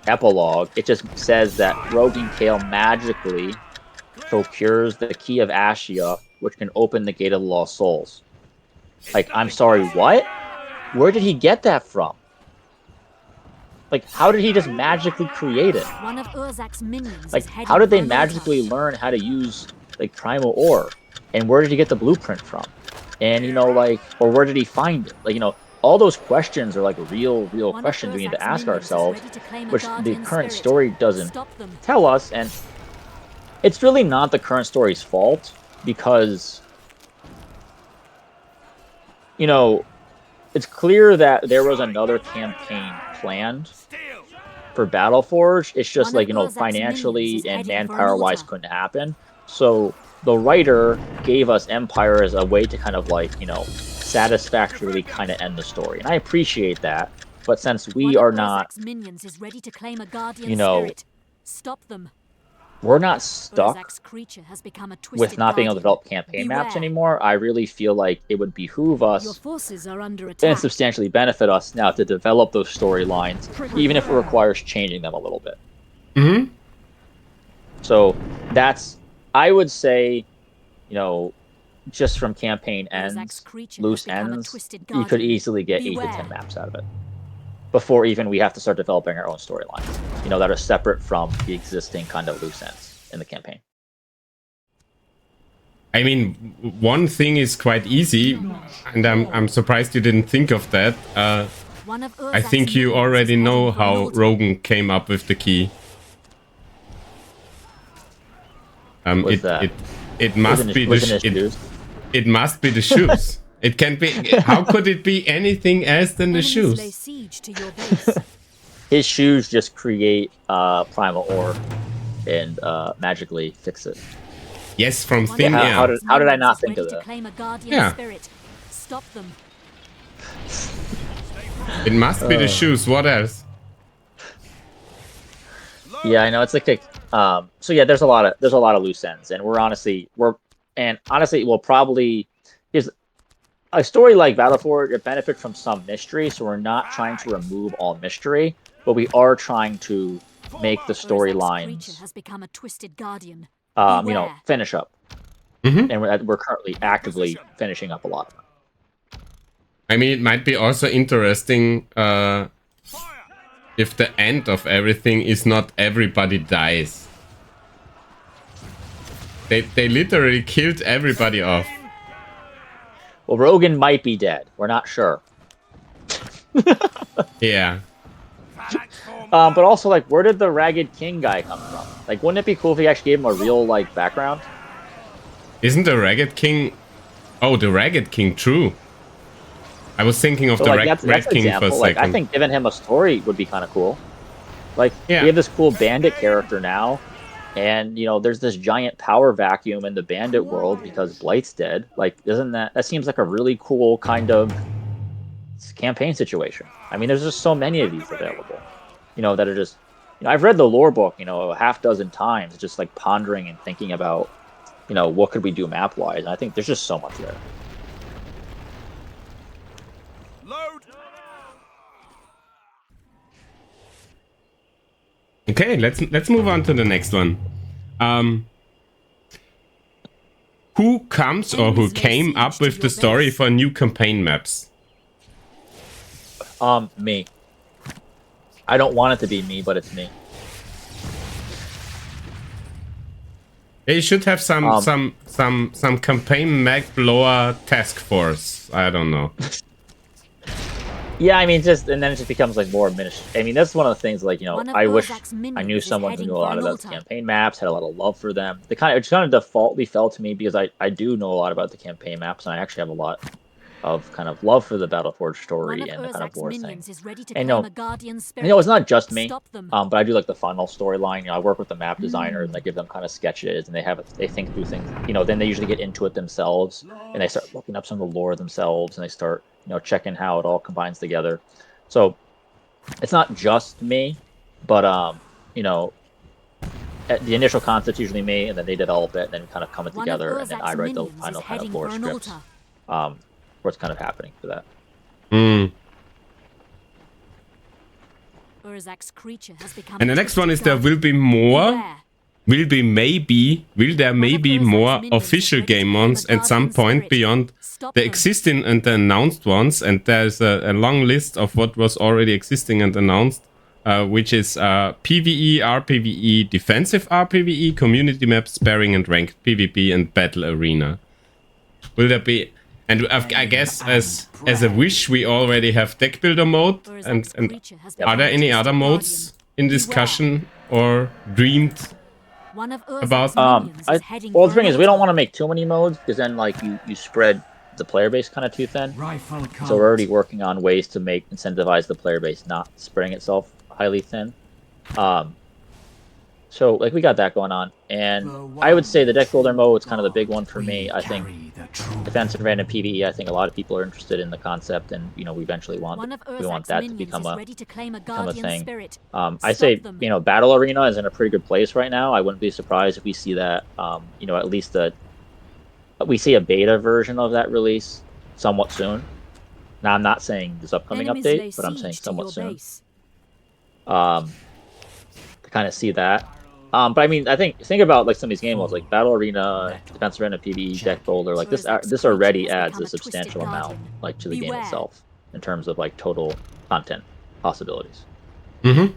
epilogue, it just says that Rogan Kale magically procures the Key of Ashia, which can open the Gate of the Lost Souls. Like, I'm sorry, what? Where did he get that from? Like, how did he just magically create it? One of Urzak's minions Like, is heading how did they for an altar. magically learn how to use, like, Primal Ore? And where did he get the blueprint from? And, you know, like, or where did he find it? Like, you know, all those questions are, like, real One of questions we need to Urzak's ask minions is ourselves, ready to claim a which the guardian current spirit. story doesn't Stop them. tell us. And it's really not the current story's fault, because, you know, it's clear that there was another campaign planned for BattleForge. It's just One of like, you know, Urzak's financially minions is and heading for an manpower-wise altar. couldn't happen. So the writer gave us Empire as a way to kind of like, you know, satisfactorily kind of end the story. And I appreciate that. But since we One are of not, Urzak's minions is ready to claim a guardian you know, spirit. Stop them. we're not stuck Urzak's creature has become a twisted with not being able to guardian. develop campaign maps Beware. anymore, I really feel like it would behoove Your us forces are under and attack. substantially benefit us now to develop those storylines, even if it requires changing them a little bit. Mm-hmm. So that's, I would say, you know, just from campaign Urzak's ends, creature loose has become a ends, twisted you could guardian. easily get 8 to Beware. 10 maps out of it before even we have to start developing our own storylines, you know, that are separate from the existing kind of loose ends in the campaign. I mean, one thing is quite easy, and I'm surprised you didn't think of that. One of I Urzak's think you minions already is know heading for an how altar. Rogan came up with the key. What's that? It must be Wasn't his the shoes? it must be the shoes. It can't be. How could it be anything else than the Enemies lay shoes? siege to your base. His shoes just create primal ore and magically fix it. Yes, from One thin of how- air. how did- Earth's I minions not is think ready of to that? claim a guardian Yeah. spirit. Stop them. It must be the shoes. What else? Yeah, I know it's like a, so yeah, there's a lot of loose ends, and honestly we'll probably is a story like BattleForge. It benefits from some mystery, so we're not trying to remove all mystery, but we are trying to make the Urzak's creature storylines, has become a twisted guardian. Beware. Finish up. Mhm. And we're currently actively finishing up a lot of them. I mean, it might be also interesting if the end of everything is not everybody dies. They literally killed everybody off. Well, Rogan might be dead. We're not sure. Yeah. But also, like, where did the Ragged King guy come from? Like, wouldn't it be cool if he actually gave him a real, like, background? Isn't the Ragged King... Oh, the Ragged King, true. I was thinking of So, the like, Red that's an King for a example. Like, second. I think giving him a story would be kind of cool. Like, Yeah. we have this cool bandit character now, and, you know, there's this giant power vacuum in the bandit world because Blight's dead. Like, that seems like a really cool kind of campaign situation. I mean, there's just so many of these available, you know, that are just, you know, I've read the lore book, you know, a half dozen times, just like pondering and thinking about, you know, what could we do map wise. And I think there's just so much there. Load. Okay, let's move on to the next one. Who comes or who came up with the story for new campaign maps? Me. I don't want it to be me, but it's me. They should have some campaign map blower task force. I don't know. Yeah, I mean, and then it just becomes like more administrative. I mean, that's one of the things. Like, you know, One of I wish Urzak's I minions knew is someone who heading knew a for lot an about the altar. campaign maps, had a lot of love for them. It just kind of defaultly fell to me because I do know a lot about the campaign maps, and I actually have a lot of kind of love for the BattleForge story One of and the kind of Urzak's lore thing. minions is ready to And claim no, a guardian you spirit. know, it's not just me. Stop them. But I do like the final storyline. You know, I work with the map designers, and I give them kind of sketches, and they think through things. You know, then they usually get into it themselves, and they start looking up some of the lore themselves, and they start, you know, checking how it all combines together. So it's not just me, but you know, the initial concept's usually me, and then they develop it, and then we kind of come it One of together, and then I Urzak's write the minions final is kind of heading lore for an scripts. altar. What's kind of happening for that? Hmm. Urzak's creature has become And the a next one is twisted there will be more. Beware. Will there maybe Urzak's more minions official is ready to game claim mods a at some guardian point spirit. beyond Stop the them. existing and the announced ones? And there's a long list of what was already existing and announced, which is PvE, rPvE, defensive rPvE, community map, sparring and ranked PvP, and battle arena. Will there be? And I guess as a wish, we already have deck builder mode. And creature has are there become a any twisted other modes in discussion or dreamed? One of About- Urzak's minions is heading Well, for the thing an is, we don't altar. want to make too many modes because then, like, you spread the player base kind of too thin. Rifle count. So we're already working on ways to incentivize the player base not spreading itself highly thin. So like we got that going on, and I would say the deck builder mode is kind of the big one for me. I think defensive random PvE. I think a lot of people are interested in the concept, and you know we eventually want One of that Urzak's to minions become is a ready to claim a become a guardian thing. spirit. I Stop say them. you know battle arena is in a pretty good place right now. I wouldn't be surprised if we see that you know at least we see a beta version of that release somewhat soon. Now I'm not saying this upcoming Enemies lay update, but I'm saying siege to somewhat your soon. base. To kind of see that. But I mean, I think about like some of these game modes, like Battle Arena, Defensive Arena, PvE, Deck Builder. Like this already adds a substantial amount, like to the game itself in terms of like total content possibilities. Mm-hmm.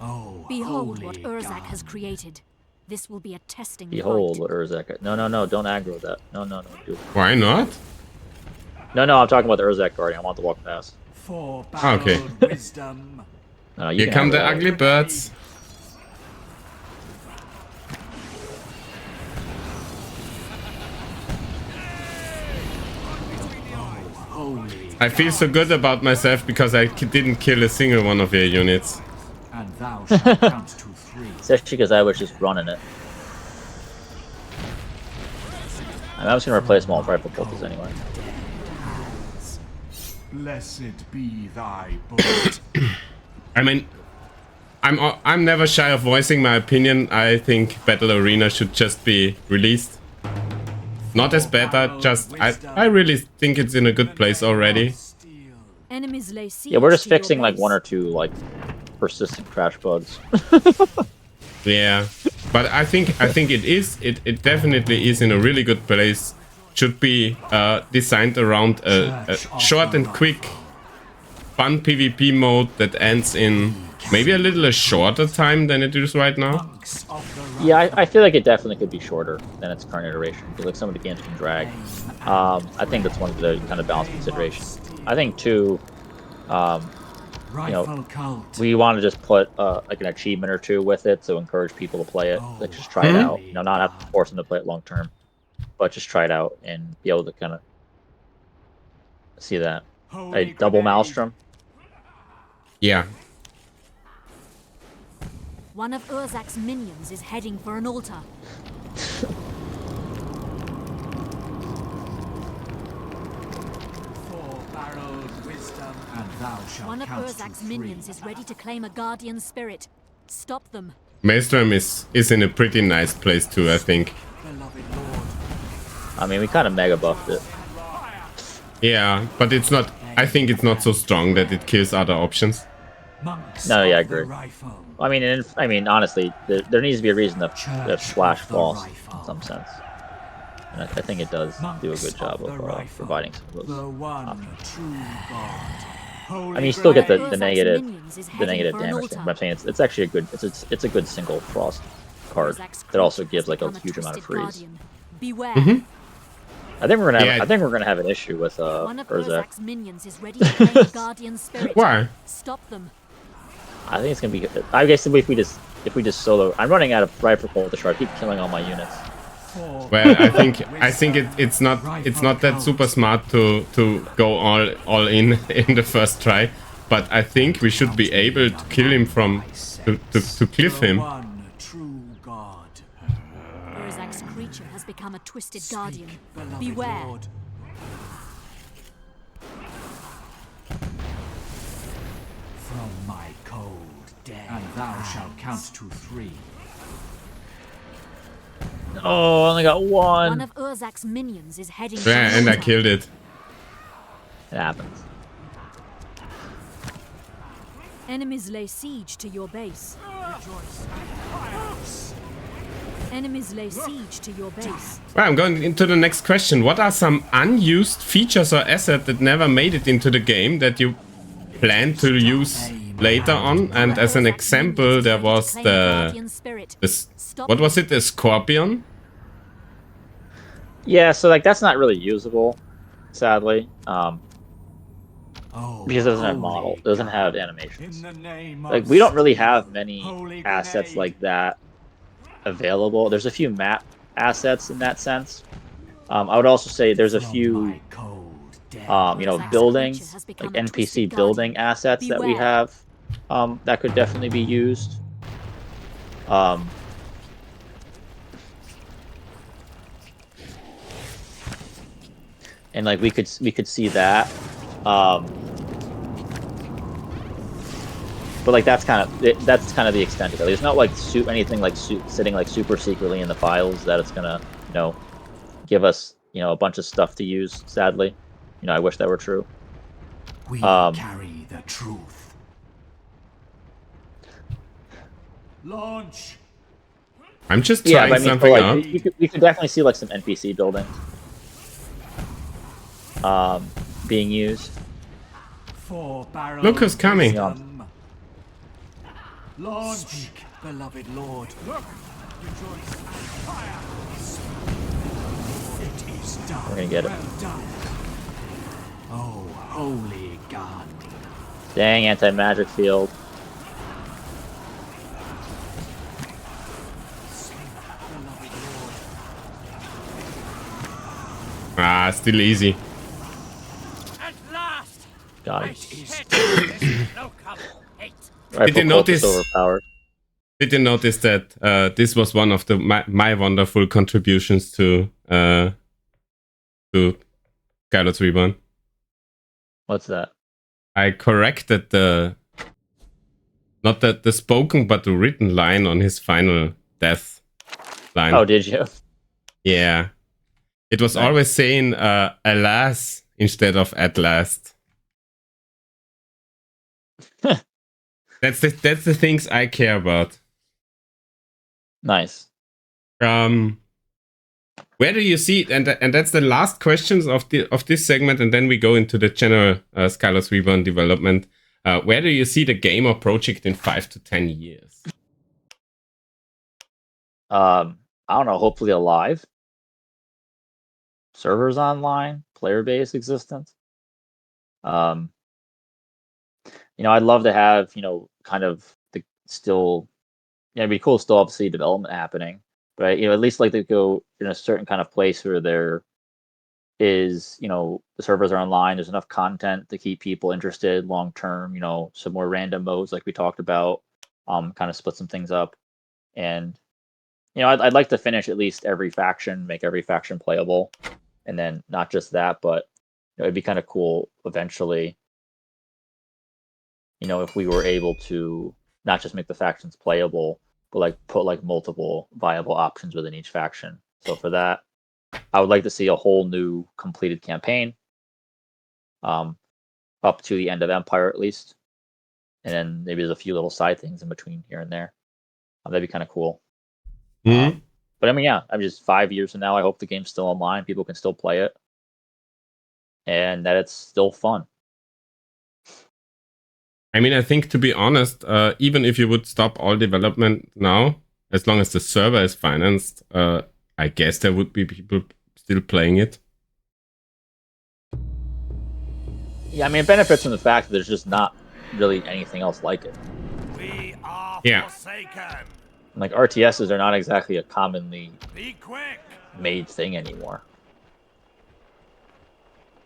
Oh, Behold what holy Urzak has gun. created. This will be a testing Behold fight. what Urzak. No, don't aggro that. No, do it. Why not? No, I'm talking about the Urzak Guardian. I want to walk past. For Okay. battle wisdom. No, you Here can come the aggro that. ugly birds. holy I feel so good about myself because I didn't kill a single one of your units. and thou shalt count to 3. Especially because I was just running it. I was going to replace them all with rifle bolters anyway. Blessed be thy bullet. I mean, I'm never shy of voicing my opinion. I think Battle Arena should just be released. Not as beta, just I really think it's in a good place already. Enemies lay siege Yeah, we're just to your fixing like base. 1 or 2 like persistent crash bugs. Yeah, but I think it definitely is in a really good place. Should be designed around a short and quick, fun PvP mode that ends in maybe a little shorter time than it is right now. Monks of the Yeah, I feel like it definitely could be shorter than its current iteration. Because like some of the games can drag. I think that's one of the kind of balanced considerations. I think too, rifle cult. we want to just put like an achievement or 2 with it to encourage people to play it. Like just try it out. You know, not have to force them to play it long term, but just try it out and be able to kind of see that. A double maelstrom. Yeah. One of Urzak's minions is heading for an altar. Four-barreled wisdom, and thou shalt One of count to Urzak's 3. minions is ready to claim a guardian spirit. Stop them. Maelstrom is in a pretty nice place too, I think. Beloved Lord, I mean, we kind of mega buffed it. Yeah, but it's not. I think it's not so strong that it kills other options. monks No, yeah, I of the agree. rifle. I mean, honestly, there needs to be a reason that Church Splash of the falls Rifle. in some sense. And I think it does do a Monks good job the of rifle, providing some of the those. one true God. I mean, you still get the Urzak's negative minions is heading for an damage altar. thing, but I'm saying it's actually a good it's a good single frost card Urzak's that also creature gives has like a become huge amount of twisted freeze. guardian. Beware. I think we're gonna have Yeah. I think we're gonna have an issue with One of Urzak. Urzak's minions is ready to claim a guardian spirit. Why? Stop them. I think it's gonna be. I guess if we just solo, I'm running out of rifle bolt to shard. I keep killing all my units. Well, I think it's not that super smart to go all in the first try, but I think we should be able to kill him from to cliff The him. one true God. Urzak's creature has become a twisted guardian. Beloved Beware. Lord. From my cold death, and thou shalt count to 3. Oh, I only got One one. of Urzak's minions is heading for Yeah, an and I altar. killed it. It happens. Enemies lay siege to your base. Enemies lay siege to your base. Well, I'm going into the next question. What are some unused features or assets that never made it into the game that you plan to use later on? And as an example, there was what was it? The Scorpion? Yeah, so like that's not really usable, sadly, Oh, because it doesn't have holy model, it doesn't have In animations. the name Like of we don't really have many Holy assets grenade. like that available. There's a few map assets in that sense. I would also say there's a From few my cold death. you know, Urzak's buildings, creature has become like a NPC twisted building guardian. assets that we Beware. have that could definitely be used. And like we could see that. But like that's kind of the extent of it. There's not like anything like sitting like super secretly in the files that it's gonna, you know, give us, you know, a bunch of stuff to use. Sadly, you know, I wish that were true. We carry the truth. Launch. I'm just Yeah, trying but I mean, something but, out. like, we could definitely see like some NPC buildings being used. Four-barreled Look who's coming. wisdom. Launch. Speak, beloved Lord. Look. Rejoice. Fire. It is done. We're gonna get it. Well done. Oh, holy God. Dang, anti-magic field. Beloved Lord. Ah, still easy. Got Hate it. is hate. No cover. Hate. Rifle you Cult is notice- overpowered. Did you notice that this was one of my wonderful contributions to Skylords Reborn? What's that? I corrected not the spoken but the written line on his final death line. Oh, did you? Yeah. It was Nice. always saying alas instead of at last. That's the things I care about. Nice. Where do you see, and that's the last questions of this segment, and then we go into the general Skylords Reborn development. Where do you see the game or project in 5 to 10 years? I don't know. Hopefully alive. Servers online, player base existent. I'd love to have kind of the still. It'd be cool still obviously development happening, but at least like to go in a certain kind of place where there is the servers are online. There's enough content to keep people interested long term. Some more random modes like we talked about. Kind of split some things up, and I'd like to finish at least every faction, make every faction playable, and then not just that, but it'd be kind of cool eventually. If we were able to not just make the factions playable, but like put like multiple viable options within each faction. So for that, I would like to see a whole new completed campaign, up to the end of Empire at least, and then maybe there's a few little side things in between here and there. That'd be kind of cool. Mm-hmm. But I mean, yeah, I'm just 5 years from now. I hope the game's still online. People can still play it, and that it's still fun. I mean, I think to be honest, even if you would stop all development now, as long as the server is financed, I guess there would be people still playing it. Yeah, I mean, it benefits from the fact that there's just not really anything else like it. We are Yeah. forsaken. Like RTSs are not exactly a commonly Be quick. made thing anymore.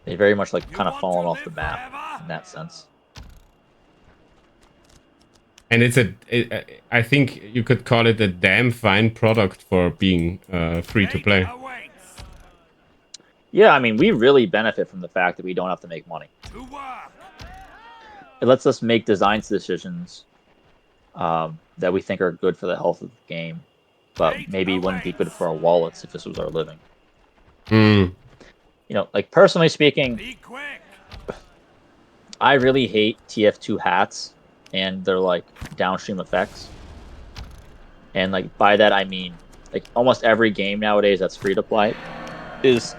They very much like You kind of want fallen to off the live map forever? in that sense. And I think you could call it a damn fine product for being free to Fate play. awaits. Yeah, I mean, we really benefit from the fact that we don't have to make money. To work. It lets us make design decisions that we think are good for the health of the game, but maybe wouldn't be good for our wallets if this was our living. Mm. Like personally speaking, Be quick. I really hate TF2 hats and their like downstream effects. And like by that I mean like almost every game nowadays that's free to play is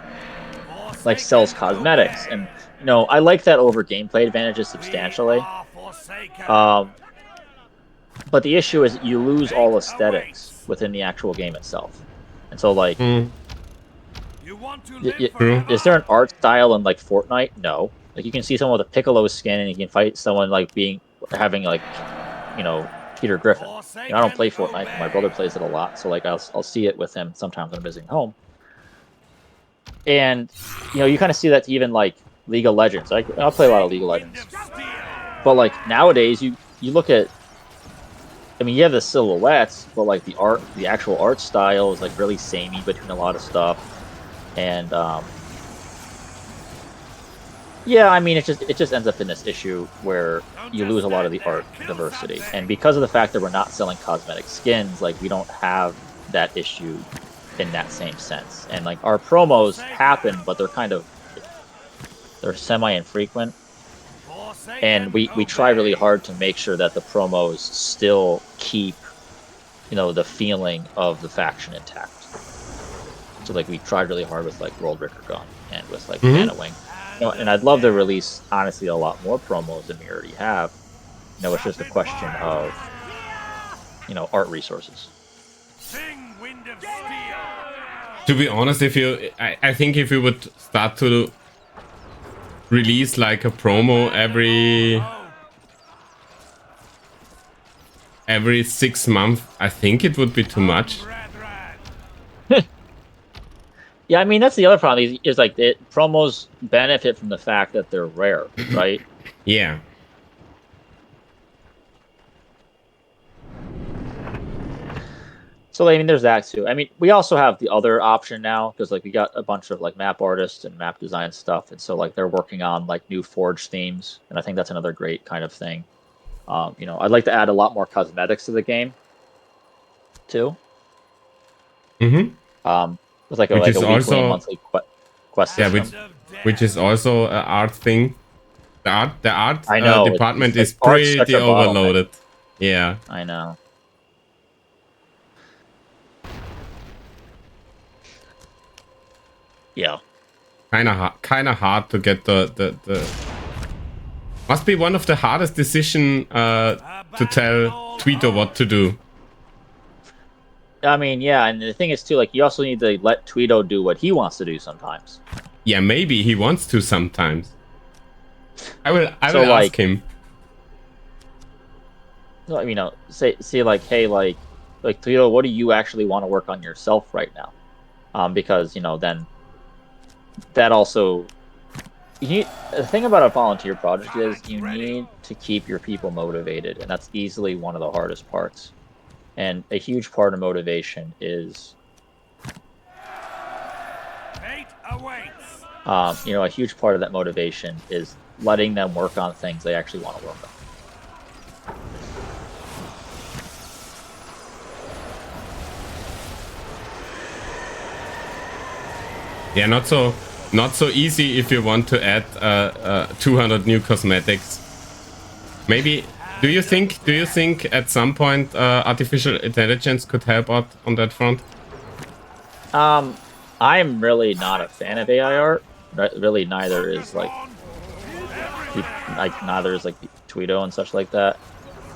like sells cosmetics, and I like that over gameplay advantages substantially. But the issue is you lose all aesthetics within the actual game itself, and so like, You want to live forever? is there an art style in like Fortnite? No. Like you can see someone with a Piccolo skin, and you can fight someone like having like, Peter Griffin. I don't play Fortnite, but my brother plays it a lot, so like I'll see it with him sometimes when I'm visiting home. And you kind of see that even like League of Legends. I'll play a lot of League of Legends, but like nowadays you look at, I mean, you have the silhouettes, but like the actual art style is like really samey between a lot of stuff, and yeah, I mean, it just ends up in this issue where you lose a lot of the art diversity, and because of the fact that we're not selling cosmetic skins, like we don't have that issue in that same sense. And like our promos happen, but they're semi-infrequent, and we try really hard to make sure that the promos still keep the feeling of the faction intact. So like we tried really hard with like World Ricker Gun and with like Mana Wing. And I'd love to release honestly a lot more promos than we already have. It's just a question of art resources. Sing Wind of Steel. To be honest, I think if you would start to release like a promo every 6 months, I think it would be too much. Yeah, I mean that's the other problem is like promos benefit from the fact that they're rare, right? Yeah. So I mean, there's that too. I mean, we also have the other option now because like we got a bunch of like map artists and map design stuff, and so like they're working on like new Forge themes, and I think that's another great kind of thing. You know, I'd like to add a lot more cosmetics to the game too. Mm-hmm. With like a Which is weekly and also monthly quest yeah, system. which is also an art thing. The art I know, department it's is like art's such pretty a bottleneck. overloaded. Yeah. I know. Yeah. Kind of hard to get the must be one of the hardest decision to tell Tweeter what to do. I mean, yeah, and the thing is too, like you also need to let Tweedo do what he wants to do sometimes. Yeah, maybe he wants to sometimes. I will like, ask him. You know, say like, hey, like Tweedo, what do you actually want to work on yourself right now? Because you know, then that also the thing about a volunteer project is you need to keep your people motivated, and that's easily one of the hardest parts. And a huge part of motivation is, Fate awaits. you know, a huge part of that motivation is letting them work on things they actually want to work on. Yeah, not so easy if you want to add 200 new cosmetics. Maybe do you think at some point artificial intelligence could help out on that front? I'm really not a fan of AI art. Really, neither is like Tweedo and such like that.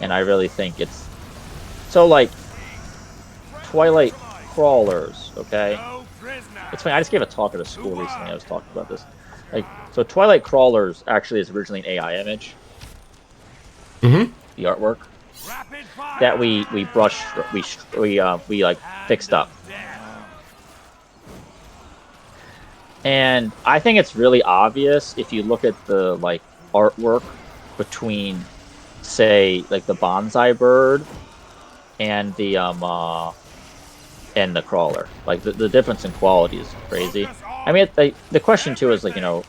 And I really think it's so like Twilight Crawlers, okay? It's funny, I just gave a talk at a school recently. I was talking about this. Like, so Twilight Crawlers actually is originally an AI image. Mm-hmm. The artwork that we brushed, we like fixed up. And I think it's really obvious if you look at the like artwork between, say, like the bonsai bird and the crawler. Like the difference in quality is crazy. I mean, the question too is like, you know,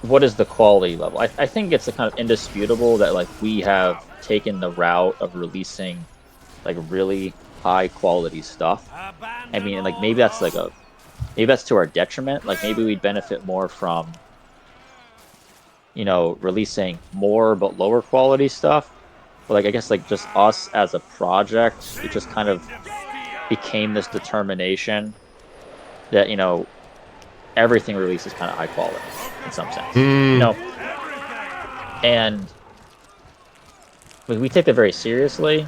what is the quality level? I think it's kind of indisputable that like we have taken the route of releasing like really high quality stuff. I mean, like maybe that's to our detriment. Like maybe we'd benefit more from, you know, releasing more but lower quality stuff. But like I guess like just us as a project, it just kind of became this determination that, you know, everything released is kind of high quality in some sense. You know, and we take that very seriously.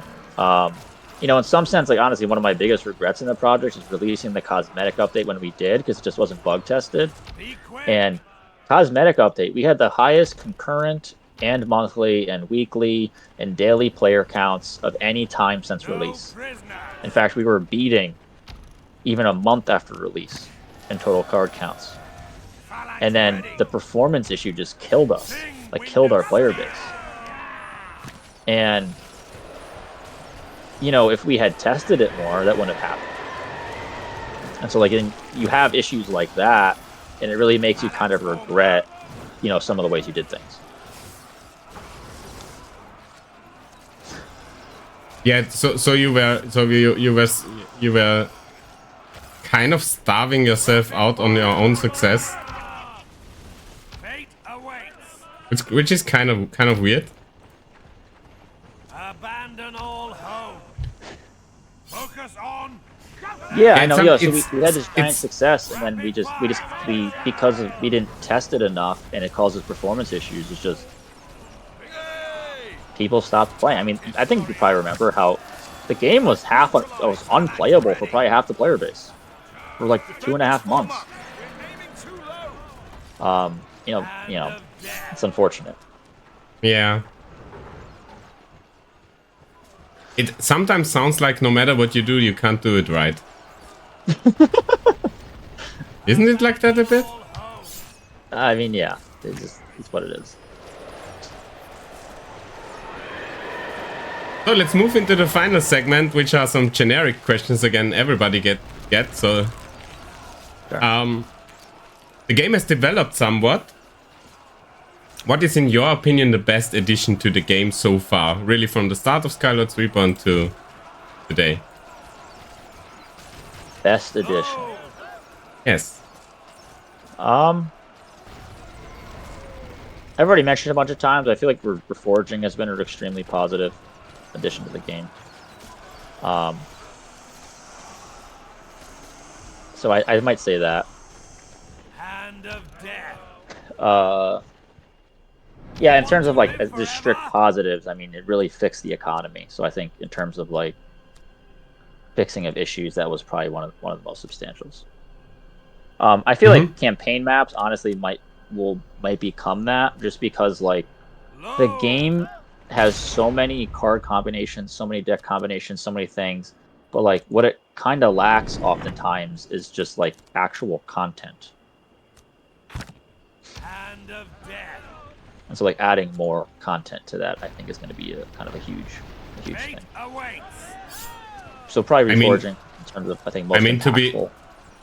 You know, in some sense, like honestly, one of my biggest regrets in the project is releasing the cosmetic update when we did, because it just wasn't bug tested. And cosmetic update, we had the highest concurrent and monthly and weekly and daily player counts of any time since release. In fact, we were beating even a month after release in total card counts. And then the performance issue just killed us, like killed our player base. And, you know, if we had tested it more, that wouldn't have happened. And so, like, you have issues like that, and it really makes you kind of regret, you know, some of the ways you did things. Yeah, so you were kind of starving yourself out on your own success, which is kind of weird. Abandon all hope. Focus on. Yeah, I know. Yeah, so we had this giant success, and then we because we didn't test it enough, and it causes performance issues. It's just people stopped playing. I mean, I think you probably remember how the game was unplayable for probably half the player base for like 2.5 months. You know, it's unfortunate. Yeah. It sometimes sounds like no matter what you do, you can't do it right. Isn't it like that a bit? I mean, yeah, it's what it is. So let's move into the final segment, which are some generic questions again. Everybody get so. Sure. The game has developed somewhat. What is, in your opinion, the best addition to the game so far? Really, from the start of Skylords Reborn to today. Best edition. Yes. I've already mentioned a bunch of times. I feel like Reforging has been an extremely positive addition to the game. So I might say that. Hand of death. Yeah, in terms of like the strict positives, I mean, it really fixed the economy. So I think in terms of like fixing of issues, that was probably one of the most substantials. I feel like campaign maps honestly might become that, just because like the game has so many card combinations, so many deck combinations, so many things, but like what it kind of lacks oftentimes is just like actual content. Hand of death. And so like adding more content to that, I think, is going to be a kind of a huge Fate thing. awaits. So probably Reforging in terms of, I think, most impactful.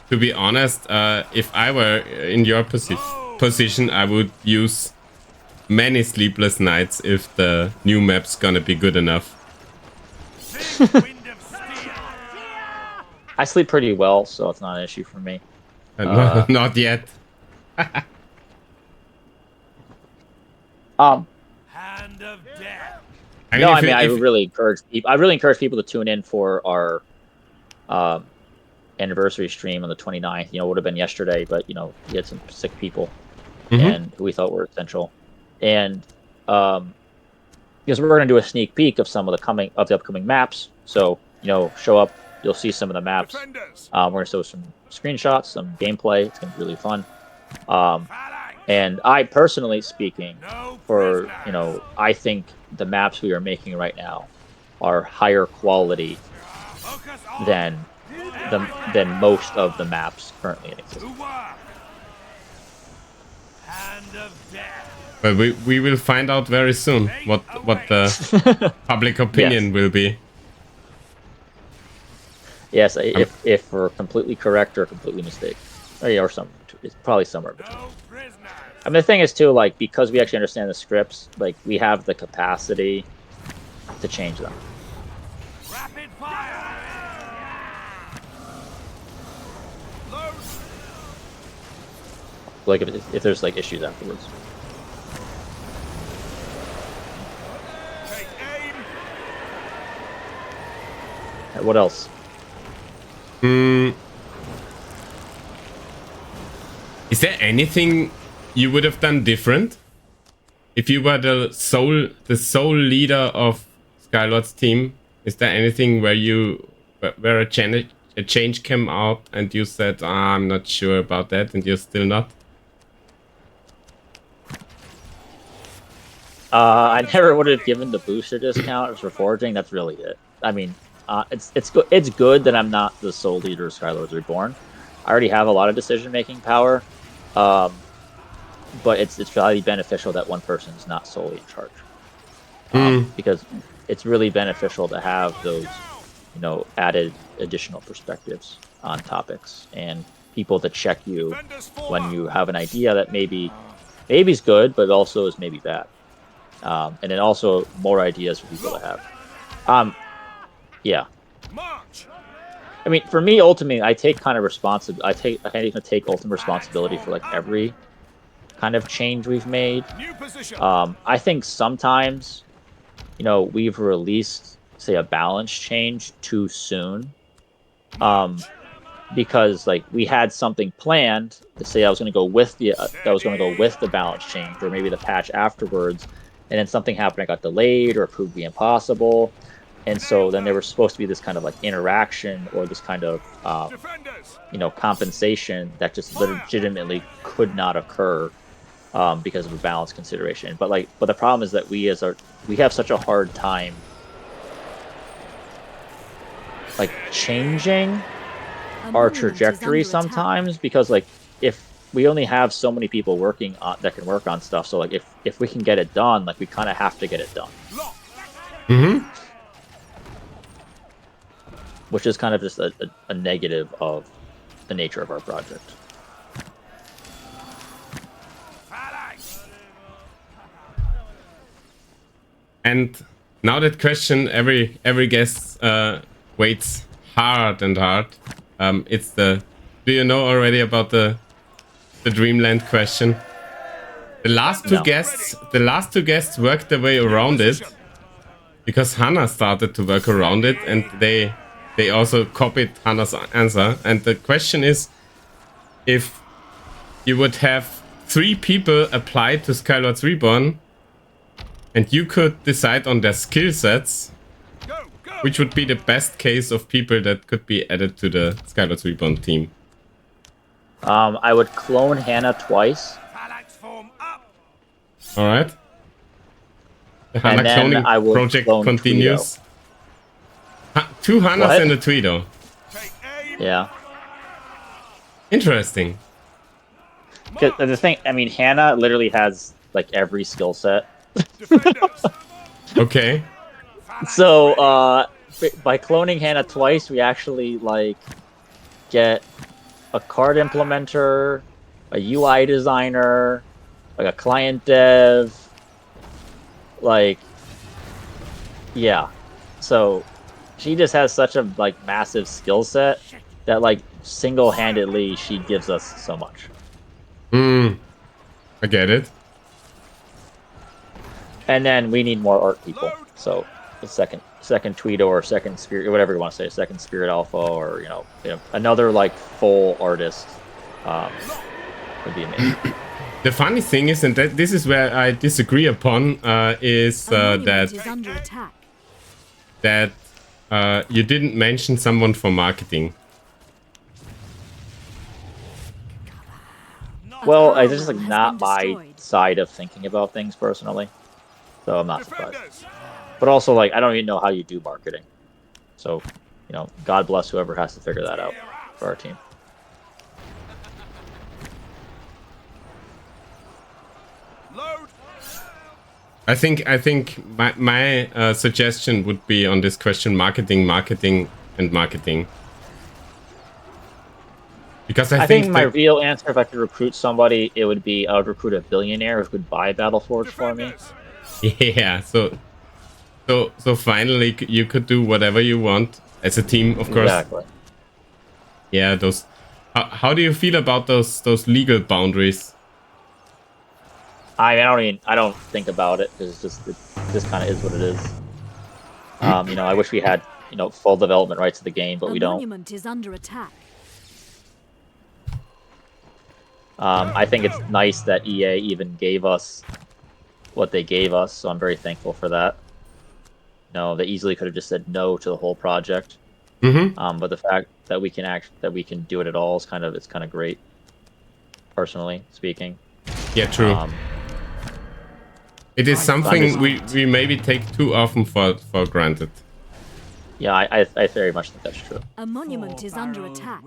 To be honest, if I were in your position, I would use many sleepless nights if the new map's gonna be good enough. Wind of steel. I sleep pretty well, so it's not an issue for me. Not yet. Hand of death. I really encourage people. I really encourage people to tune in for our anniversary stream on the 29th. You know, it would have been yesterday, but you know, we had some sick people and who we thought were essential, and because we're going to do a sneak peek of some of the upcoming maps. So you know, show up. You'll see some of the maps. We're going to show some screenshots, some gameplay. It's going to be really fun. And I personally speaking, for you know, I think the maps we are making right now are higher quality than most of the maps currently in existence. Hand of death. But we will find out very soon what the public opinion will be. Yes, if we're completely correct or completely mistaken, or some, it's probably somewhere between. I mean, the thing is too, like, because we actually understand the scripts, like, we have the capacity to change them. Rapid fire. Like, if there's like issues afterwards. Take aim. What else? Is there anything you would have done different if you were the sole leader of Skylords team? Is there anything where a change came out and you said, I'm not sure about that, and you're still not? I never would have given the booster discount for Reforging. That's really it. I mean, it's good that I'm not the sole leader of Skylords Reborn. I already have a lot of decision-making power, but it's really beneficial that one person is not solely in charge, because it's really beneficial to have those, you know, added additional perspectives on topics and people to check you when you have an idea that maybe is good, but also is maybe bad, and then also more ideas for people to have. Yeah. I mean, for me, ultimately, I take kind of I take ultimate responsibility for like every kind of change we've made. I think sometimes, you know, we've released, say, a balance change too soon, because like we had something planned to say I was going to go with the balance change, or maybe the patch afterwards, and then something happened, it got delayed or it proved to be impossible. And so then there was supposed to be this kind of like interaction or this kind of, you know, compensation that just legitimately could not occur because of a balance consideration. But the problem is that we have such a hard time like changing our trajectory sometimes, because like if we only have so many people working on that can work on stuff, so like if we can get it done, like we kind of have to get it done. which is kind of just a negative of the nature of our project. And now that question every guest waits hard and hard. It's the, do you know already about the Dreamland question? The last two guests worked their way around it because Hannah started to work around it, and they also copied Hannah's answer. And the question is, if you would have 3 people apply to Skylords Reborn and you could decide on their skill sets, which would be the best case of people that could be added to the Skylords Reborn team? I would clone Hannah twice. Alright. The Hannah cloning project continues. 2 Hannahs and a Tweedo. Yeah. Interesting. The thing, I mean, Hannah literally has like every skill set. Okay. So, by cloning Hannah twice, we actually like get a card implementer, a UI designer, like a client dev, like, yeah. So she just has such a like massive skill set that like single-handedly she gives us so much. I get it. And then we need more art people. So the second Tweedo or second Spirit, whatever you want to say, second Spirit Alpha, or you know another like full artist would be amazing. The funny thing is, and this is where I disagree upon, is that you didn't mention someone for marketing. Well, it's just like not my side of thinking about things personally, so I'm not surprised. But also, like, I don't even know how you do marketing, so you know, God bless whoever has to figure that out for our team. I think my suggestion would be on this question: marketing, and marketing. Because I think my real answer, if I could recruit somebody, it would be I would recruit a billionaire who could buy BattleForge for me. Yeah, so finally you could do whatever you want as a team, of course. Exactly. Yeah, those. How do you feel about those legal boundaries? I don't think about it because it just kind of is what it is. You know, I wish we had full development rights to the game, but we don't. Monument is under attack. I think it's nice that EA even gave us what they gave us, so I'm very thankful for that. No, they easily could have just said no to the whole project. But the fact that we can do it at all is kind of great. Personally speaking. Yeah, true. It is something we maybe take too often for granted. Yeah, I very much think that's true. A monument is under attack.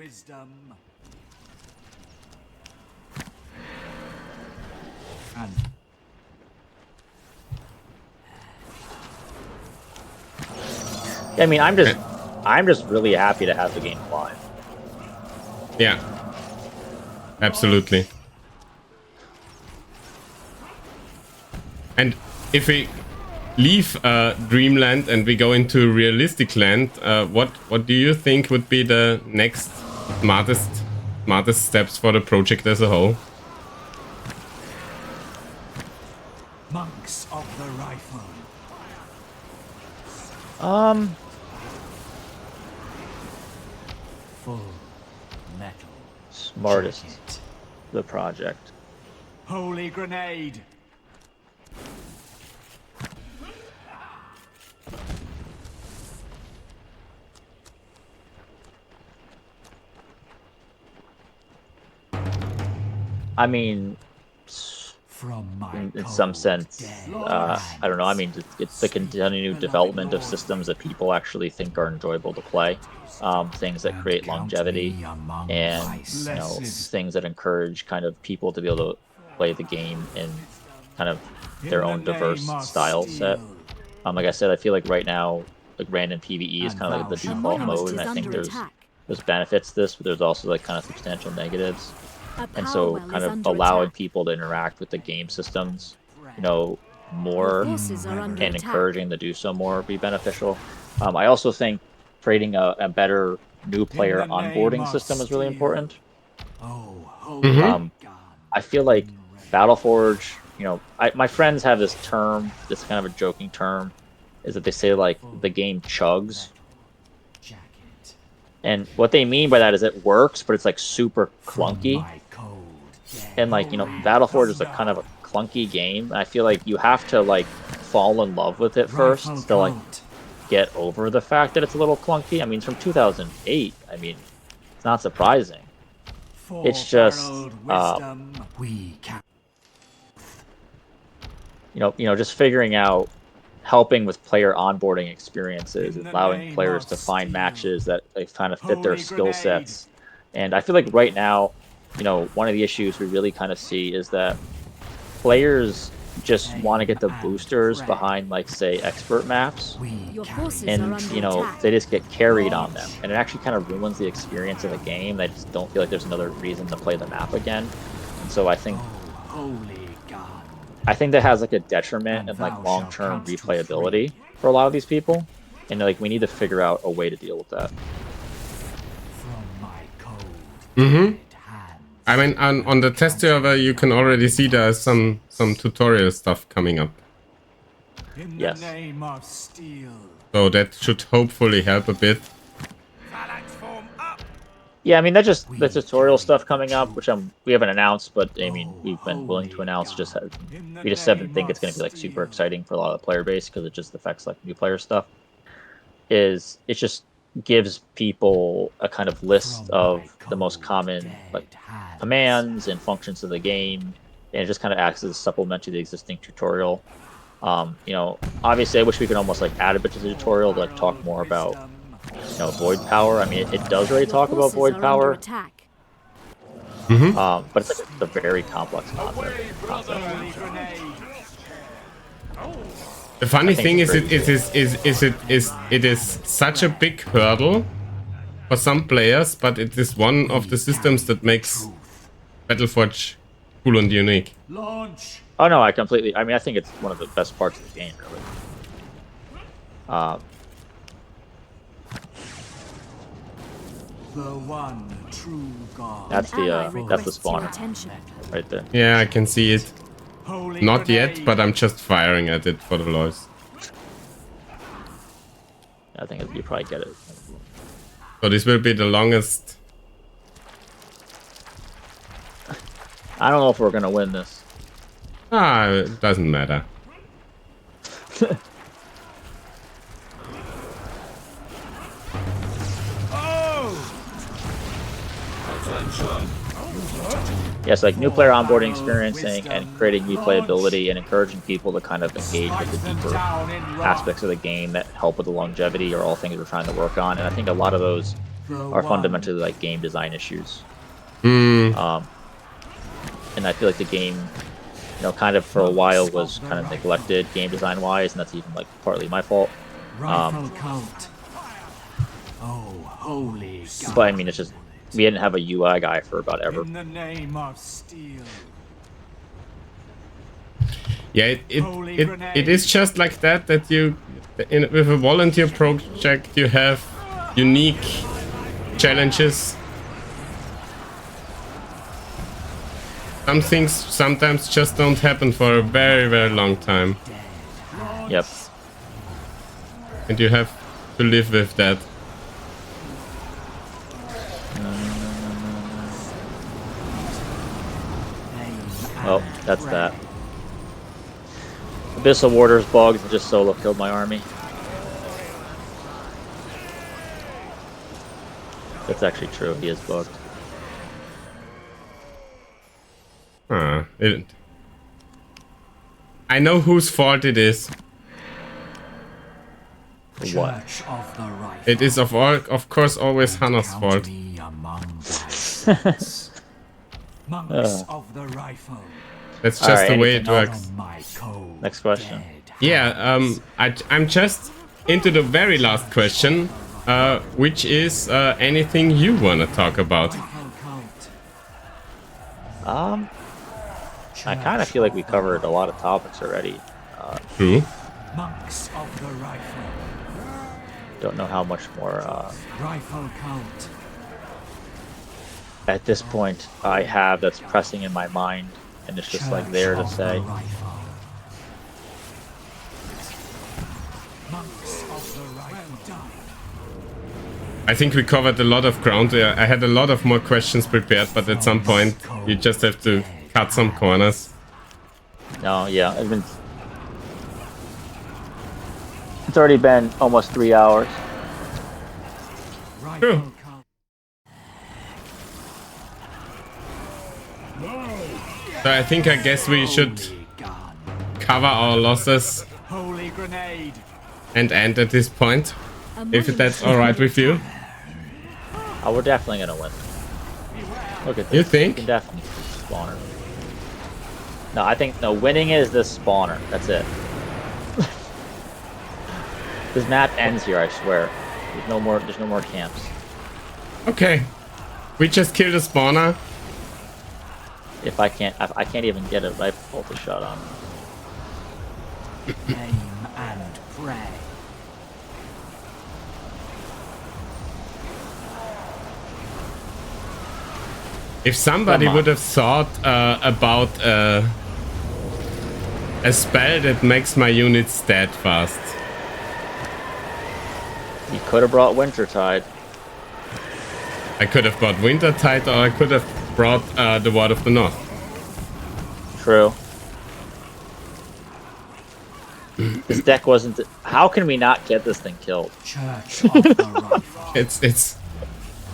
I mean, I'm just really happy to have the game live. Yeah, absolutely. And if we leave Dreamland and we go into realistic land, what do you think would be the next smartest steps for the project as a whole? Monks of the Rifle. Full metal. Smartest the project. Holy grenade. I mean, in some sense, I don't know. I mean, it's the continued development of systems that people actually think are enjoyable to play, things that create longevity, and things that encourage kind of people to be able to play the game in kind of their own diverse style set. Like I said, I feel like right now, like random PvE is And kind of like the thou default shalt mode, monument and is I think under there's attack. benefits to this, but there's also like kind of substantial negatives. A And power so well kind is of under allowing attack. people to interact with the game systems, Your more forces are under and attack. encouraging to do so more would be beneficial. I also think creating a better new player onboarding system is really important. I feel like BattleForge, my friends have this term, this kind of a joking term, is that they say like the game chugs. And what they mean by that is it works, but it's like super clunky. And like, BattleForge is a kind of a clunky game. I feel like you have to like fall in love with it first to like get over the fact that it's a little clunky. I mean, it's from 2008. I mean, it's not surprising. It's just, just figuring out, helping with player onboarding experiences, allowing players to find matches that they kind of fit their skill sets. And I feel like right now, one of the issues we really kind of see is that players just want to get the boosters behind, like, say, expert maps, Your forces and, are under attack. they just get carried on them. And it actually kind of ruins the experience of the game. They just don't feel like there's another reason to play the map again. And so I think that has like a detriment in like long-term replayability for a lot of these people, and like we need to figure out a way to deal with that. I mean, on the test server, you can already see there's some tutorial stuff coming up. Yes. So that should hopefully help a bit. Phalanx form up. Yeah, I mean, that's just the tutorial stuff coming up, which we haven't announced, but I mean, we've been willing to announce. We just haven't think it's going to be like super exciting for a lot of the player base because it just affects like new player stuff. It just gives people a kind of list of the most common like commands and functions of the game, and it just kind of acts as a supplement to the existing tutorial. Obviously, I wish we could almost like add a bit to the tutorial to like talk more about void power. I mean, it does already talk about void power, but it's like a very complex concept. The funny thing is, it is such a big hurdle for some players, but it is one of the systems that makes BattleForge cool and unique. Oh no, I think it's one of the best parts of the game, really. The one true God. That's the spawner right there. Yeah, I can see it. Not yet, but I'm just firing at it for the lols. I think you probably get it. So this will be the longest. I don't know if we're gonna win this. It doesn't matter. Yes, like new player onboarding experiencing and creating replayability and encouraging people to kind of engage with the deeper aspects of the game that help with the longevity are all things we're trying to work on. And I think a lot of those are fundamentally like game design issues. And I feel like the game, kind of for a while was kind of neglected game design wise, and that's even like partly my fault. But I mean, it's just we didn't have a UI guy for about ever. In the name of steel. Yeah, it is just like that you with a volunteer project you have unique challenges. Some things sometimes just don't happen for a very, very long time. Yep. And you have to live with that. Oh, that's that. Abyssal Warder's bugged and just solo killed my army. That's actually true, he is bugged. I know whose fault it is. What? It is of course always Hannah's fault. Monks of the rifle. That's just the way it works. Next question. Yeah, I'm just into the very last question, which is anything you want to talk about. I kind of feel like we covered a lot of topics already. True. Monks of the rifle. Don't know how much more. Rifle cult. At this point, I have that's pressing in my mind, and it's just like there to say. Monks of the rifle. Well done. I think we covered a lot of ground. I had a lot of more questions prepared, but at some point you just have to cut some corners. No, yeah, it's already been almost 3 hours. True. So I guess we should cover our losses Holy grenade. and end at this point, if that's all right with you. Oh, we're definitely gonna win. Look at this. You think? We can definitely beat the spawner. No, I think winning is this spawner. That's it. This map ends here, I swear. There's no more camps. Okay. We just killed a spawner. If I can't even get a rifle to shot on. Aim and pray. If somebody Come on. would have thought about a spell that makes my units steadfast. You could have brought Wintertide. I could have brought Wintertide, or I could have brought the Ward of the North. True. This deck wasn't. How can we not get this thing killed? Church of the rifle. It's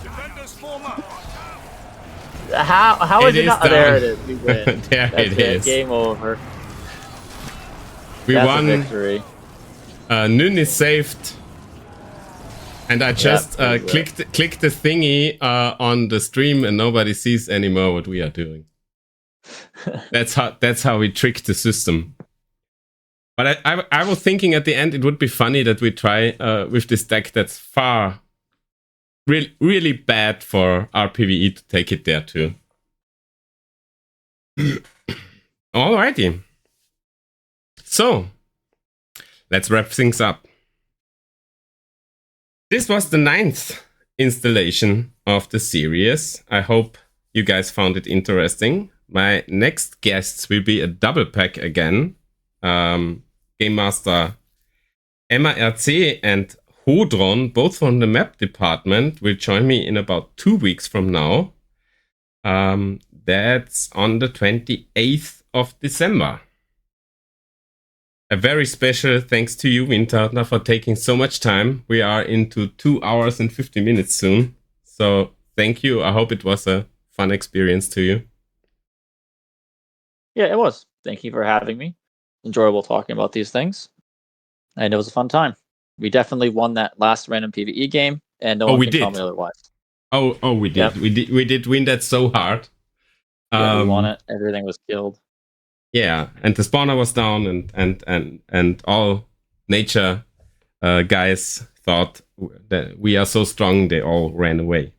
Defenders form up. How is It it is not? down. There it is. We win. There That's it is. Game over. We That's won. a victory. Nun is saved. And I just Yep, clicked the thingy on the stream, and nobody sees anymore what we are doing. That's how we trick the system. But I was thinking at the end it would be funny that we try with this deck that's really bad for rPvE to take it there too. Alrighty. So let's wrap things up. This was the 9th installation of the series. I hope you guys found it interesting. My next guests will be a double pack again. Game Master Emma RC and Hodron, both from the map department, will join me in about 2 weeks from now. That's on the 28th of December. A very special thanks to you, Windhunter, for taking so much time. We are into 2 hours and 50 minutes soon. So thank you. I hope it was a fun experience to you. Yeah, it was. Thank you for having me. Enjoyable talking about these things. And it was a fun time. We definitely won that last random PvE game, and no one can tell me otherwise. Oh, we did. Yep. We did win that so hard. Yeah, we won it. Everything was killed. Yeah, and the spawner was down, and all nature guys thought that we are so strong, they all ran away.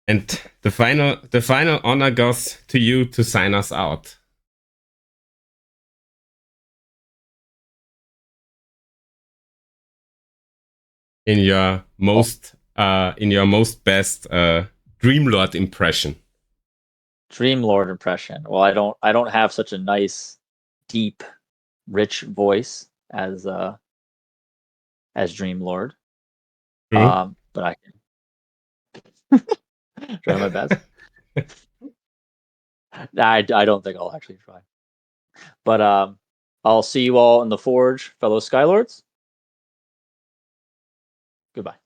And the final honor goes to you to sign us out. In your most best Dreamlord impression. Dreamlord impression. Well, I don't have such a nice, deep, rich voice as Dreamlord. True. But I can try my best. I don't think I'll actually try. But I'll see you all in the Forge, fellow Skylords. Goodbye.